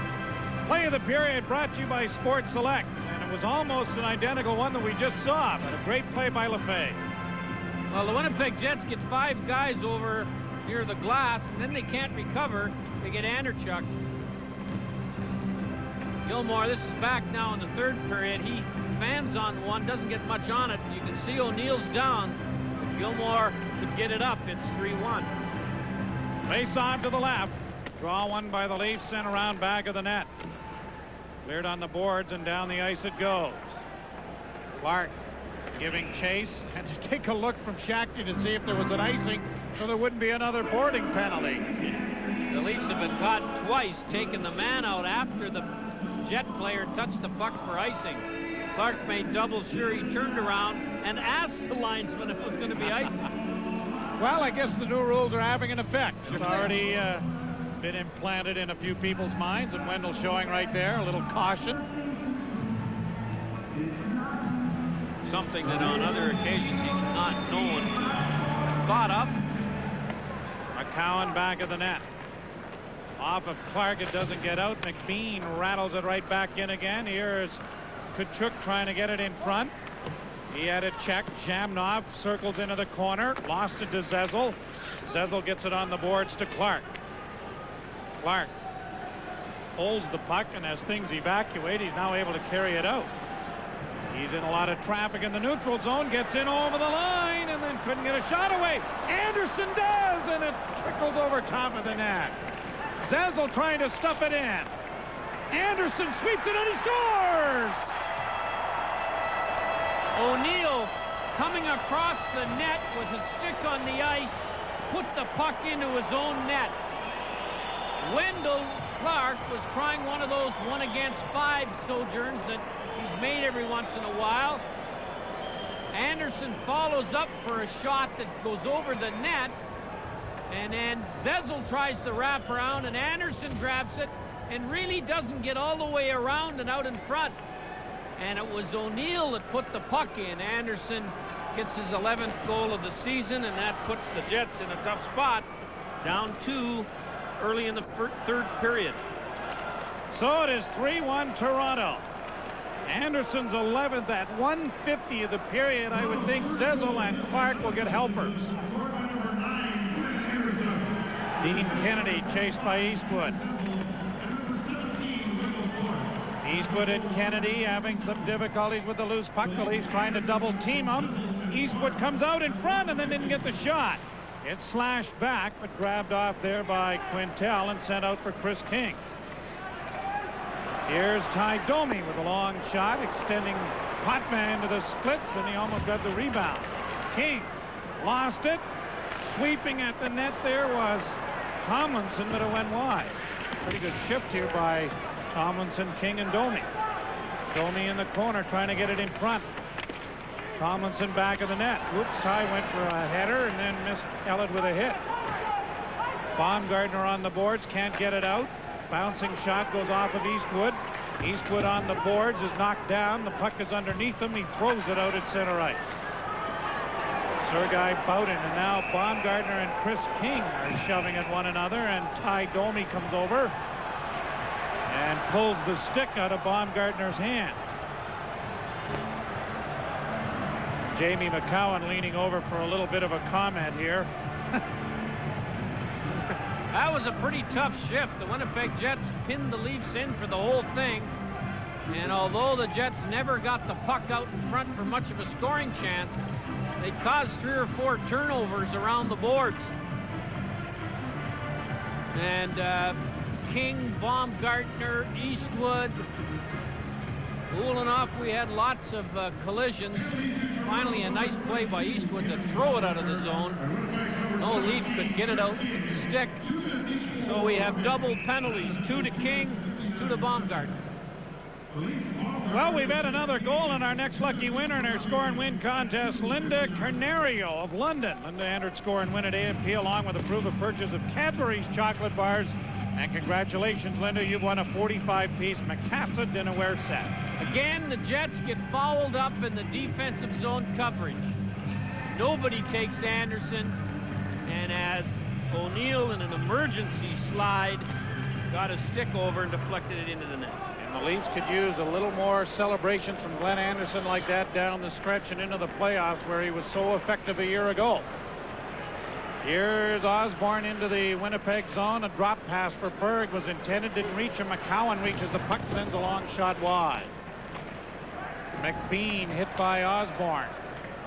Play of the period brought to you by Sports Select, and it was almost an identical one that we just saw, but a great play by LeFay. Well, the Winnipeg Jets get 5 guys over near the glass, and then they can't recover. They get Andrechuk. Gilmore, this is back now in the third period. He fans on one, doesn't get much on it. You can see O'Neill's down. If Gilmore could get it up, it's 3-1. Face on to the left. Draw one by the Leafs and around back of the net. Cleared on the boards, and down the ice it goes. Clark giving chase, and to take a look from Shackey to see if there was an icing, so there wouldn't be another boarding penalty. The Leafs have been caught twice taking the man out after the Jet player touched the puck for icing. Clark made double sure. He turned around and asked the linesman if it was going to be icing. Well, I guess the new rules are having an effect. It's already been implanted in a few people's minds, and Wendell showing right there a little caution. Something that on other occasions he's not known to have thought of. McCowan back of the net. Off of Clark, it doesn't get out. McBean rattles it right back in again. Here's Kachuk trying to get it in front. He had it checked. Jamnov circles into the corner. Lost it to Zezel. Zezel gets it on the boards to Clark. Clark holds the puck, and as things evacuate, he's now able to carry it out. He's in a lot of traffic in the neutral zone, gets in over the line, and then couldn't get a shot away. Anderson does, and it trickles over top of the net. Zezel trying to stuff it in. Anderson sweeps it, and he scores! O'Neill coming across the net with his stick on the ice, put the puck into his own net. Wendell Clark was trying one of those 1-against-5 sojourns that he's made every once in a while. Anderson follows up for a shot that goes over the net, and then Zezel tries to wrap around, and Anderson grabs it and really doesn't get all the way around and out in front. And it was O'Neill that put the puck in. Anderson gets his 11th goal of the season, and that puts the Jets in a tough spot, down 2 early in the third period. So it is 3-1 Toronto. Anderson's 11th at 1:50 of the period. I would think Zezel and Clark will get helpers. Dean Kennedy chased by Eastwood. Eastwood and Kennedy having some difficulties with the loose puck. The Leafs trying to double team him. Eastwood comes out in front and then didn't get the shot. It's slashed back, but grabbed off there by Quintel and sent out for Chris King. Here's Ty Domi with a long shot, extending Potvin into the splits, and he almost got the rebound. King lost it. Sweeping at the net there was Tomlinson, but it went wide. Pretty good shift here by Tomlinson, King, and Domi. Domi in the corner trying to get it in front. Tomlinson back of the net. Whoops, Ty went for a header and then missed Ellett with a hit. Baumgartner on the boards, can't get it out. Bouncing shot goes off of Eastwood. Eastwood on the boards is knocked down. The puck is underneath him. He throws it out at center ice. Sergei Bowden, and now Baumgartner and Chris King are shoving at one another, and Ty Domi comes over and pulls the stick out of Baumgartner's hand. Jamie McCowan leaning over for a little bit of a comment here. That was a pretty tough shift. The Winnipeg Jets pinned the Leafs in for the whole thing. And although the Jets never got the puck out in front for much of a scoring chance, they caused 3 or 4 turnovers around the boards. And King, Baumgartner, Eastwood, Ulanoff, we had lots of collisions. Finally, a nice play by Eastwood to throw it out of the zone. No Leaf could get it out with the stick. So we have double penalties, 2 to King, 2 to Baumgartner. Well, we've had another goal in our next lucky winner in our score and win contest, Linda Carnario of London. Linda entered score and win at A&P along with a proof of purchase of Cadbury's chocolate bars. And congratulations, Linda, you've won a 45-piece Mikasa dinnerware set. Again, the Jets get fouled up in the defensive zone coverage. Nobody takes Anderson, and as O'Neill in an emergency slide got a stick over and deflected it into the net. And the Leafs could use a little more celebrations from Glenn Anderson like that down the stretch and into the playoffs where he was so effective a year ago. Here's Osborne into the Winnipeg zone. A drop pass for Berg was intended, didn't reach him. McCowan reaches the puck, sends a long shot wide. McBean hit by Osborne.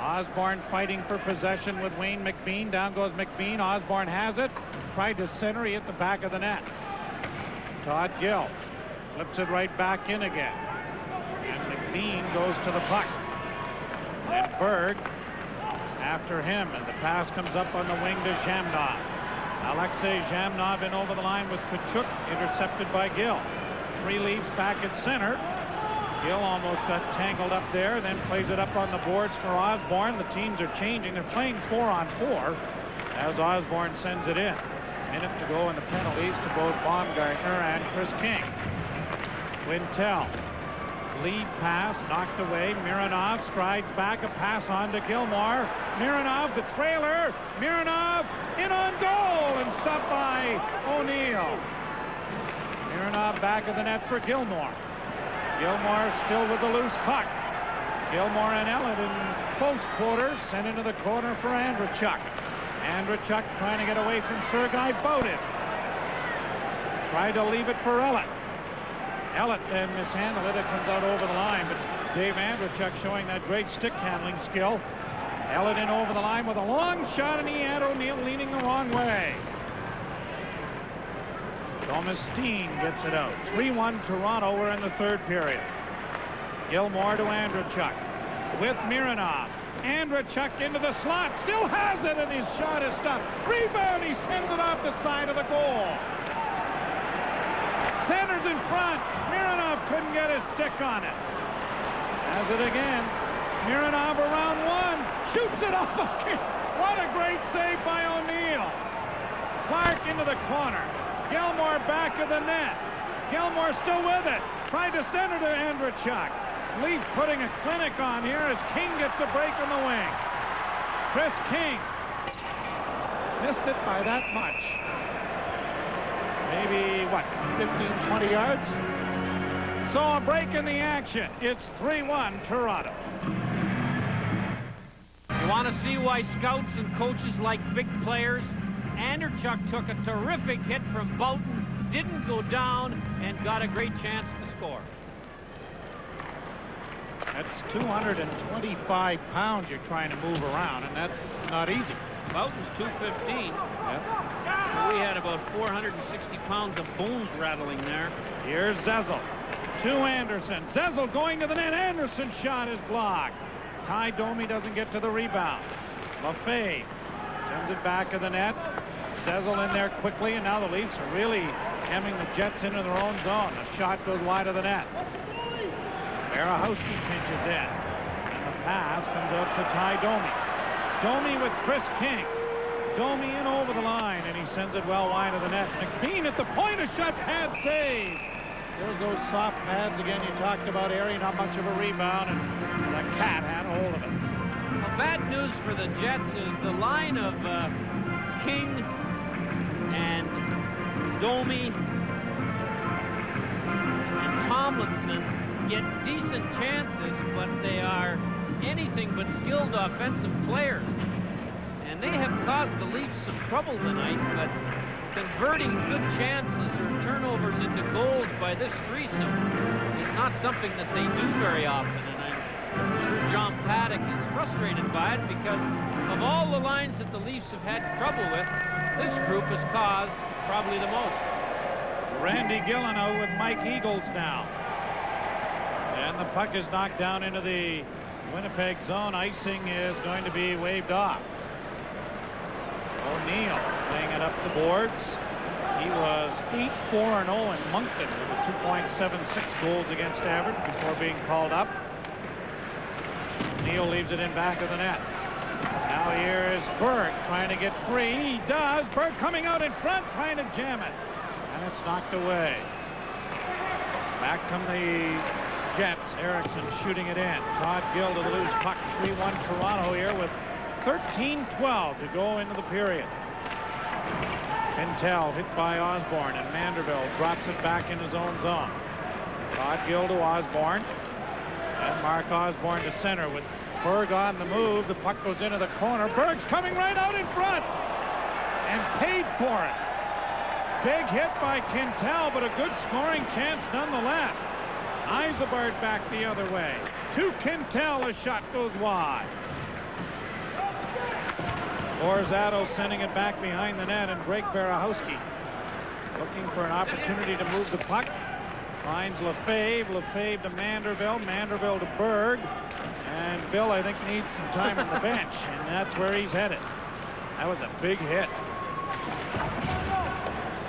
Osborne fighting for possession with Wayne McBean. Down goes McBean. Osborne has it. Tried to center. He hit the back of the net. Todd Gill flips it right back in again. And McBean goes to the puck. And Berg after him, and the pass comes up on the wing to Zhamnov. Alexei Zhamnov in over the line with Kachuk, intercepted by Gill. 3 Leafs back at center. Gill almost got tangled up there, then plays it up on the boards for Osborne. The teams are changing. They're playing 4-on-4 as Osborne sends it in. A minute to go in the penalties to both Baumgartner and Chris King. Quintel. Lead pass knocked away. Mironov strides back, a pass on to Gilmore. Mironov, the trailer. Mironov in on goal and stopped by O'Neill. Mironov back of the net for Gilmore. Gilmore still with the loose puck. Gilmore and Ellett in close quarters, sent into the corner for Andrechuk. Andrechuk trying to get away from Sergei Bowden. Tried to leave it for Ellett. Ellett then mishandled it. It comes out over the line, but Dave Andrechuk showing that great stick handling skill. Ellett in over the line with a long shot, and he had O'Neill leaning the wrong way. Thomas Steen gets it out. 3-1 Toronto. We're in the third period. Gilmore to Andrechuk with Mironov. Andrechuk into the slot, still has it, and his shot is stopped. Rebound, he sends it off the side of the goal. Sanders in front. Mironov couldn't get his stick on it. Has it again. Mironov around one. Shoots it off of King. What a great save by O'Neill. Clark into the corner. Gilmore back of the net. Gilmore still with it. Trying to send it to Andrechuk. Leafs putting a clinic on here as King gets a break on the wing. Chris King missed it by that much. Maybe, what, 15, 20 yards? So a break in the action. It's 3-1 Toronto. You want to see why scouts and coaches like big players? Andrechuk took a terrific hit from Boughton, didn't go down, and got a great chance to score. That's 225 pounds you're trying to move around, and that's not easy. Boughton's 215. Yep. We had about 460 pounds of bones rattling there. Here's Zezel to Anderson. Zezel going to the net. Anderson's shot is blocked. Ty Domi doesn't get to the rebound. Lefebvre sends it back to the net. Zezel in there quickly, and now the Leafs are really hemming the Jets into their own zone. The shot goes wide of the net. Barahowski pinches in, and the pass comes out to Ty Domi. Domi with Chris King. Domi in over the line, and he sends it well wide of the net. McBean at the point, a shot pad save. There's those soft pads again you talked about, Harry. Not much of a rebound, and the Cat had a hold of it. Well, bad news for the Jets is the line of King and Domi and Tomlinson get decent chances, but they are anything but skilled offensive players. And they have caused the Leafs some trouble tonight, but converting good chances or turnovers into goals by this threesome is not something that they do very often. And I'm sure John Paddock is frustrated by it because of all the lines that the Leafs have had trouble with, this group has caused probably the most. Randy Gillineau with Mike Eagles now. And the puck is knocked down into the Winnipeg zone. Icing is going to be waved off. O'Neill laying it up the boards. He was 8-4-0 in Moncton with a 2.76 goals against average before being called up. O'Neill leaves it in back of the net. Now here is Berg trying to get free. He does. Berg coming out in front trying to jam it. And it's knocked away. Back come the Jets. Erickson shooting it in. Todd Gill to the loose puck. 3-1 Toronto here with 13-12 to go into the period. Pintel hit by Osborne, and Manderville drops it back in his own zone. Todd Gill to Osborne. And Mark Osborne to center with Berg on the move. The puck goes into the corner. Berg's coming right out in front and paid for it. Big hit by Quintel, but a good scoring chance nonetheless. Eisebard back the other way. To Quintel, a shot goes wide. Orzado sending it back behind the net, and Drake Barahowski looking for an opportunity to move the puck. Finds Lefebvre. Lefebvre to Manderville. Manderville to Berg. And Bill, I think, needs some time on the bench, and that's where he's headed. That was a big hit.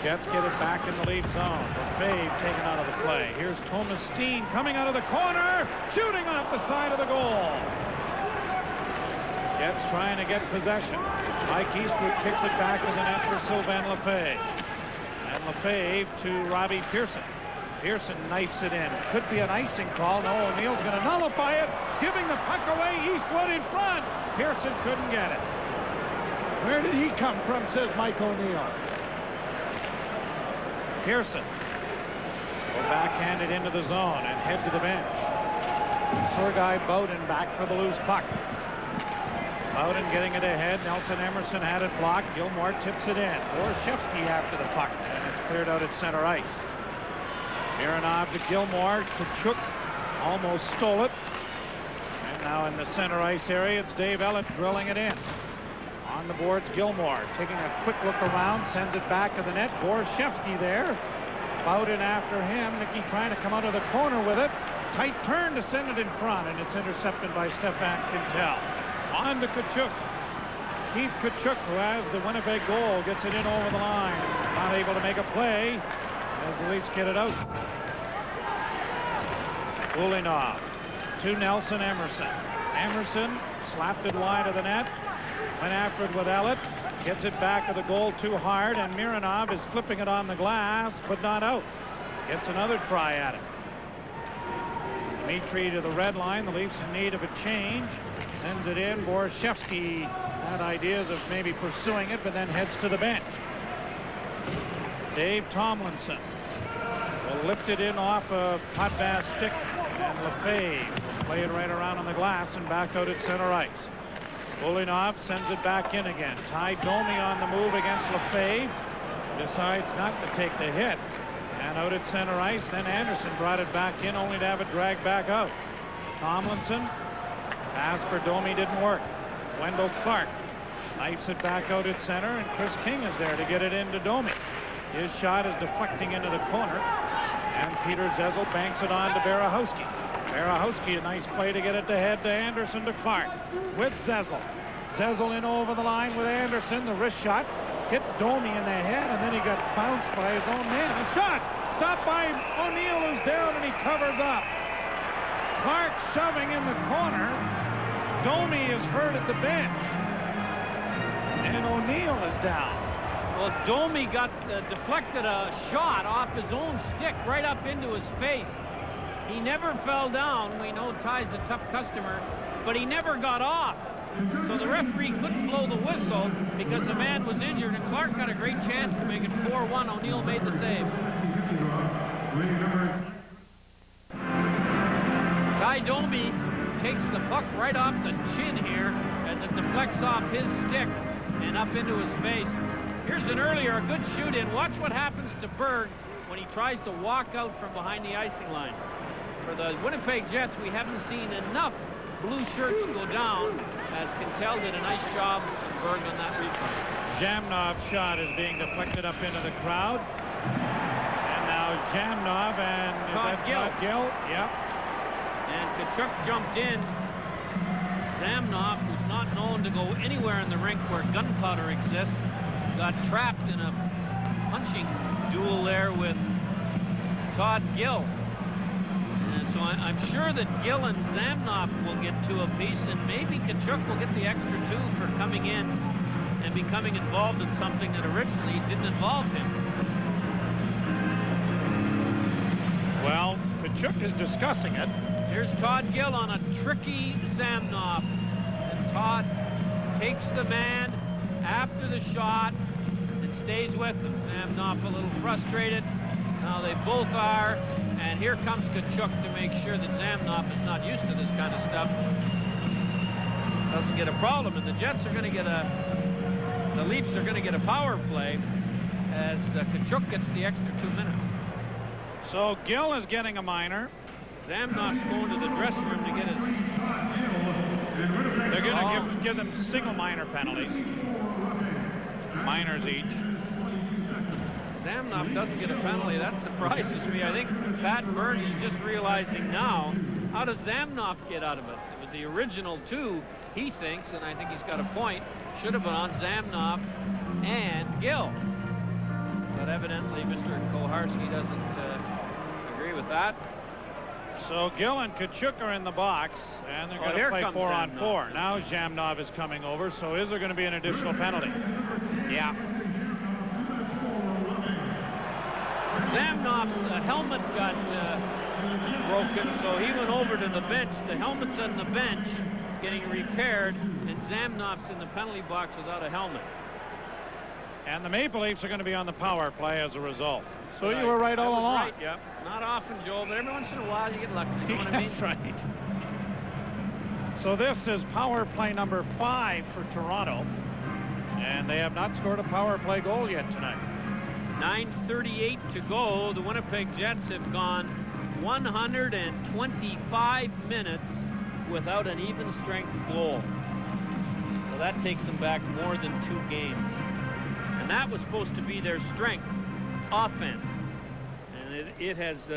Jets get it back in the lead zone. Lefebvre taken out of the play. Here's Thomas Steen coming out of the corner, shooting off the side of the goal. Jets trying to get possession. Mike Eastwood kicks it back as an net for Sylvain Lefebvre. And Lefebvre to Robbie Pearson. Pearson knifes it in. Could be an icing call. No, O'Neill's going to nullify it. Giving the puck away. Eastwood in front. Pearson couldn't get it. Where did he come from, says Mike O'Neill. Pearson will backhand it into the zone and head to the bench. Sergei Bowden back for the loose puck. Bowden getting it ahead. Nelson Emerson had it blocked. Gilmore tips it in. Borshevsky after the puck, and it's cleared out at center ice. Mironov to Gilmore. Kachuk almost stole it. And now in the center ice area, it's Dave Ellett drilling it in. On the boards, Gilmore taking a quick look around, sends it back to the net. Borshevsky there. Bowden after him. Mickey trying to come out of the corner with it. Tight turn to send it in front, and it's intercepted by Stefan Quintel. On to Kachuk. Keith Kachuk, who has the Winnipeg goal, gets it in over the line. Not able to make a play. as the Leafs get it out. Ulinov to Nelson Emerson. Emerson slapped it wide of the net. Went after it with Ellett. Gets it back to the goal too hard, and Mironov is flipping it on the glass, but not out. Gets another try at it. Dmitri to the red line. The Leafs in need of a change. Sends it in. Borshevsky had ideas of maybe pursuing it, but then heads to the bench. Dave Tomlinson will lift it in off a Potvin stick, and Lefebvre will play it right around on the glass and back out at center ice. Ulinov sends it back in again. Ty Domi on the move against Lefebvre. Decides not to take the hit. And out at center ice, then Anderson brought it back in, only to have it dragged back out. Tomlinson, pass for Domi didn't work. Wendell Clark knifes it back out at center, and Chris King is there to get it into Domi. His shot is deflecting into the corner, and Peter Zezel banks it on to Berehowski. Berehowski, a nice play to get it to head to Anderson to Clark with Zezel. Zezel in over the line with Anderson. The wrist shot hit Domi in the head, and then he got bounced by his own man. A shot stopped by O'Neill, who's down, and he covers up. Clark shoving in the corner. Domi is hurt at the bench, and O'Neill is down. Well, Domi got deflected a shot off his own stick right up into his face. He never fell down. We know Ty's a tough customer, but he never got off. So the referee couldn't blow the whistle because the man was injured, and Clark got a great chance to make it 4-1. O'Neill made the save. Ty Domi takes the puck right off the chin here as it deflects off his stick and up into his face. Here's an earlier, a good shoot-in. Watch what happens to Berg when he tries to walk out from behind the icing line. For the Winnipeg Jets, we haven't seen enough blue shirts go down, as Quintel did a nice job of Berg on that replay. Zhamnov's shot is being deflected up into the crowd. And now Zhamnov and Todd Gill. Yep. And Tkachuk jumped in. Zhamnov, who's not known to go anywhere in the rink where gunpowder exists, got trapped in a punching duel there with Todd Gill. So I'm sure that Gill and Zhamnov will get 2 apiece, and maybe Tkachuk will get the extra 2 for coming in and becoming involved in something that originally didn't involve him. Well, Tkachuk is discussing it. Here's Todd Gill on a tricky Zhamnov. And Todd takes the man after the shot and stays with him. Zhamnov a little frustrated. Now they both are. And here comes Tkachuk to make sure that Zhamnov is not used to this kind of stuff. Doesn't get a problem, and the Jets are going to get the Leafs are going to get a power play as Tkachuk gets the extra 2 minutes. So Gill is getting a minor. Zhamnov's going to the dressing room to get his... They're going to give them single minor penalties. Minors each. Zhamnov doesn't get a penalty. That surprises me. I think Pat Burns is just realizing now, how does Zhamnov get out of it? With the original 2, he thinks, and I think he's got a point, should have been on Zhamnov and Gill. But evidently Mr. Koharski doesn't agree with that. So Gill and Tkachuk are in the box, and they're going to play 4-on-4. Now Zhamnov is coming over, so is there going to be an additional penalty? Yeah. Zhamnov's helmet got broken, so he went over to the bench. The helmet's on the bench getting repaired, and Zhamnov's in the penalty box without a helmet. And the Maple Leafs are going to be on the power play as a result. So you were right all along. Right, yep. Not often, Joel, but every once in a while you get lucky. You know what I mean? That's right. So this is power play number 5 for Toronto, and they have not scored a power play goal yet tonight. 9:38 to go. The Winnipeg Jets have gone 125 minutes without an even strength goal. So that takes them back more than 2 games. And that was supposed to be their strength, offense. And it has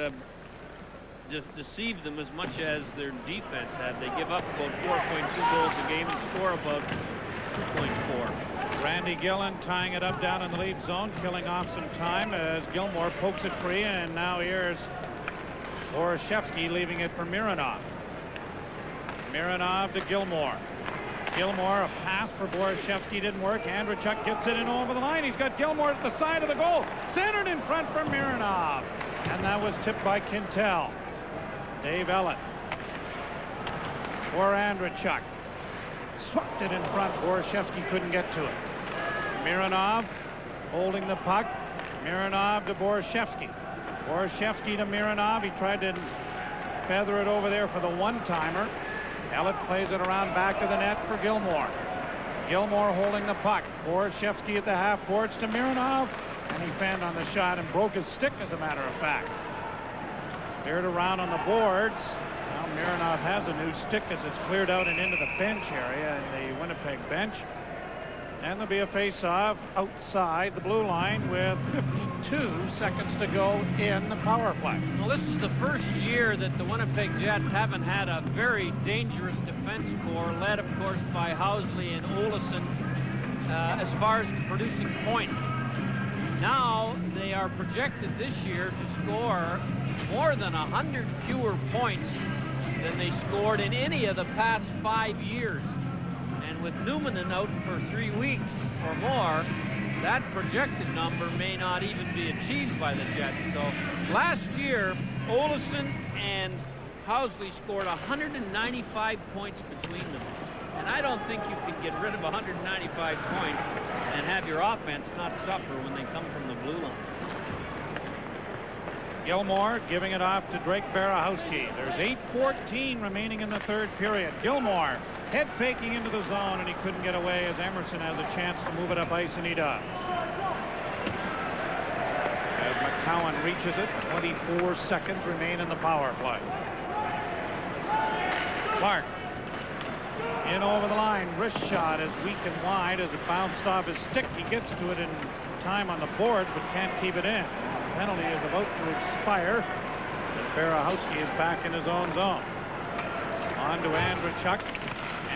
deceived them as much as their defense had. They give up about 4.2 goals a game and score above 2.4. Randy Gillen tying it up down in the lead zone, killing off some time as Gilmore pokes it free, and now here's Borashevsky leaving it for Mironov. Mironov to Gilmore. Gilmore, a pass for Borashevsky didn't work. Andreychuk gets it in over the line. He's got Gilmore at the side of the goal. Centered in front for Mironov. And that was tipped by Quintel. Dave Ellett for Andreychuk. Swept it in front. Borashevsky couldn't get to it. Mironov holding the puck. Mironov to Borashevsky. Borashevsky to Mironov. He tried to feather it over there for the one-timer. Ellett plays it around back of the net for Gilmore. Gilmore holding the puck. Borashevsky at the half boards to Mironov, and he fanned on the shot and broke his stick, as a matter of fact. Cleared around on the boards. Now Mironov has a new stick as it's cleared out and into the bench area in the Winnipeg bench. And there'll be a face-off outside the blue line with 52 seconds to go in the power play. Well, this is the first year that the Winnipeg Jets haven't had a very dangerous defense core, led, of course, by Housley and Olesen, as far as producing points. Now they are projected this year to score more than 100 fewer points than they scored in any of the past 5 years. And with Newman out for 3 weeks or more, that projected number may not even be achieved by the Jets. So last year, Olesen and Housley scored 195 points between them. And I don't think you can get rid of 195 points and have your offense not suffer when they come from the blue line. Gilmore giving it off to Drake Barahowski. There's 8:14 remaining in the third period. Gilmore head faking into the zone, and he couldn't get away as Emerson has a chance to move it up ice, and he does. As McCowan reaches it, 24 seconds remain in the power play. Clark in over the line. Wrist shot is weak and wide as it bounced off his stick. He gets to it in time on the boards, but can't keep it in. The penalty is about to expire as Barahowski is back in his own zone. On to Andreychuk.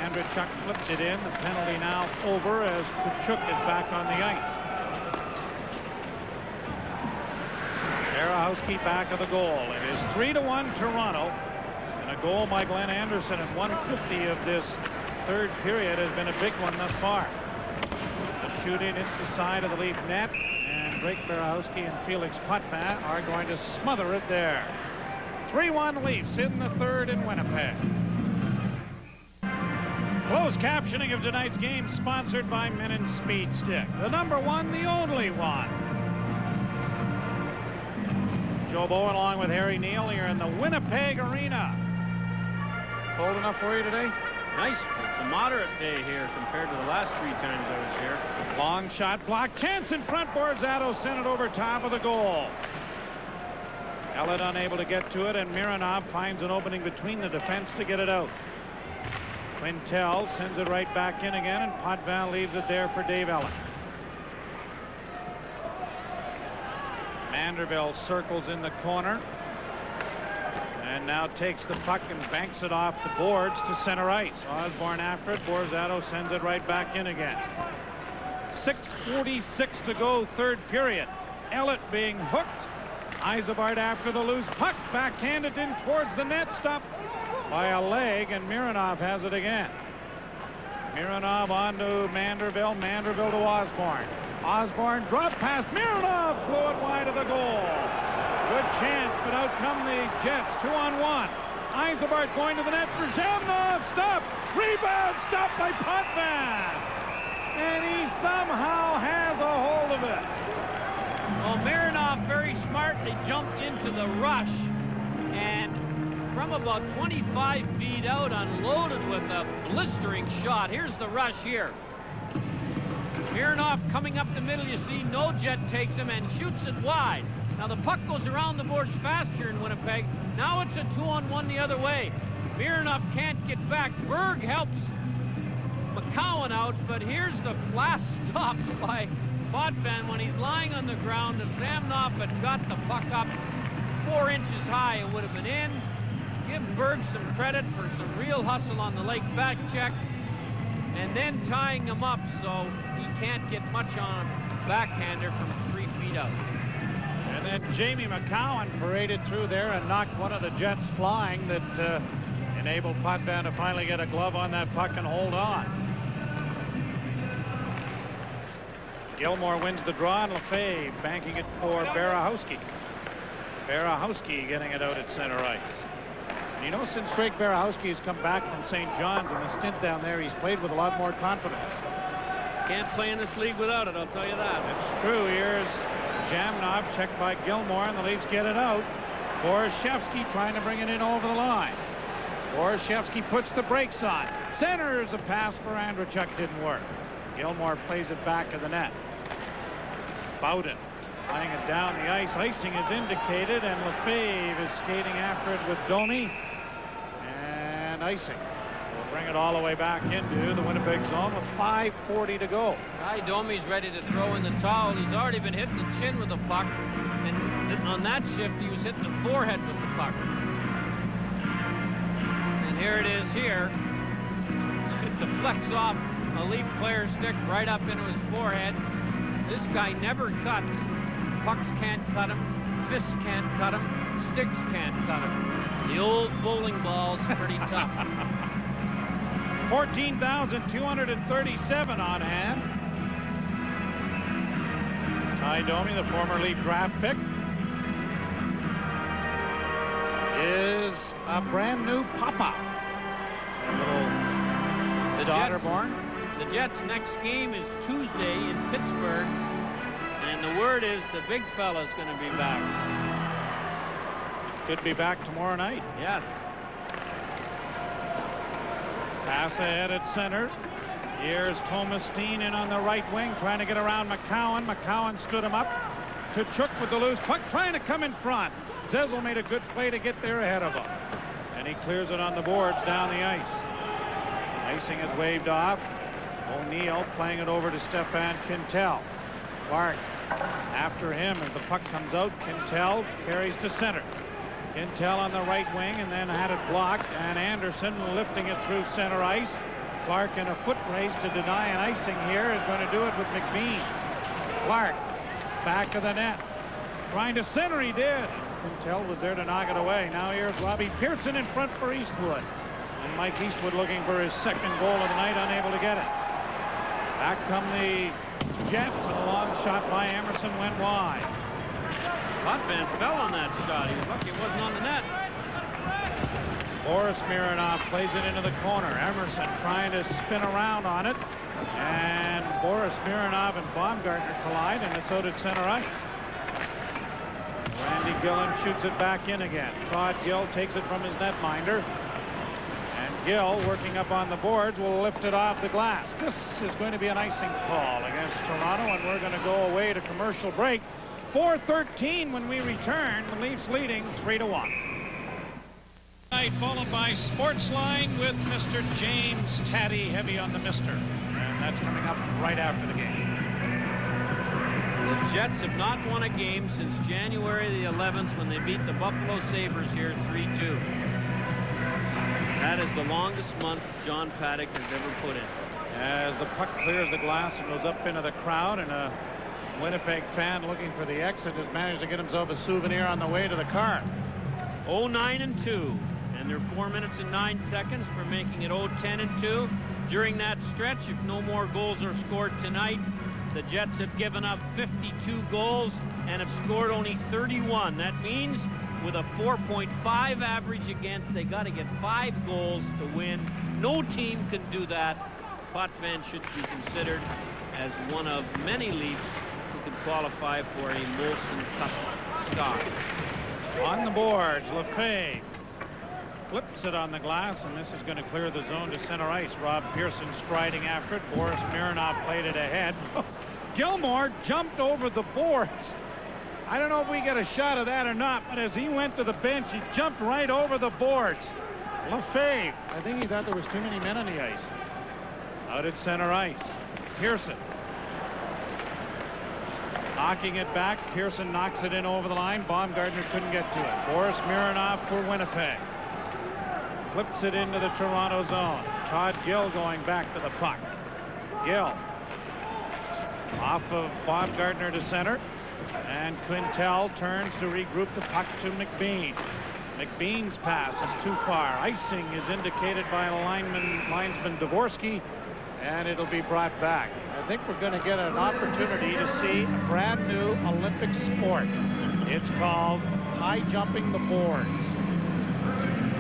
Andreychuk flipped it in. The penalty now over as Kachuk is back on the ice. Barahowski back of the goal. It is 3-1 Toronto. And a goal by Glenn Anderson at 1:50 of this third period has been a big one thus far. The shooting hits the side of the Leaf net, and Drake Barahowski and Felix Potvin are going to smother it there. 3-1 Leafs in the third in Winnipeg. Closed captioning of tonight's game sponsored by Menon Speed Stick. The number one, the only one. Joe Bowen along with Harry Neal here in the Winnipeg Arena. Cold enough for you today? Nice. It's a moderate day here compared to the last 3 times I was here. Long shot blocked. Chance in front. Borzato sent it over top of the goal. Ellett unable to get to it, and Mironov finds an opening between the defense to get it out. Quintel sends it right back in again, and Potvin leaves it there for Dave Ellett. Manderville circles in the corner and now takes the puck and banks it off the boards to center ice. Osborne after it. Borzato sends it right back in again. 6:46 to go, third period. Ellett being hooked. Isabart after the loose puck, backhanded in towards the net, stopped by a leg, and Mironov has it again. Mironov on to Manderville. Manderville to Osborne. Osborne drop pass. Mironov blew it wide of the goal. Good chance, but out come the Jets. 2-on-1. Isabart going to the net for Zhamnov. Stop. Rebound. Stopped by Potvin. And he somehow has a hold of it. Well, Mironov very smartly jumped into the rush and from about 25 feet out unloaded with a blistering shot. Here's the rush here. Mironov coming up the middle, you see, no Jet takes him and shoots it wide. Now the puck goes around the boards fast here in Winnipeg. Now it's a 2-on-1 the other way. Mironov can't get back. Berg helps McCowan out, but here's the last stop by Potvin when he's lying on the ground. If Zhamnov had got the puck up 4 inches high, it would have been in. Give Berg some credit for some real hustle on the late back check and then tying him up so he can't get much on a backhander from 3 feet out. And then Jamie McCowan paraded through there and knocked one of the Jets flying that enabled Potvin to finally get a glove on that puck and hold on. Gilmore wins the draw, and Lefebvre banking it for Berehowski. Berehowski getting it out at center ice. And you know, since Craig Berehowski has come back from St. John's and the stint down there, he's played with a lot more confidence. Can't play in this league without it, I'll tell you that. It's true. Here's Jamnov, checked by Gilmore, and the Leafs get it out. Borashevsky trying to bring it in over the line. Borashevsky puts the brakes on. Centers a pass for Andrechuk, didn't work. Gilmore plays it back of the net. Bowden laying it down the ice. Icing is indicated, and Lefebvre is skating after it with Domi. And icing will bring it all the way back into the Winnipeg zone with 5:40 to go. Guy Domi's ready to throw in the towel. He's already been hitting the chin with the puck, and on that shift he was hitting the forehead with the puck. And here it is here. It deflects off a Leaf player's stick right up into his forehead. This guy never cuts. Pucks can't cut him. Fists can't cut him. Sticks can't cut him. The old bowling ball's pretty tough. 14,237 on hand. Ty Domi, the former Leaf draft pick, is a brand new papa. A little daughter born. The Jets' next game is Tuesday in Pittsburgh, and the word is the big fella's going to be back. Could be back tomorrow night. Yes. Pass ahead at center. Here's Thomas Steen in on the right wing, trying to get around McCowan. McCowan stood him up. Tkachuk with the loose puck, trying to come in front. Zezel made a good play to get there ahead of him. And he clears it on the boards down the ice. Icing is waved off. O'Neill playing it over to Stefan Quintel. Clark after him as the puck comes out. Quintel carries to center. Quintel on the right wing and then had it blocked, and Anderson lifting it through center ice. Clark in a foot race to deny an icing here is going to do it with McBean. Clark back of the net, trying to center, he did. Quintel was there to knock it away. Now here's Robbie Pearson in front for Eastwood, and Mike Eastwood looking for his second goal of the night, unable to get it. Back come the Jets, and a long shot by Emerson went wide. Potvin fell on that shot. He was lucky it wasn't on the net. Boris Mironov plays it into the corner. Emerson trying to spin around on it, and Boris Mironov and Baumgartner collide, and it's out at center ice. Randy Gillen shoots it back in again. Todd Gill takes it from his netminder. Gill, working up on the boards, will lift it off the glass. This is going to be an icing call against Toronto, and we're going to go away to commercial break. 4:13 when we return. The Leafs leading 3-1. Followed by Sportsline with Mr. James Taddy, heavy on the mister. And that's coming up right after the game. The Jets have not won a game since January the 11th when they beat the Buffalo Sabres here 3-2. That is the longest month John Paddock has ever put in. As the puck clears the glass and goes up into the crowd, and a Winnipeg fan looking for the exit has managed to get himself a souvenir on the way to the car. 0-9-2, and they're 4 minutes and 9 seconds for making it 0-10-2. During that stretch, if no more goals are scored tonight, the Jets have given up 52 goals and have scored only 31. That means with a 4.5 average against, they got to get 5 goals to win. No team can do that. Potvin should be considered as one of many Leafs who can qualify for a Molson Cup star. On the boards, Lefebvre flips it on the glass, and this is going to clear the zone to center ice. Rob Pearson striding after it. Boris Mironov played it ahead. Gilmore jumped over the boards. I don't know if we get a shot of that or not, but as he went to the bench, he jumped right over the boards. Lefebvre, I think he thought there was too many men on the ice. Out at center ice. Pearson knocking it back. Pearson knocks it in over the line. Baumgartner couldn't get to it. Boris Mironov for Winnipeg. Flips it into the Toronto zone. Todd Gill going back to the puck. Gill Off of Bob Gardner to center. And Quintel turns to regroup the puck to McBean. McBean's pass is too far. Icing is indicated by linesman Dvorsky, and it'll be brought back. I think we're going to get an opportunity to see a brand new Olympic sport. It's called high jumping the boards.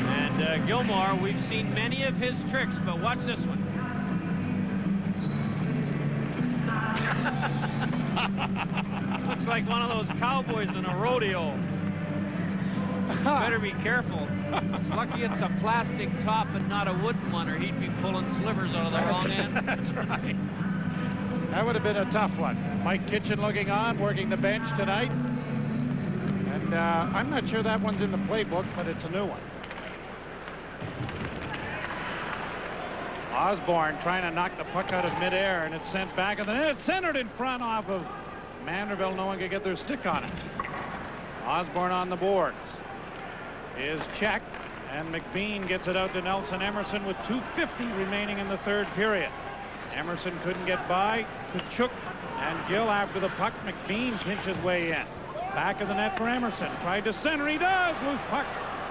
And Gilmore, we've seen many of his tricks, but watch this one. Looks like one of those cowboys in a rodeo. Better be careful. It's lucky it's a plastic top and not a wooden one, or he'd be pulling slivers out of the wrong end. That's right. That would have been a tough one. Mike Kitchen looking on, working the bench tonight. And I'm not sure that one's in the playbook, but it's a new one. Osborne trying to knock the puck out of midair, and it's sent back in the net. It's centered in front off of Manderville. No one could get their stick on it. Osborne on the boards is checked, and McBean gets it out to Nelson Emerson with 2:50 remaining in the third period. Emerson couldn't get by. Kachuk and Gill after the puck. McBean pinches way in. Back of the net for Emerson. Tried to center. He does. Loose puck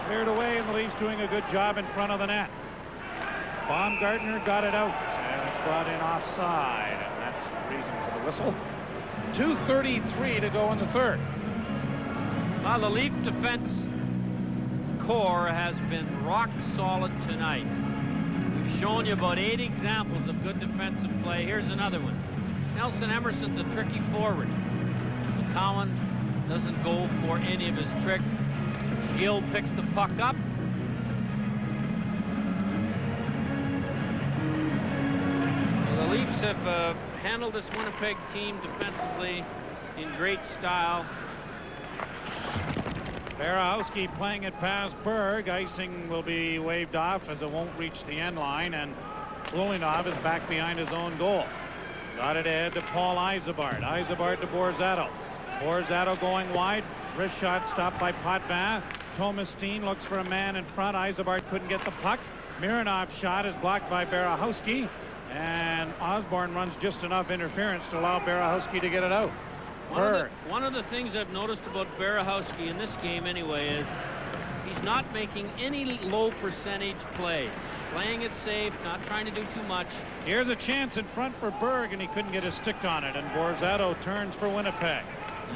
cleared away, and the Leafs doing a good job in front of the net. Baumgartner got it out, and it's brought in offside, and that's the reason for the whistle. 2:33 to go in the third. Well, the Leaf defense core has been rock solid tonight. We've shown you about 8 examples of good defensive play. Here's another one. Nelson Emerson's a tricky forward. McCowan doesn't go for any of his trick. Gill picks the puck up. So the Leafs have handled this Winnipeg team defensively in great style. Barahowski playing it past Berg. Icing will be waved off as it won't reach the end line, and Ulinov is back behind his own goal. Got it ahead to Paul Yzerbark. Yzerbark to Borzato. Borzato going wide. Wrist shot stopped by Potvin. Thomas Steen looks for a man in front. Yzerbark couldn't get the puck. Mironov's shot is blocked by Barahowski, and Osborne runs just enough interference to allow Barahowski to get it out. One of the things I've noticed about Barahowski in this game anyway is he's not making any low percentage play. Playing it safe, not trying to do too much. Here's a chance in front for Berg, and he couldn't get his stick on it, and Borzato turns for Winnipeg.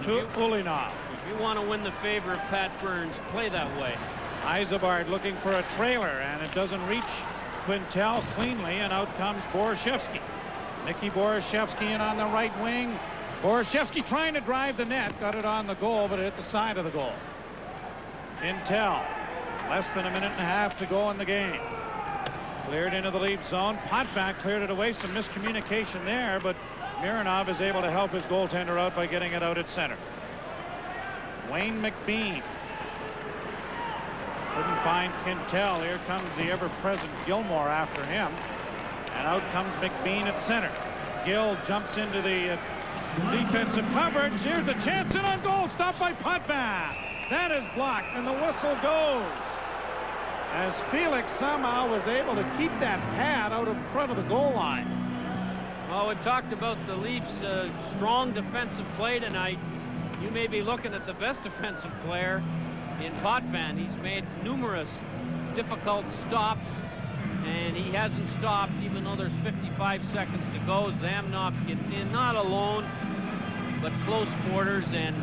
To Ulinov. If you want to win the favor of Pat Burns, play that way. Yzerbark looking for a trailer, and it doesn't reach Quintel cleanly, and out comes Borashevsky. Nicky Borashevsky in on the right wing. Borashevsky trying to drive the net, got it on the goal, but it hit the side of the goal. Quintel, less than a minute and a half to go in the game. Cleared into the Leaf zone. Potvin cleared it away. Some miscommunication there, but Mironov is able to help his goaltender out by getting it out at center. Wayne McBean. Couldn't find Quintel. Here comes the ever-present Gilmore after him. And out comes McBean at center. Gill jumps into the defensive coverage. Here's a chance in on goal. Stopped by Potvin. That is blocked, and the whistle goes. As Felix somehow was able to keep that pad out in front of the goal line. Well, we talked about the Leafs' strong defensive play tonight. You may be looking at the best defensive player in Potvin. He's made numerous difficult stops, and he hasn't stopped even though there's 55 seconds to go. Zamnov gets in, not alone, but close quarters, and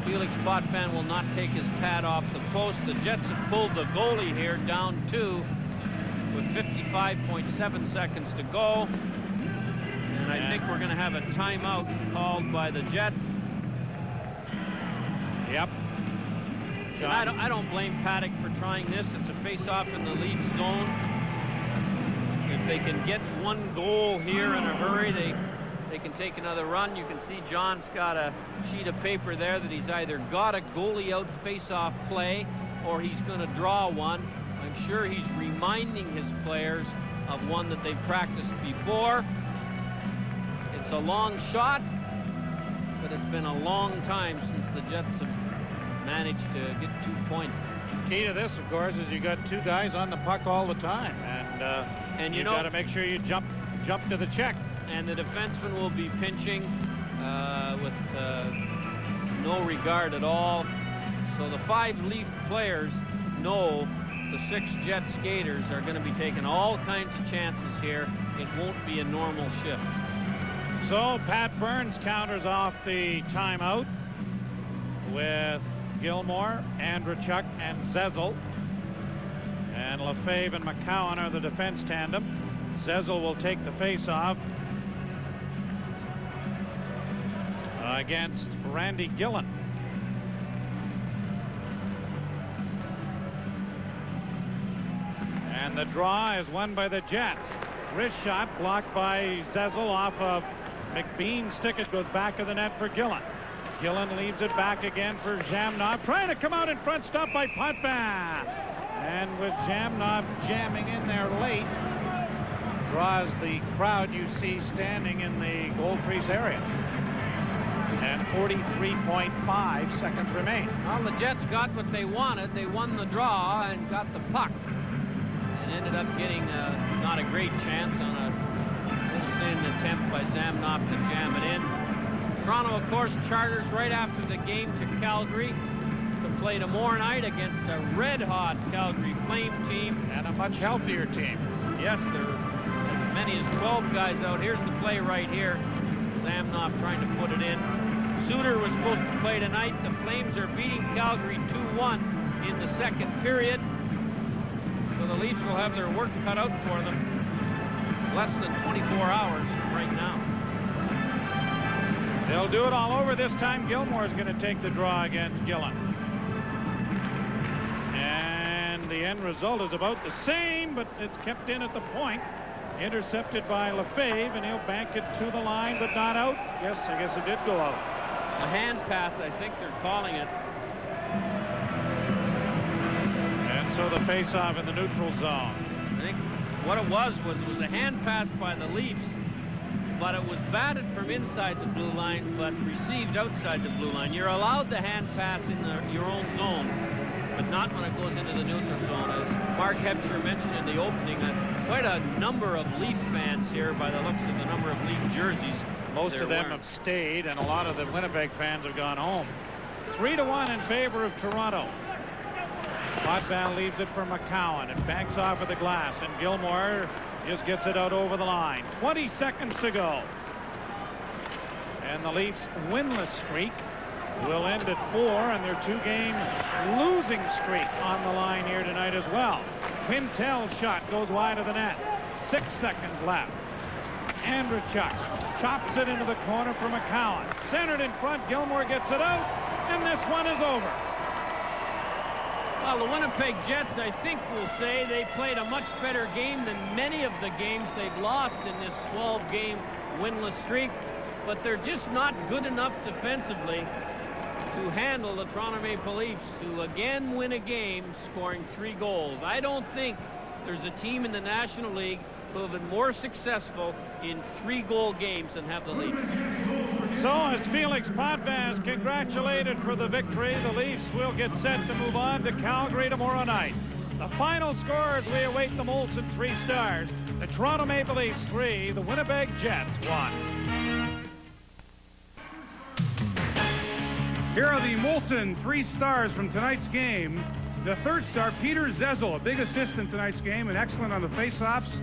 Felix Potvin will not take his pad off the post. The Jets have pulled the goalie here down 2 with 55.7 seconds to go. And I think we're going to have a timeout called by the Jets. Yep. I don't blame Paddock for trying this. It's a face-off in the Leaf zone. If they can get one goal here in a hurry, they can take another run. You can see John's got a sheet of paper there that he's either got a goalie out face-off play or he's going to draw one. I'm sure he's reminding his players of one that they've practiced before. It's a long shot, but it's been a long time since the Jets have managed to get 2 points. Key to this, of course, is you got 2 guys on the puck all the time, and you got to make sure you jump to the check. And the defenseman will be pinching with no regard at all. So the 5 Leaf players know the 6 Jet skaters are going to be taking all kinds of chances here. It won't be a normal shift. So Pat Burns counters off the timeout with Gilmore, Andrechuk, and Zezel. And Lefebvre and McCowan are the defense tandem. Zezel will take the face-off against Randy Gillen. And the draw is won by the Jets. Wrist shot blocked by Zezel off of McBean's stick. It goes back of the net for Gillen. Gillen leaves it back again for Jamnov. Trying to come out in front, stopped by Potvin. And with Jamnov jamming in there late, draws the crowd you see standing in the goal crease area. And 43.5 seconds remain. Well, the Jets got what they wanted. They won the draw and got the puck. And ended up getting not a great chance on a full-sin attempt by Zamnov to jam it in. Toronto, of course, charters right after the game to Calgary to play tomorrow night against a red-hot Calgary Flame team. And a much healthier team. Yes, there are as many as 12 guys out. Here's the play right here. Zamnov trying to put it in. Suter was supposed to play tonight. The Flames are beating Calgary 2-1 in the second period. So the Leafs will have their work cut out for them less than 24 hours from right now. They'll do it all over this time. Gilmore's going to take the draw against Gillen. And the end result is about the same, but it's kept in at the point. Intercepted by Lefebvre, and he'll bank it to the line, but not out. Yes, I guess it did go out. A hand pass, I think they're calling it. And so the face-off in the neutral zone. I think what it was a hand pass by the Leafs, but it was batted from inside the blue line, but received outside the blue line. You're allowed the hand pass in your own zone, but not when it goes into the neutral zone. As Mark Hebscher mentioned in the opening, quite a number of Leaf fans here by the looks of the number of Leaf jerseys. Most of them have stayed, and a lot of the Winnipeg fans have gone home. 3-1 in favor of Toronto. Potvin leaves it for McCowan. It banks off of the glass, and Gilmore just gets it out over the line. 20 seconds to go. And the Leafs' winless streak will end at 4, and their 2-game losing streak on the line here tonight as well. Quintel's shot goes wide of the net. 6 seconds left. Andrechuk chops it into the corner for McCowan. Centered in front, Gilmore gets it out, and this one is over. Well, the Winnipeg Jets, I think, will say they played a much better game than many of the games they've lost in this 12-game winless streak, but they're just not good enough defensively to handle the Toronto Maple Leafs, who again win a game scoring 3 goals. I don't think there's a team in the National League who have been more successful in 3-goal games than have the Leafs. So as Felix Potvin is congratulated for the victory, the Leafs will get set to move on to Calgary tomorrow night. The final score as we await the Molson 3 Stars. The Toronto Maple Leafs 3, the Winnipeg Jets 1. Here are the Molson 3 Stars from tonight's game. The 3rd star, Peter Zezel, a big assist in tonight's game and excellent on the faceoffs.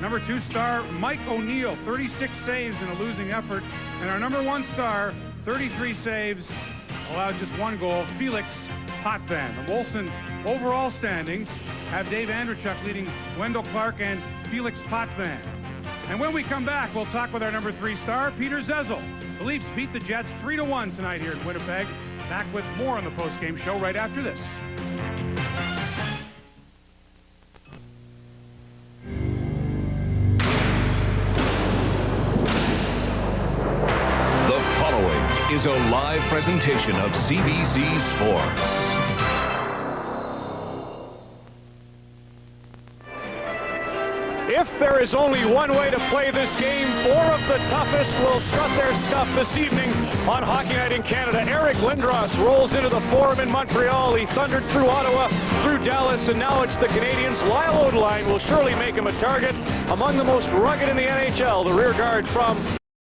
Number 2 star, Mike O'Neill, 36 saves in a losing effort. And our number 1 star, 33 saves, allowed just 1 goal, Felix Potvin. The Molson overall standings have Dave Andrechuk leading Wendell Clark and Felix Potvin. And when we come back, we'll talk with our number 3 star, Peter Zezel. The Leafs beat the Jets 3-1 tonight here in Winnipeg. Back with more on the post-game show right after this. Is a live presentation of CBC Sports. If there is only one way to play this game, 4 of the toughest will strut their stuff this evening on Hockey Night in Canada. Eric Lindros rolls into the Forum in Montreal. He thundered through Ottawa, through Dallas, and now it's the Canadians. Lyle Odeline will surely make him a target. Among the most rugged in the NHL, the rear guard from